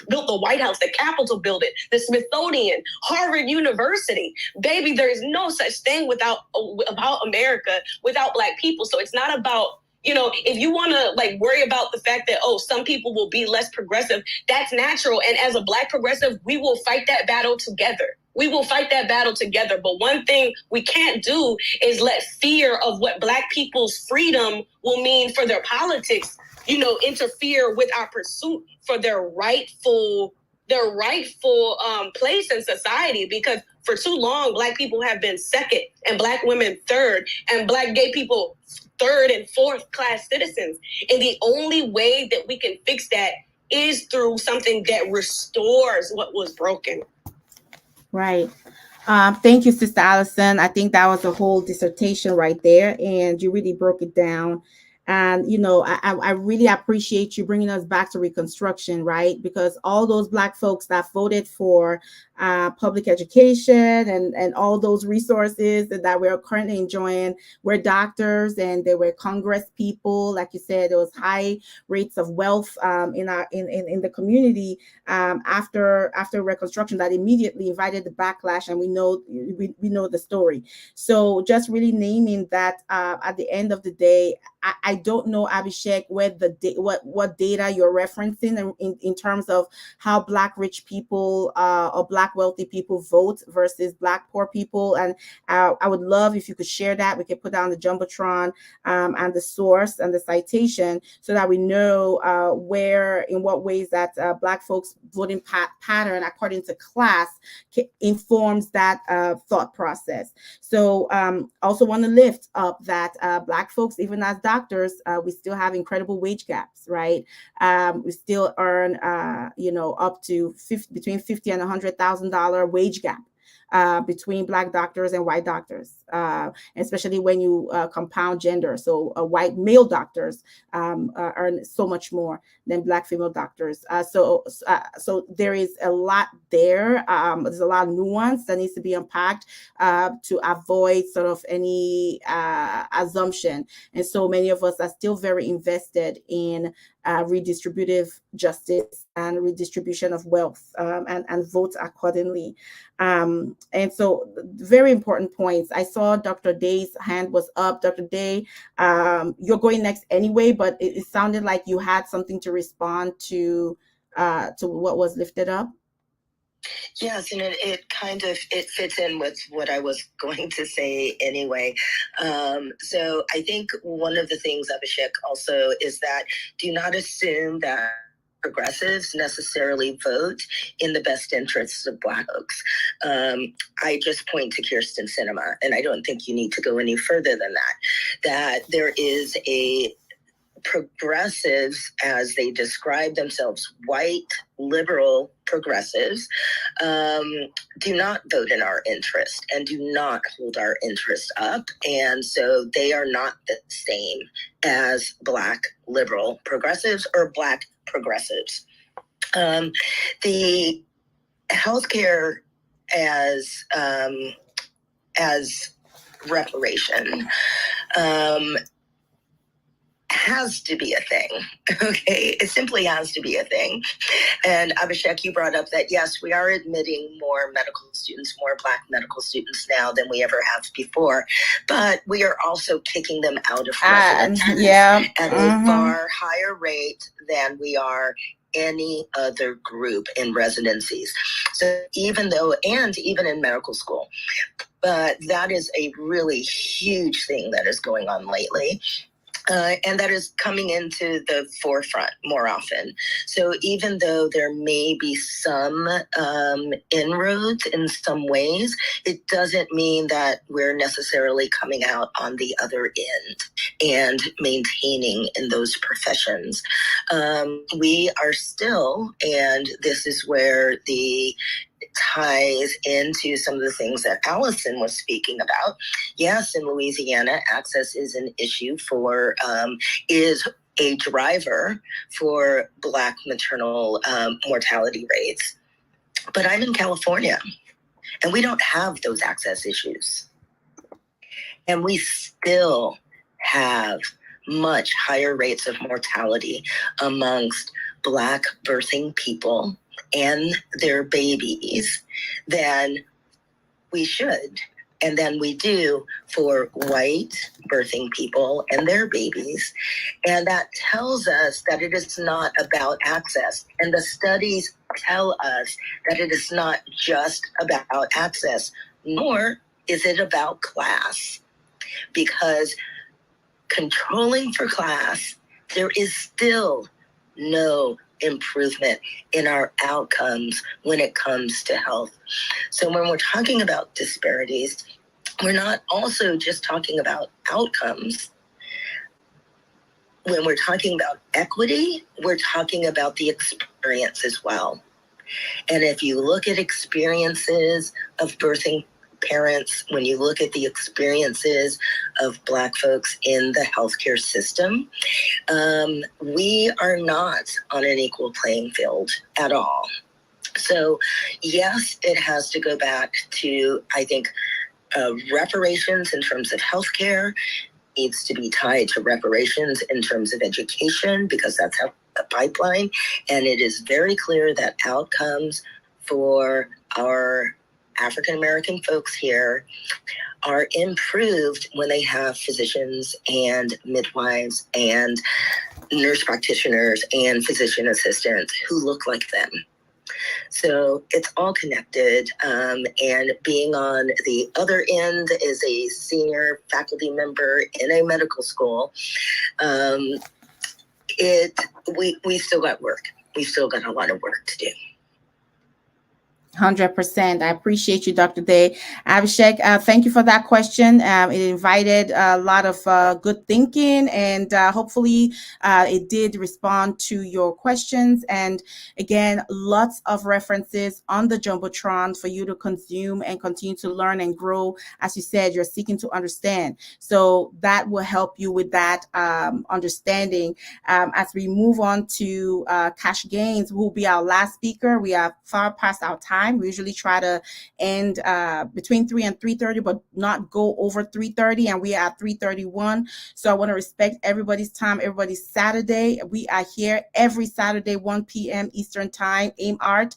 D: built the White House, the Capitol building, the Smithsonian, Harvard University. Baby, there is no such thing about America without Black people. So it's not about, you know, if you want to like worry about the fact that, oh, some people will be less progressive, that's natural. And as a Black progressive, we will fight that battle together. We will fight that battle together. But one thing we can't do is let fear of what Black people's freedom will mean for their politics, you know, interfere with our pursuit for their rightful place in society. Because for too long, Black people have been second and Black women third and Black gay people third and fourth class citizens. And the only way that we can fix that is through something that restores what was broken.
B: Right. Thank you, Sister Allison. I think that was a whole dissertation right there, and you really broke it down. And, you know, I really appreciate you bringing us back to Reconstruction, right? Because all those Black folks that voted for public education and all those resources that we're currently enjoying were doctors, and they were Congress people. Like you said, there was high rates of wealth in the community after Reconstruction that immediately invited the backlash, and we know the story. So just really naming that at the end of the day, I don't know, Abhishek, where what data you're referencing in terms of how Black rich people or Black wealthy people vote versus Black poor people. And I would love if you could share that. We could put down the Jumbotron and the source and the citation so that we know in what ways that Black folks voting pattern according to class informs that thought process. So also want to lift up that Black folks, even as doctors, we still have incredible wage gaps, right? We still earn, up to between $50,000 and $100,000 wage gap between Black doctors and white doctors, especially when you compound gender. So white male doctors earn so much more than Black female doctors. So there is a lot there. There's a lot of nuance that needs to be unpacked to avoid sort of any assumption. And so many of us are still very invested in redistributive justice and redistribution of wealth and vote accordingly. And so very important points. I saw Dr. Day's hand was up. Dr. Day, you're going next anyway, but it sounded like you had something to respond to what was lifted up.
I: Yes, and it fits in with what I was going to say anyway. So I think one of the things, Abhishek, also is that do not assume that progressives necessarily vote in the best interests of Black folks. I just point to Kirsten Sinema, and I don't think you need to go any further than that there is a progressives, as they describe themselves, white liberal progressives, do not vote in our interest and do not hold our interest up. And so they are not the same as Black liberal progressives or Black progressives. The healthcare as reparation has to be a thing, okay? It simply has to be a thing. And Abhishek, you brought up that, yes, we are admitting more medical students, more Black medical students now than we ever have before, but we are also kicking them out of residency at a far higher rate than we are any other group in residencies. So even in medical school, but that is a really huge thing that is going on lately. And that is coming into the forefront more often. So even though there may be some inroads in some ways, it doesn't mean that we're necessarily coming out on the other end and maintaining in those professions. We are still, and this is where the ties into some of the things that Allison was speaking about. Yes, in Louisiana, access is an issue is a driver for Black maternal mortality rates. But I'm in California, and we don't have those access issues. And we still have much higher rates of mortality amongst Black birthing people and their babies than we should, and then we do for white birthing people and their babies. And that tells us that it is not about access. And the studies tell us that it is not just about access, nor is it about class. Because controlling for class, there is still no improvement in our outcomes when it comes to health. So when we're talking about disparities, we're not also just talking about outcomes. When we're talking about equity, we're talking about the experience as well. And if you look at experiences of birthing parents, when you look at the experiences of Black folks in the healthcare system, we are not on an equal playing field at all. So yes, it has to go back to, I think, reparations in terms of healthcare needs to be tied to reparations in terms of education, because that's how the pipeline. And it is very clear that outcomes for our African-American folks here are improved when they have physicians and midwives and nurse practitioners and physician assistants who look like them. So it's all connected. And being on the other end as a senior faculty member in a medical school, we still got work. We've still got a lot of work to do.
B: 100%. I appreciate you, Dr. Day. Abhishek, thank you for that question. It invited a lot of good thinking, and hopefully it did respond to your questions. And again, lots of references on the Jumbotron for you to consume and continue to learn and grow. As you said, you're seeking to understand. So that will help you with that understanding. As we move on to Cash Gaines, who will be our last speaker. We are far past our time. We usually try to end between 3 and 3:30, but not go over 3:30, and we are at 3:31. So I want to respect everybody's time, everybody's Saturday. We are here every Saturday, 1 p.m. Eastern Time, AIM Art.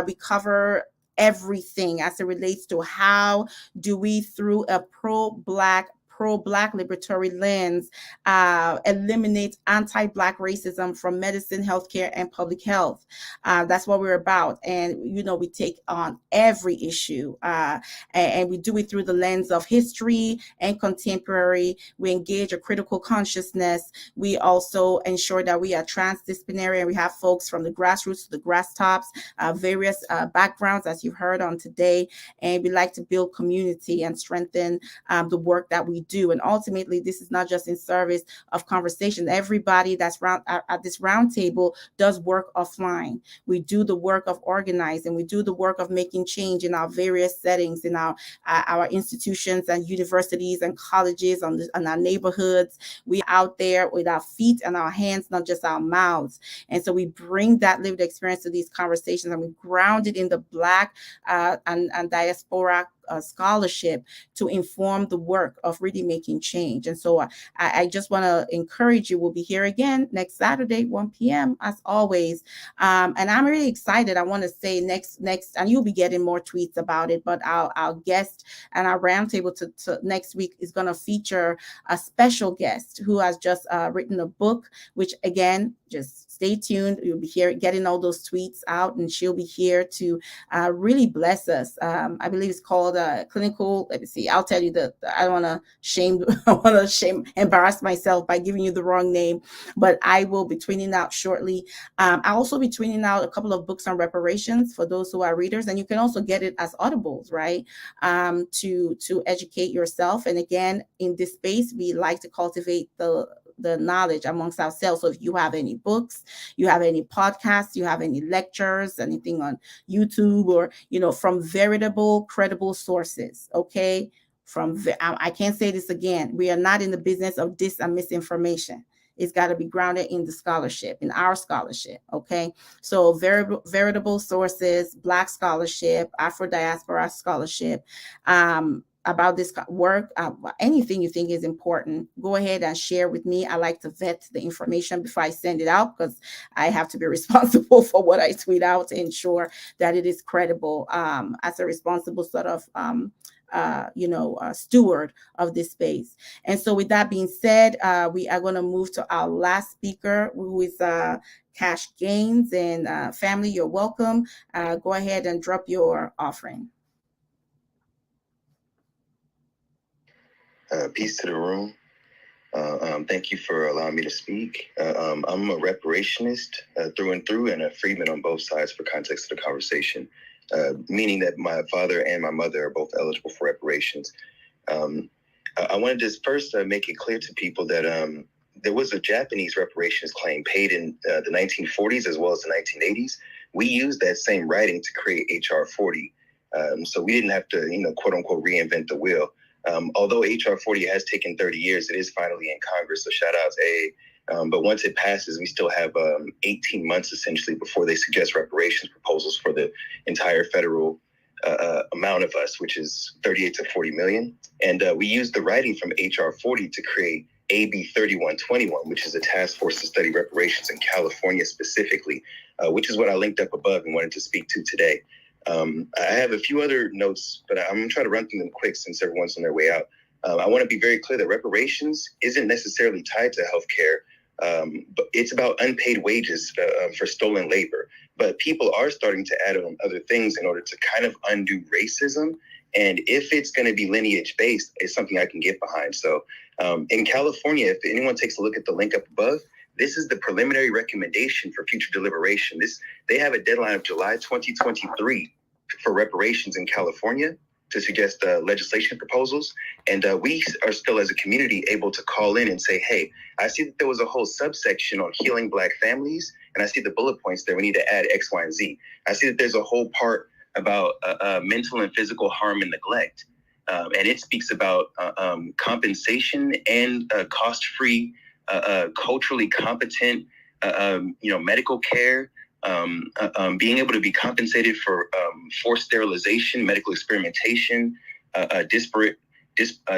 B: We cover everything as it relates to how do we, through a pro-Black liberatory lens, eliminate anti-Black racism from medicine, healthcare, and public health. That's what we're about. And, we take on every issue, and we do it through the lens of history and contemporary. We engage a critical consciousness. We also ensure that we are transdisciplinary, and we have folks from the grassroots to the grass tops, various backgrounds, as you've heard on today. And we like to build community and strengthen the work that we do. And ultimately, this is not just in service of conversation. Everybody that's at this round table does work offline. We do the work of organizing. We do the work of making change in our various settings, in our institutions and universities and colleges, on our neighborhoods. We out there with our feet and our hands, not just our mouths. And so we bring that lived experience to these conversations, and we ground it in the Black and diaspora scholarship to inform the work of really making change. And so I just want to encourage you. We'll be here again next Saturday, 1 p.m. as always. And I'm really excited. I want to say next, and you'll be getting more tweets about it, but our guest and our roundtable to next week is going to feature a special guest who has just written a book, which again, just stay tuned. You'll be here getting all those tweets out, and she'll be here to really bless us. I believe it's called clinical. Let me see. I'll tell you I don't want to embarrass myself by giving you the wrong name, but I will be tweeting out shortly. I'll also be tweeting out a couple of books on reparations for those who are readers, and you can also get it as audibles, right? To educate yourself. And again, in this space, we like to cultivate the knowledge amongst ourselves. So if you have any books, you have any podcasts, you have any lectures, anything on YouTube, or, from veritable, credible sources, okay? I can't say this again. We are not in the business of dis and misinformation. It's got to be grounded in the scholarship, in our scholarship, okay? So veritable sources, Black scholarship, Afro diaspora scholarship, about this work, anything you think is important, go ahead and share with me. I like to vet the information before I send it out, because I have to be responsible for what I tweet out to ensure that it is credible, as a responsible sort of steward of this space. And so with that being said, we are going to move to our last speaker, who is Cash Gaines. And family, you're welcome. Go ahead and drop your offering.
J: Peace to the room. Thank you for allowing me to speak. I'm a reparationist through and through, and a freedman on both sides for context of the conversation, meaning that my father and my mother are both eligible for reparations. I wanted to first make it clear to people that there was a Japanese reparations claim paid in the 1940s as well as the 1980s. We used that same writing to create HR 40. So we didn't have to, quote unquote, reinvent the wheel. Although HR 40 has taken 30 years, it is finally in Congress, so shout out to AA. But once it passes, we still have 18 months essentially before they suggest reparations proposals for the entire federal amount of us, which is 38 to 40 million. And we used the writing from HR 40 to create AB 3121, which is a task force to study reparations in California specifically, which is what I linked up above and wanted to speak to today. I have a few other notes, but I'm going to try to run through them quick since everyone's on their way out. I want to be very clear that reparations isn't necessarily tied to healthcare, but it's about unpaid wages for stolen labor. But people are starting to add on other things in order to kind of undo racism. And if it's going to be lineage-based, it's something I can get behind. So in California, if anyone takes a look at the link up above, this is the preliminary recommendation for future deliberation. They have a deadline of July 2023 for reparations in California to suggest legislation proposals. And we are still, as a community, able to call in and say, hey, I see that there was a whole subsection on healing Black families, and I see the bullet points there. We need to add X, Y, and Z. I see that there's a whole part about mental and physical harm and neglect. And it speaks about compensation and cost-free, culturally competent, medical care, being able to be compensated for forced sterilization, medical experimentation,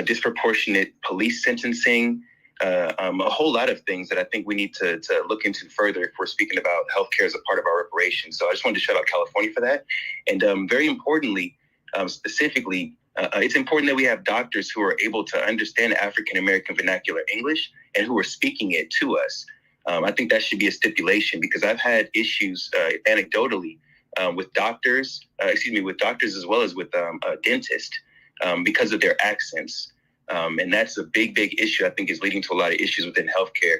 J: disproportionate police sentencing, a whole lot of things that I think we need to look into further if we're speaking about healthcare as a part of our reparations. So I just wanted to shout out California for that. And very importantly, specifically, it's important that we have doctors who are able to understand African-American vernacular English and who are speaking it to us. I think that should be a stipulation, because I've had issues anecdotally with doctors as well as with dentists because of their accents. And that's a big issue, I think, is leading to a lot of issues within healthcare.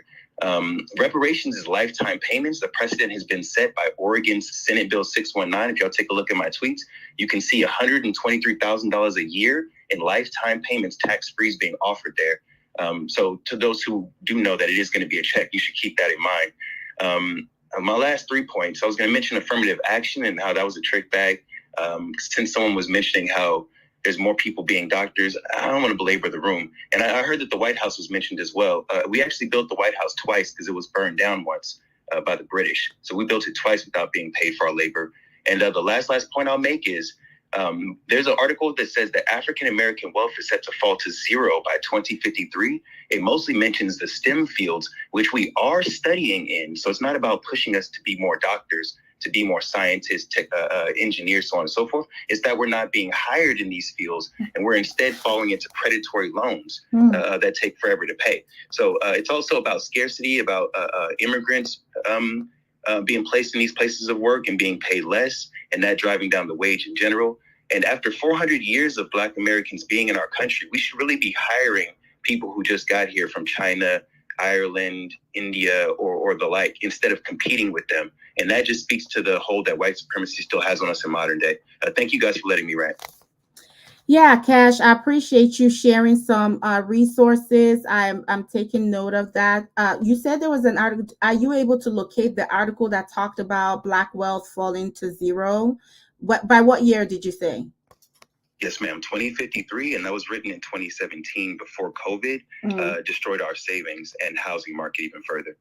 J: Reparations is lifetime payments. The precedent has been set by Oregon's Senate Bill 619. If y'all take a look at my tweets, you can see $123,000 a year in lifetime payments, tax-free, being offered there. So to those who do know that it is going to be a check, you should keep that in mind. My last 3 points, I was going to mention affirmative action and how that was a trick bag. Since someone was mentioning how there's more people being doctors, I don't want to belabor the room. And I heard that the White House was mentioned as well. We actually built the White House twice because it was burned down once by the British. So we built it twice without being paid for our labor. And the last point I'll make is there's an article that says that African-American wealth is set to fall to zero by 2053. It mostly mentions the STEM fields, which we are studying in. So it's not about pushing us to be more doctors, to be more scientists, engineers, so on and so forth. It's that we're not being hired in these fields, and we're instead falling into predatory loans that take forever to pay. So it's also about scarcity, about immigrants being placed in these places of work and being paid less, and that driving down the wage in general. And after 400 years of Black Americans being in our country, we should really be hiring people who just got here from China, Ireland, India, or the like, instead of competing with them. And that just speaks to the hold that white supremacy still has on us in modern day. Thank you guys for letting me rant.
B: Yeah, Cash, I appreciate you sharing some resources. I'm taking note of that. You said there was an article. Are you able to locate the article that talked about Black wealth falling to zero? By what year did you say?
J: Yes, ma'am, 2053, and that was written in 2017 before COVID destroyed our savings and housing market even further.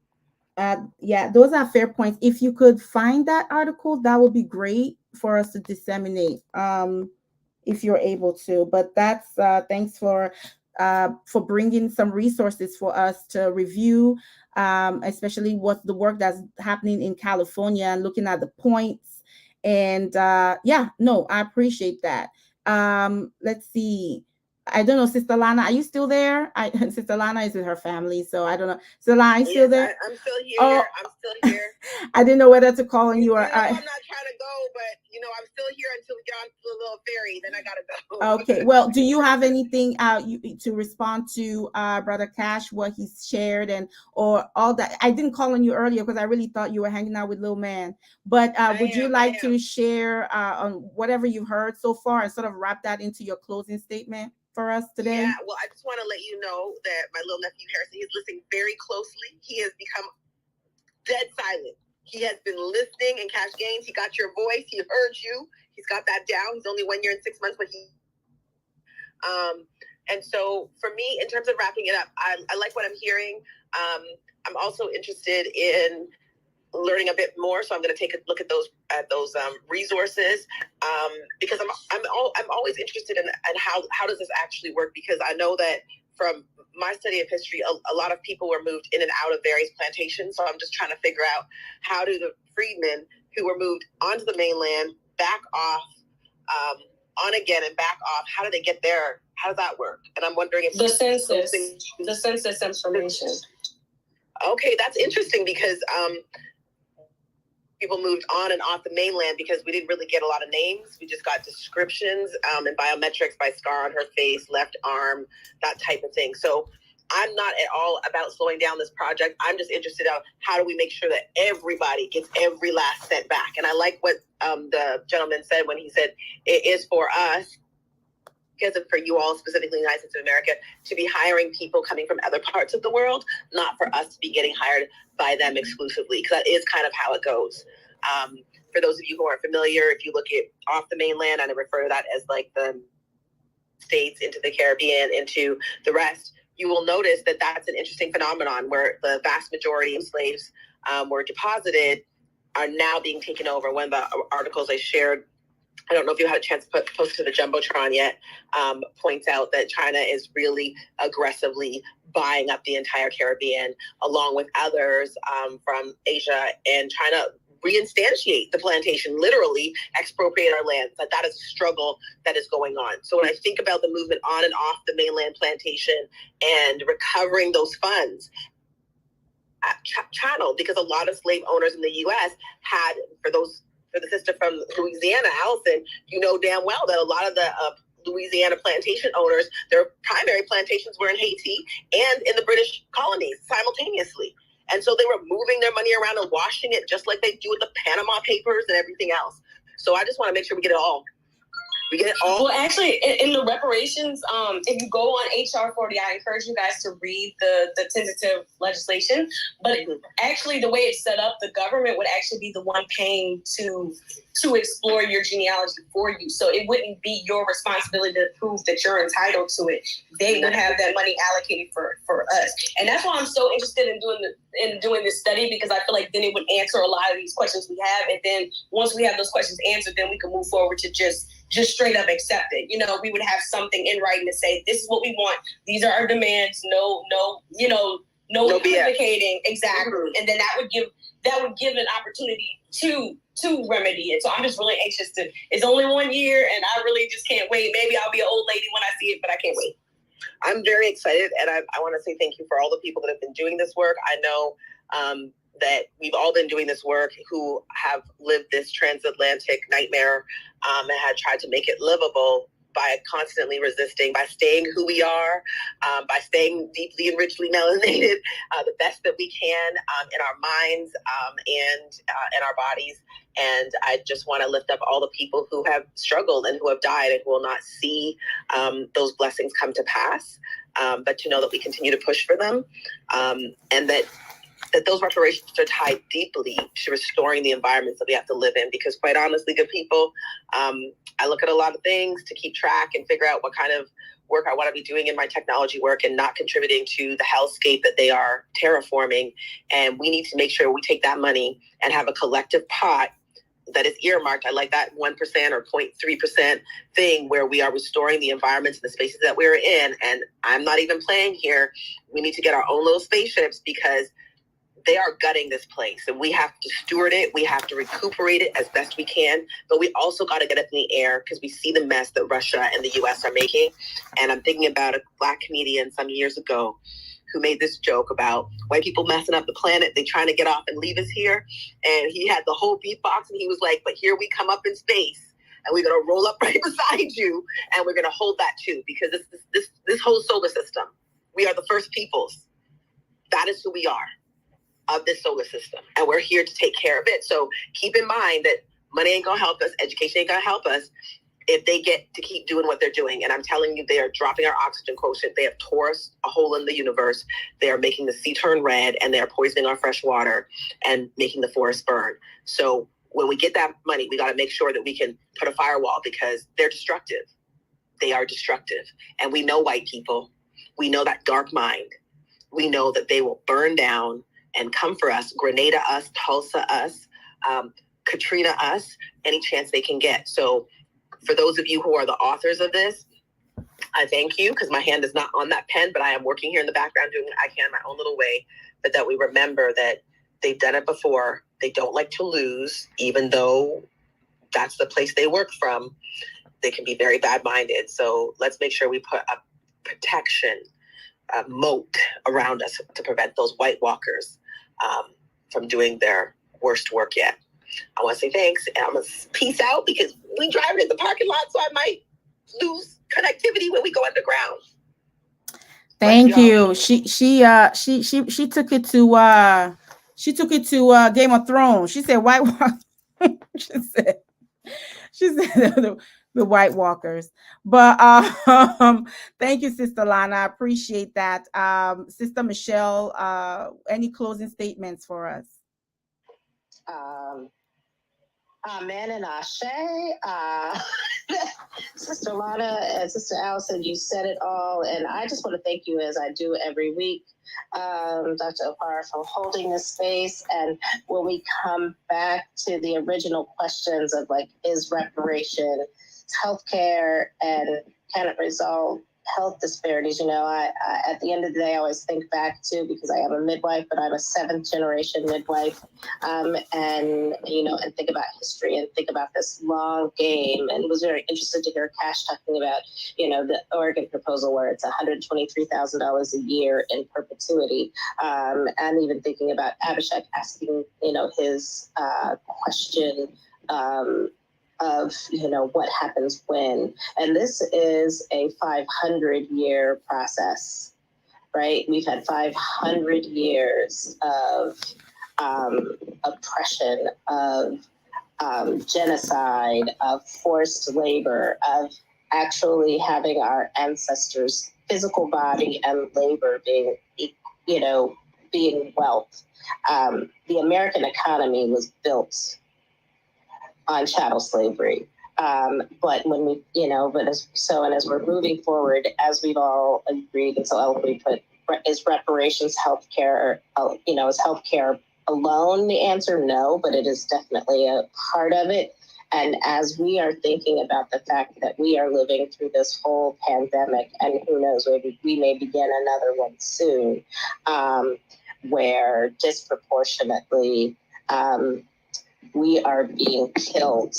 B: Yeah, those are fair points. If you could find that article, that would be great for us to disseminate. if you're able to. But that's thanks for bringing some resources for us to review, especially what's the work that's happening in California and looking at the points. And yeah, no, I appreciate that. Let's see. I don't know, Sister Llana, are you still there? Sister Llana is with her family, so I don't know. Sister Llana, are you still there?
E: I'm still here.
B: Oh,
E: I'm still here.
B: I didn't know whether to call on you or
E: I'm not trying to go, but I'm still here until we get on to the little ferry. Then I gotta go.
B: Okay. Well, do you have anything to respond to Brother Cash, what he's shared or all that? I didn't call on you earlier because I really thought you were hanging out with Lil Man. But would you like to share on whatever you've heard so far and sort of wrap that into your closing statement for us today?
E: Yeah, well, I just want to let you know that my little nephew Harrison is listening very closely. He has become dead silent. He has been listening, and Cash Gaines, he got your voice. He heard you. He's got that down. He's only 1 year and 6 months, but he. And so for me, in terms of wrapping it up, I like what I'm hearing. I'm also interested in learning a bit more, so I'm going to take a look at those resources because I'm always interested in how does this actually work, because I know that from my study of history, a lot of people were moved in and out of various plantations. So I'm just trying to figure out how do the freedmen who were moved onto the mainland back off, on again and back off, how do they get there? How does that work? And I'm wondering if
D: the census information.
E: Okay, that's interesting because people moved on and off the mainland because we didn't really get a lot of names. We just got descriptions and biometrics by scar on her face, left arm, that type of thing. So I'm not at all about slowing down this project. I'm just interested in how do we make sure that everybody gets every last cent back. And I like what the gentleman said when he said it is for us, because for you all, specifically in the United States of America, to be hiring people coming from other parts of the world, not for us to be getting hired by them exclusively, because that is kind of how it goes. For those of you who aren't familiar, if you look at off the mainland, and I refer to that as like the states into the Caribbean, into the rest, you will notice that that's an interesting phenomenon where the vast majority of slaves were deposited are now being taken over. One of the articles I shared, I don't know if you had a chance to post to the Jumbotron yet, points out that China is really aggressively buying up the entire Caribbean, along with others from Asia, and trying to reinstantiate the plantation, literally expropriate our land. But that is a struggle that is going on. So when I think about the movement on and off the mainland plantation and recovering those funds, channeled, because a lot of slave owners in the U.S. had, for the sister from Louisiana, Allison, you know damn well that a lot of the Louisiana plantation owners, their primary plantations were in Haiti and in the British colonies simultaneously. And so they were moving their money around and washing it just like they do with the Panama Papers and everything else. So I just want to make sure we get it all.
D: Well, actually, in the reparations, if you go on HR 40, I encourage you guys to read the tentative legislation. But actually, the way it's set up, the government would actually be the one paying to explore your genealogy for you. So it wouldn't be your responsibility to prove that you're entitled to it. They would have that money allocated for us. And that's why I'm so interested in doing this study, because I feel like then it would answer a lot of these questions we have. And then once we have those questions answered, then we can move forward to just straight up accept it. We would have something in writing to say, this is what we want. These are our demands. No equivocating. Exactly. Mm-hmm. And then that would give an opportunity to remedy it. So I'm just really anxious it's only 1 year and I really just can't wait. Maybe I'll be an old lady when I see it, but I can't wait.
E: I'm very excited. And I want to say thank you for all the people that have been doing this work. I know that we've all been doing this work who have lived this transatlantic nightmare and had tried to make it livable by constantly resisting, by staying who we are, by staying deeply and richly melanated, the best that we can in our minds and in our bodies. And I just want to lift up all the people who have struggled and who have died and who will not see those blessings come to pass, but to know that we continue to push for them, and that those reparations are tied deeply to restoring the environments that we have to live in. Because quite honestly, good people, I look at a lot of things to keep track and figure out what kind of work I want to be doing in my technology work and not contributing to the hellscape that they are terraforming. And we need to make sure we take that money and have a collective pot
K: that is earmarked. I like that 1% or 0.3% thing where we are restoring the environments and the spaces that we're in. And I'm not even playing here. We need to get our own little spaceships because they are gutting this place, and we have to steward it. We have to recuperate it as best we can, but we also got to get up in the air because we see the mess that Russia and the US are making. And I'm thinking about a Black comedian some years ago who made this joke about white people messing up the planet. They trying to get off and leave us here. And he had the whole beatbox, and he was like, but here we come up in space, and we're going to roll up right beside you, and we're going to hold that too, because this whole solar system, we are the first peoples. That is who we are, of this solar system, and we're here to take care of it. So keep in mind that money ain't gonna help us, education ain't gonna help us if they get to keep doing what they're doing. And I'm telling you, they are dropping our oxygen quotient. They have tore us a hole in the universe. They are making the sea turn red, and they are poisoning our fresh water and making the forest burn. So when we get that money, we got to make sure that we can put a firewall, because they're destructive. They are destructive. And we know white people. We know that dark mind. We know that they will burn down and come for us, Grenada us, Tulsa us, Katrina us, any chance they can get. So for those of you who are the authors of this, I thank you, because my hand is not on that pen, but I am working here in the background doing what I can in my own little way, but that we remember that they've done it before. They don't like to lose, even though that's the place they work from. They can be very bad-minded. So let's make sure we put a protection moat around us to prevent those White Walkers from doing their worst work yet. I want to say thanks, and I'm going to peace out, because we driving in the parking lot, so I might lose connectivity when we go underground.
B: Thank you. She took it to Game of Thrones. She said White Walkers. she said the White Walkers. But thank you, Sister Llana. I appreciate that. Sister Michelle, any closing statements for us?
C: Amen and Ashe. Sister Llana and Sister Allison, you said it all. And I just want to thank you, as I do every week, Dr. Opara, for holding this space. And when we come back to the original questions of, like, is reparation healthcare, and can it resolve health disparities? You know, I at the end of the day, I always think back to, because I am a midwife, but I'm a 7th generation midwife, and, you know, and think about history and think about this long game, and was very interested to hear Cash talking about, you know, the Oregon proposal where it's $123,000 a year in perpetuity, and even thinking about Abhishek asking, you know, his question, of, you know, what happens when. And this is a 500-year process, right? We've had 500 years of oppression, of genocide, of forced labor, of actually having our ancestors' physical body and labor being, you know, being wealth. The American economy was built on chattel slavery. But when we, you know, as we're moving forward, as we've all agreed, and so eloquently put, is reparations healthcare, you know, is healthcare alone the answer? No, but it is definitely a part of it. And as we are thinking about the fact that we are living through this whole pandemic, and who knows, we may begin another one soon, where disproportionately, we are being killed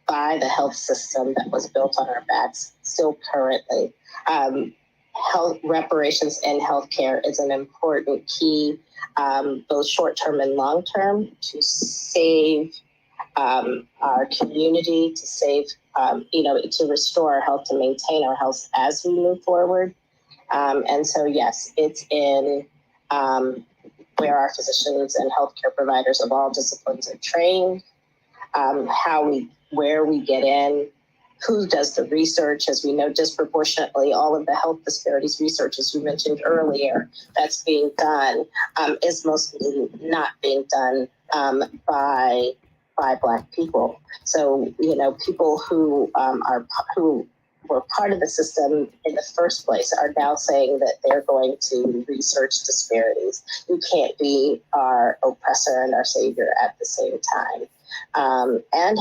C: by the health system that was built on our backs still currently. Health reparations in healthcare is an important key, both short-term and long-term, to save our community, to save, you know, to restore our health, to maintain our health as we move forward. And so, yes, it's in where our physicians and healthcare providers of all disciplines are trained, where we get in, who does the research. As we know, disproportionately, all of the health disparities research, as you mentioned earlier, that's being done, is mostly not being done by Black people. So, you know, people who were part of the system in the first place are now saying that they're going to research disparities. You can't be our oppressor and our savior at the same time. and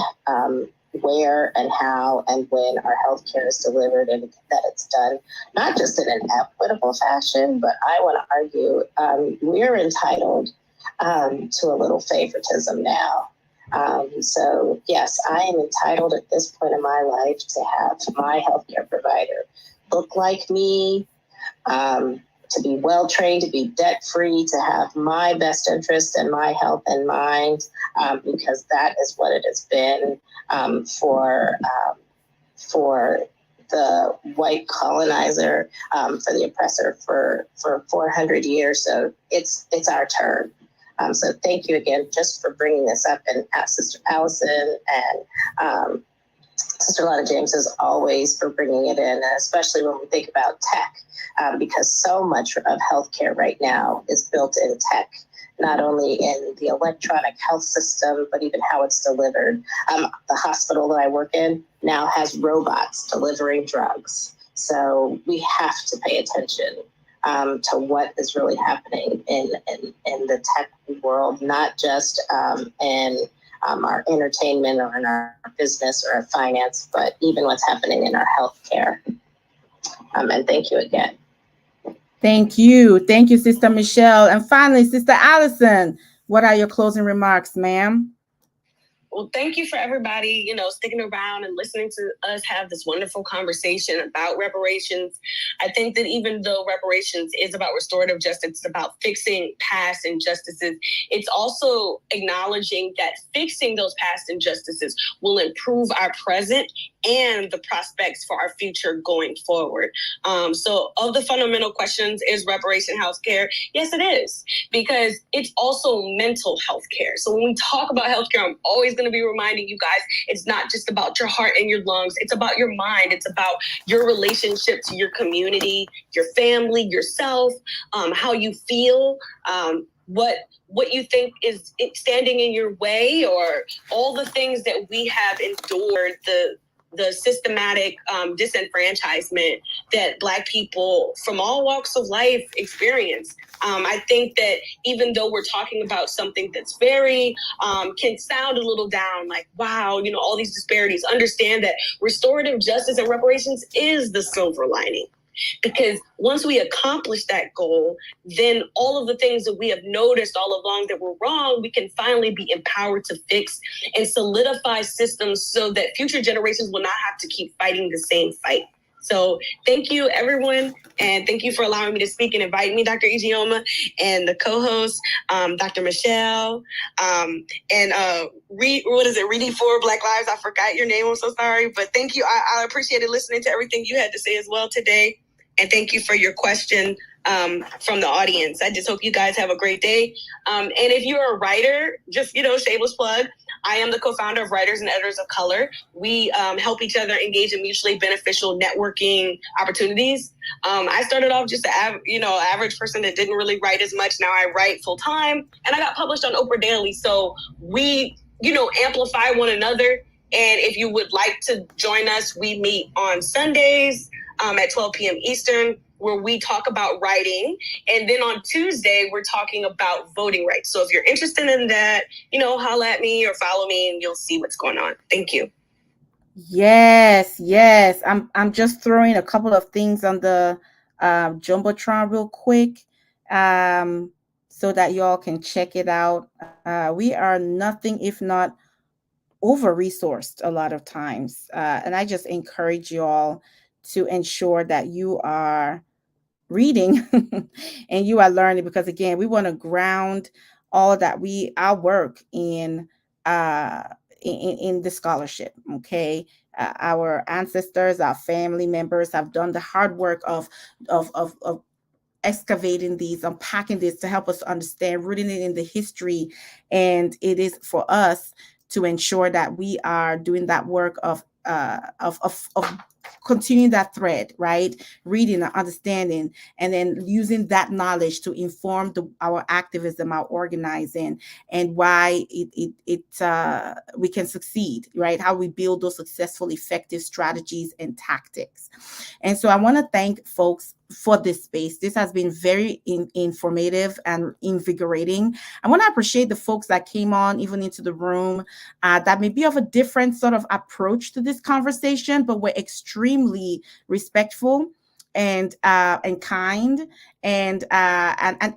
C: where and how and when our healthcare is delivered, and that it's done not just in an equitable fashion, but I want to argue we're entitled to a little favoritism now. So yes, I am entitled at this point in my life to have my healthcare provider look like me, to be well-trained, to be debt-free, to have my best interest and my health in mind, because that is what it has been for the white colonizer, for the oppressor for 400 years. So it's our turn. So thank you again just for bringing this up, and Sister Allison and Sister Llana James as always for bringing it in, and especially when we think about tech, because so much of healthcare right now is built in tech, not only in the electronic health system, but even how it's delivered. The hospital that I work in now has robots delivering drugs. So we have to pay attention to what is really happening in the tech world, not just in our entertainment or in our business or our finance, but even what's happening in our healthcare. And thank you again.
B: Thank you. Thank you, Sister Michelle. And finally, Sister Allison, what are your closing remarks, ma'am?
D: Well, thank you for everybody, sticking around and listening to us have this wonderful conversation about reparations. I think that even though reparations is about restorative justice, it's about fixing past injustices, it's also acknowledging that fixing those past injustices will improve our present and the prospects for our future going forward. So of the fundamental questions, is reparation healthcare? Yes, it is, because it's also mental healthcare. So when we talk about healthcare, I'm always going to be reminding you guys, it's not just about your heart and your lungs. It's about your mind. It's about your relationship to your community, your family, yourself, how you feel, what you think is standing in your way, or all the things that we have endured, the systematic disenfranchisement that Black people from all walks of life experience. I think that even though we're talking about something that's very, can sound a little down, like, wow, all these disparities, understand that restorative justice and reparations is the silver lining. Because once we accomplish that goal, then all of the things that we have noticed all along that were wrong, we can finally be empowered to fix and solidify systems so that future generations will not have to keep fighting the same fight. So thank you, everyone. And thank you for allowing me to speak and inviting me, Dr. Ijeoma, and the co-host, Dr. Michelle, and Reading for Black Lives. I forgot your name. I'm so sorry. But thank you. I appreciated listening to everything you had to say as well today. And thank you for your question from the audience. I just hope you guys have a great day. And if you're a writer, just, shameless plug, I am the co-founder of Writers and Editors of Color. We help each other engage in mutually beneficial networking opportunities. I started off just an average person that didn't really write as much. Now I write full time, and I got published on Oprah Daily. So we, amplify one another. And if you would like to join us, we meet on Sundays at 12 p.m. Eastern, where we talk about writing. And then on Tuesday, we're talking about voting rights. So if you're interested in that, holla at me or follow me and you'll see what's going on. Thank you.
B: Yes. I'm just throwing a couple of things on the Jumbotron real quick so that y'all can check it out. We are nothing if not over-resourced a lot of times. And I just encourage you all to ensure that you are reading and you are learning, because again, we want to ground all that our work in the scholarship. Okay. Our ancestors, our family members have done the hard work of excavating these, unpacking this to help us understand, rooting it in the history. And it is for us to ensure that we are doing that work of continuing that thread, right? Reading and understanding, and then using that knowledge to inform our activism, our organizing, and why we can succeed, right? How we build those successful, effective strategies and tactics. And so I want to thank folks for this space. This has been very informative and invigorating. I want to appreciate the folks that came on even into the room that may be of a different sort of approach to this conversation, but were extremely respectful and kind and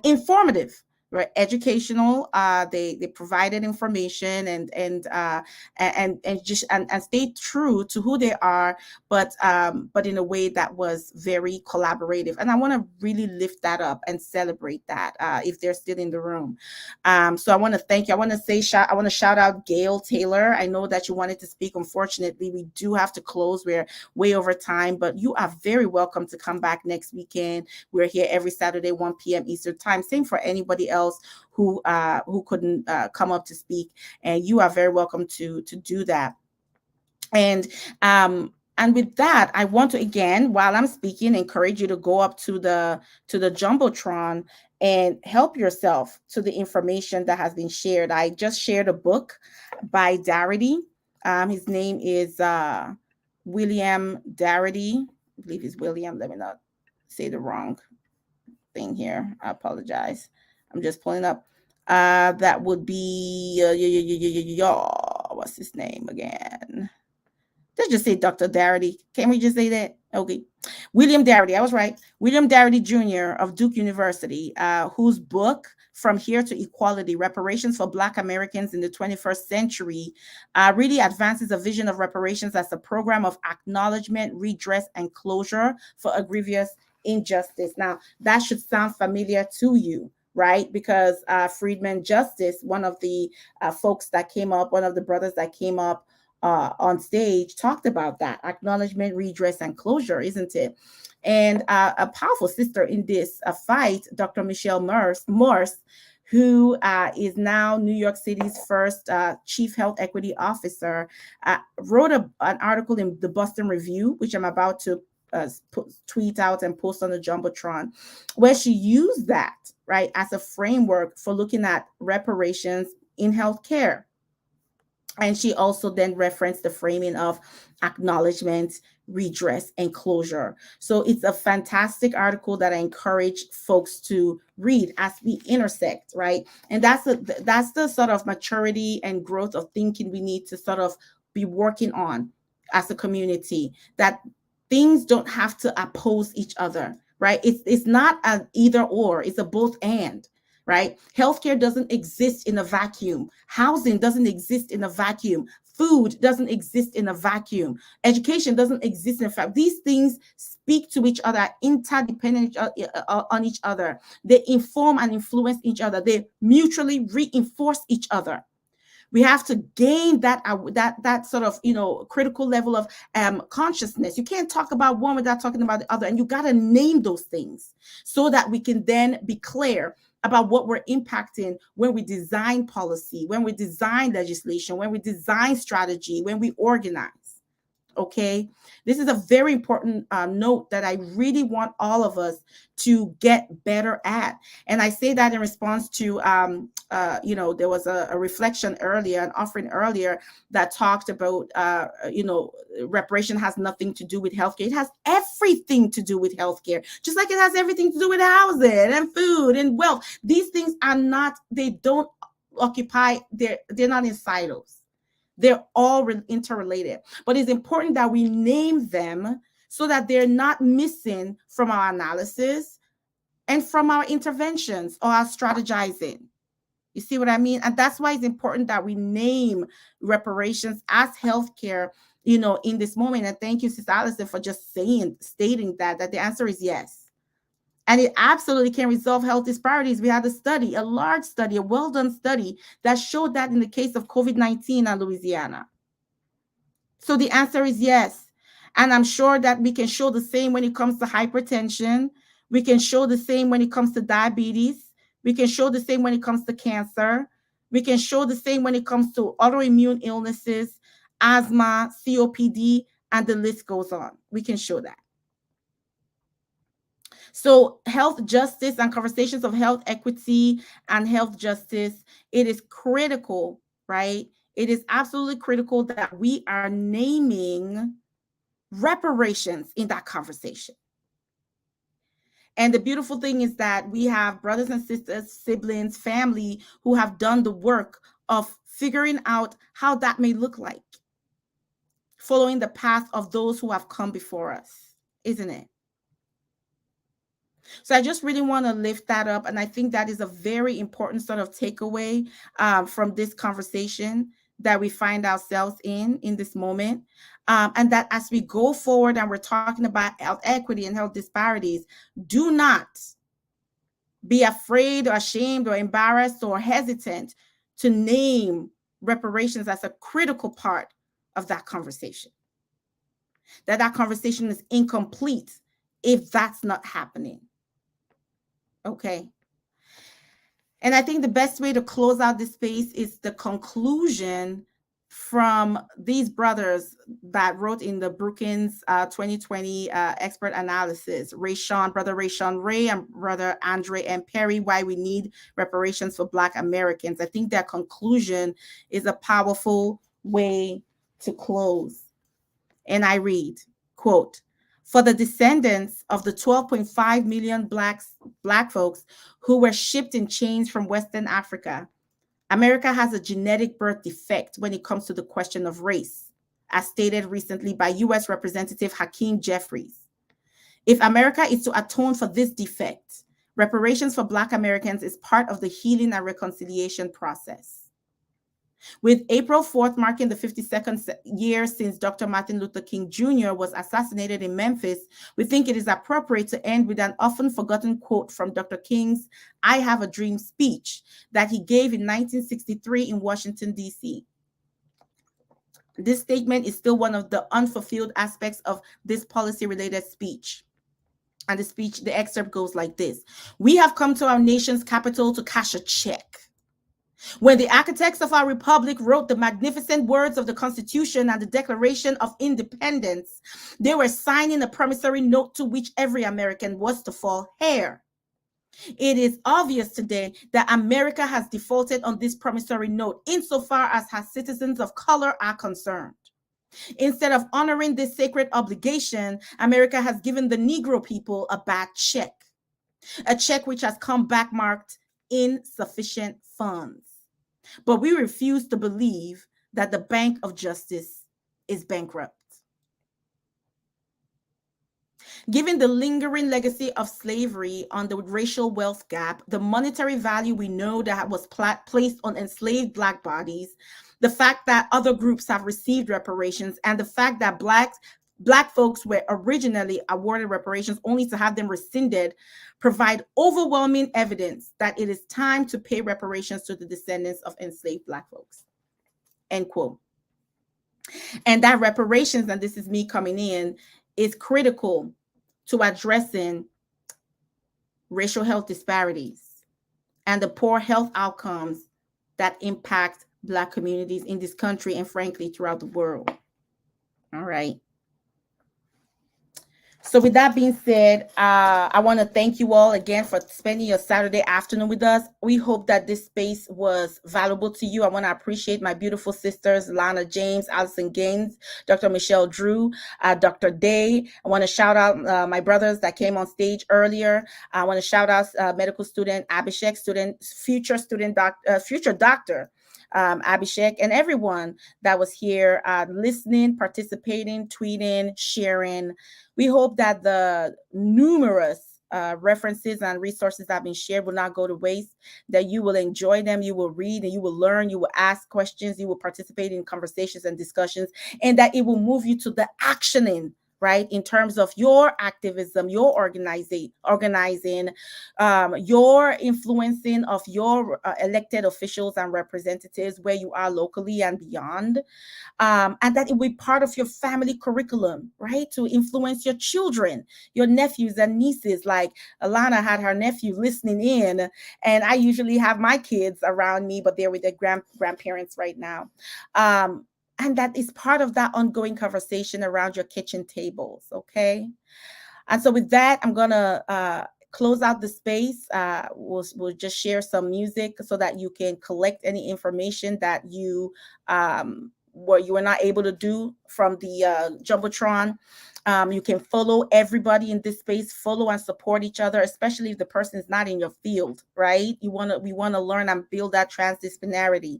B: informative, right? Educational. They provided information and just and stayed true to who they are, but in a way that was very collaborative. And I want to really lift that up and celebrate that if they're still in the room. So I want to thank you. I want to shout out Gail Taylor. I know that you wanted to speak. Unfortunately, we do have to close. We're way over time, but you are very welcome to come back next weekend. We're here every Saturday, 1 p.m. Eastern time. Same for anybody else who couldn't come up to speak, and you are very welcome to do that. And with that, I want to again, while I'm speaking, encourage you to go up to the Jumbotron and help yourself to the information that has been shared. I just shared a book by Darity. His name is William Darity. I believe he's William. Let me not say the wrong thing here. I apologize. I'm just pulling up. That would be what's his name again? Let's just say Dr. Darity. Can we just say that? Okay. William Darity. I was right. William Darity Jr. of Duke University, whose book, From Here to Equality, Reparations for Black Americans in the 21st Century, really advances a vision of reparations as a program of acknowledgement, redress, and closure for a grievous injustice. Now, that should sound familiar to you, right? Because Freedman Justice, one of the folks that came up, one of the brothers that came up on stage, talked about that acknowledgement, redress, and closure, isn't it? And a powerful sister in this fight, Dr. Michelle Morse, who is now New York City's first Chief Health Equity Officer, wrote an article in the Boston Review, which I'm about to tweet out and post on the Jumbotron, where she used that, right, as a framework for looking at reparations in healthcare. And she also then referenced the framing of acknowledgement, redress, and closure. So it's a fantastic article that I encourage folks to read as we intersect, right? And that's the sort of maturity and growth of thinking we need to sort of be working on as a community, that things don't have to oppose each other, right? It's not an either or, it's a both and, right? Healthcare doesn't exist in a vacuum. Housing doesn't exist in a vacuum. Food doesn't exist in a vacuum. Education doesn't exist in a vacuum. These things speak to each other, interdependent on each other. They inform and influence each other. They mutually reinforce each other. We have to gain that sort of, critical level of consciousness. You can't talk about one without talking about the other, and you got to name those things so that we can then be clear about what we're impacting when we design policy, when we design legislation, when we design strategy, when we organize. Okay, this is a very important note that I really want all of us to get better at. And I say that in response to, there was a reflection earlier, an offering earlier that talked about, reparation has nothing to do with healthcare. It has everything to do with healthcare, just like it has everything to do with housing and food and wealth. These things are not, they don't occupy, they're not in silos. They're all interrelated, but it's important that we name them so that they're not missing from our analysis and from our interventions or our strategizing. You see what I mean? And that's why it's important that we name reparations as healthcare, in this moment. And thank you, Sis Allison, for just stating that the answer is yes. And it absolutely can resolve health disparities. We had a large study, a well-done study that showed that in the case of COVID-19 in Louisiana. So the answer is yes. And I'm sure that we can show the same when it comes to hypertension. We can show the same when it comes to diabetes. We can show the same when it comes to cancer. We can show the same when it comes to autoimmune illnesses, asthma, COPD, and the list goes on. We can show that. So health justice and conversations of health equity and health justice, it is critical, right? It is absolutely critical that we are naming reparations in that conversation. And the beautiful thing is that we have brothers and sisters, siblings, family who have done the work of figuring out how that may look like, following the path of those who have come before us, isn't it? So I just really want to lift that up. And I think that is a very important sort of takeaway from this conversation that we find ourselves in this moment. And that as we go forward and we're talking about health equity and health disparities, do not be afraid or ashamed or embarrassed or hesitant to name reparations as a critical part of that conversation. That conversation is incomplete if that's not happening. Okay. And I think the best way to close out this space is the conclusion from these brothers that wrote in the Brookings 2020 expert analysis, Brother Rayshawn Ray and Brother Andre M. Perry, Why We Need Reparations for Black Americans. I think their conclusion is a powerful way to close. And I read, quote, "For the descendants of the 12.5 million Black folks who were shipped in chains from Western Africa, America has a genetic birth defect when it comes to the question of race, as stated recently by U.S. Representative Hakeem Jeffries. If America is to atone for this defect, reparations for Black Americans is part of the healing and reconciliation process. With April 4th marking the 52nd year since Dr. Martin Luther King Jr. was assassinated in Memphis, we think it is appropriate to end with an often forgotten quote from Dr. King's I Have a Dream speech that he gave in 1963 in Washington, D.C. This statement is still one of the unfulfilled aspects of this policy-related speech. And the excerpt goes like this. We have come to our nation's capital to cash a check. When the architects of our republic wrote the magnificent words of the Constitution and the Declaration of Independence, they were signing a promissory note to which every American was to fall heir. It is obvious today that America has defaulted on this promissory note insofar as her citizens of color are concerned. Instead of honoring this sacred obligation, America has given the Negro people a bad check, a check which has come back marked insufficient funds. But we refuse to believe that the Bank of Justice is bankrupt. Given the lingering legacy of slavery on the racial wealth gap, the monetary value we know that was placed on enslaved Black bodies, the fact that other groups have received reparations, and the fact that Black folks were originally awarded reparations only to have them rescinded, provide overwhelming evidence that it is time to pay reparations to the descendants of enslaved Black folks. End quote. And that reparations, and this is me coming in, is critical to addressing racial health disparities and the poor health outcomes that impact Black communities in this country and frankly throughout the world. All right. So with that being said, I want to thank you all again for spending your Saturday afternoon with us. We hope that this space was valuable to you. I want to appreciate my beautiful sisters, Llana James, Allison Gaines, Dr. Michelle Drew, Dr. Day. I want to shout out my brothers that came on stage earlier. I want to shout out medical student Abhishek, future doctor Abhishek, and everyone that was here listening, participating, tweeting, sharing. We hope that the numerous references and resources that have been shared will not go to waste, that you will enjoy them, you will read, and you will learn, you will ask questions, you will participate in conversations and discussions, and that it will move you to the actioning, right, in terms of your activism, your organizing, your influencing of your elected officials and representatives where you are locally and beyond, and that it will be part of your family curriculum, right, to influence your children, your nephews and nieces. Like Llana had her nephew listening in, and I usually have my kids around me, but they're with their grandparents right now. And that is part of that ongoing conversation around your kitchen tables, okay? And so with that, I'm going to close out the space. We'll just share some music so that you can collect any information that you what you were not able to do from the Jumbotron. You can follow everybody in this space, follow and support each other, especially if the person is not in your field, right? We want to learn and build that transdisciplinarity.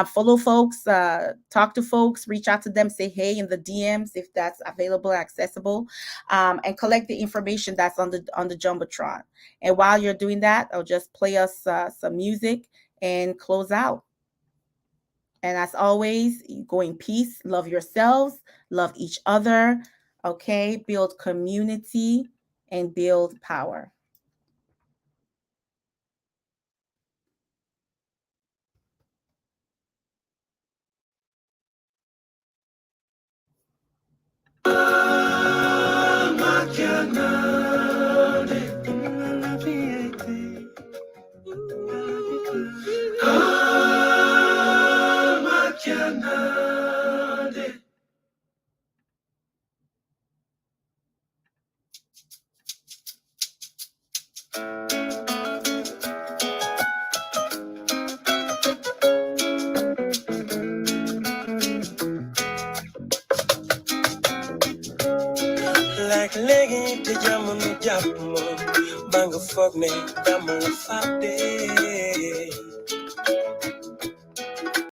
B: Follow folks, talk to folks, reach out to them, say hey in the DMs if that's available and accessible, and collect the information that's on the Jumbotron. And while you're doing that, I'll just play us some music and close out. And as always, go in peace, love yourselves, love each other. Okay, build community and build power.
A: Like legging to jam on the jump, bang a fuck me, damn a fat day.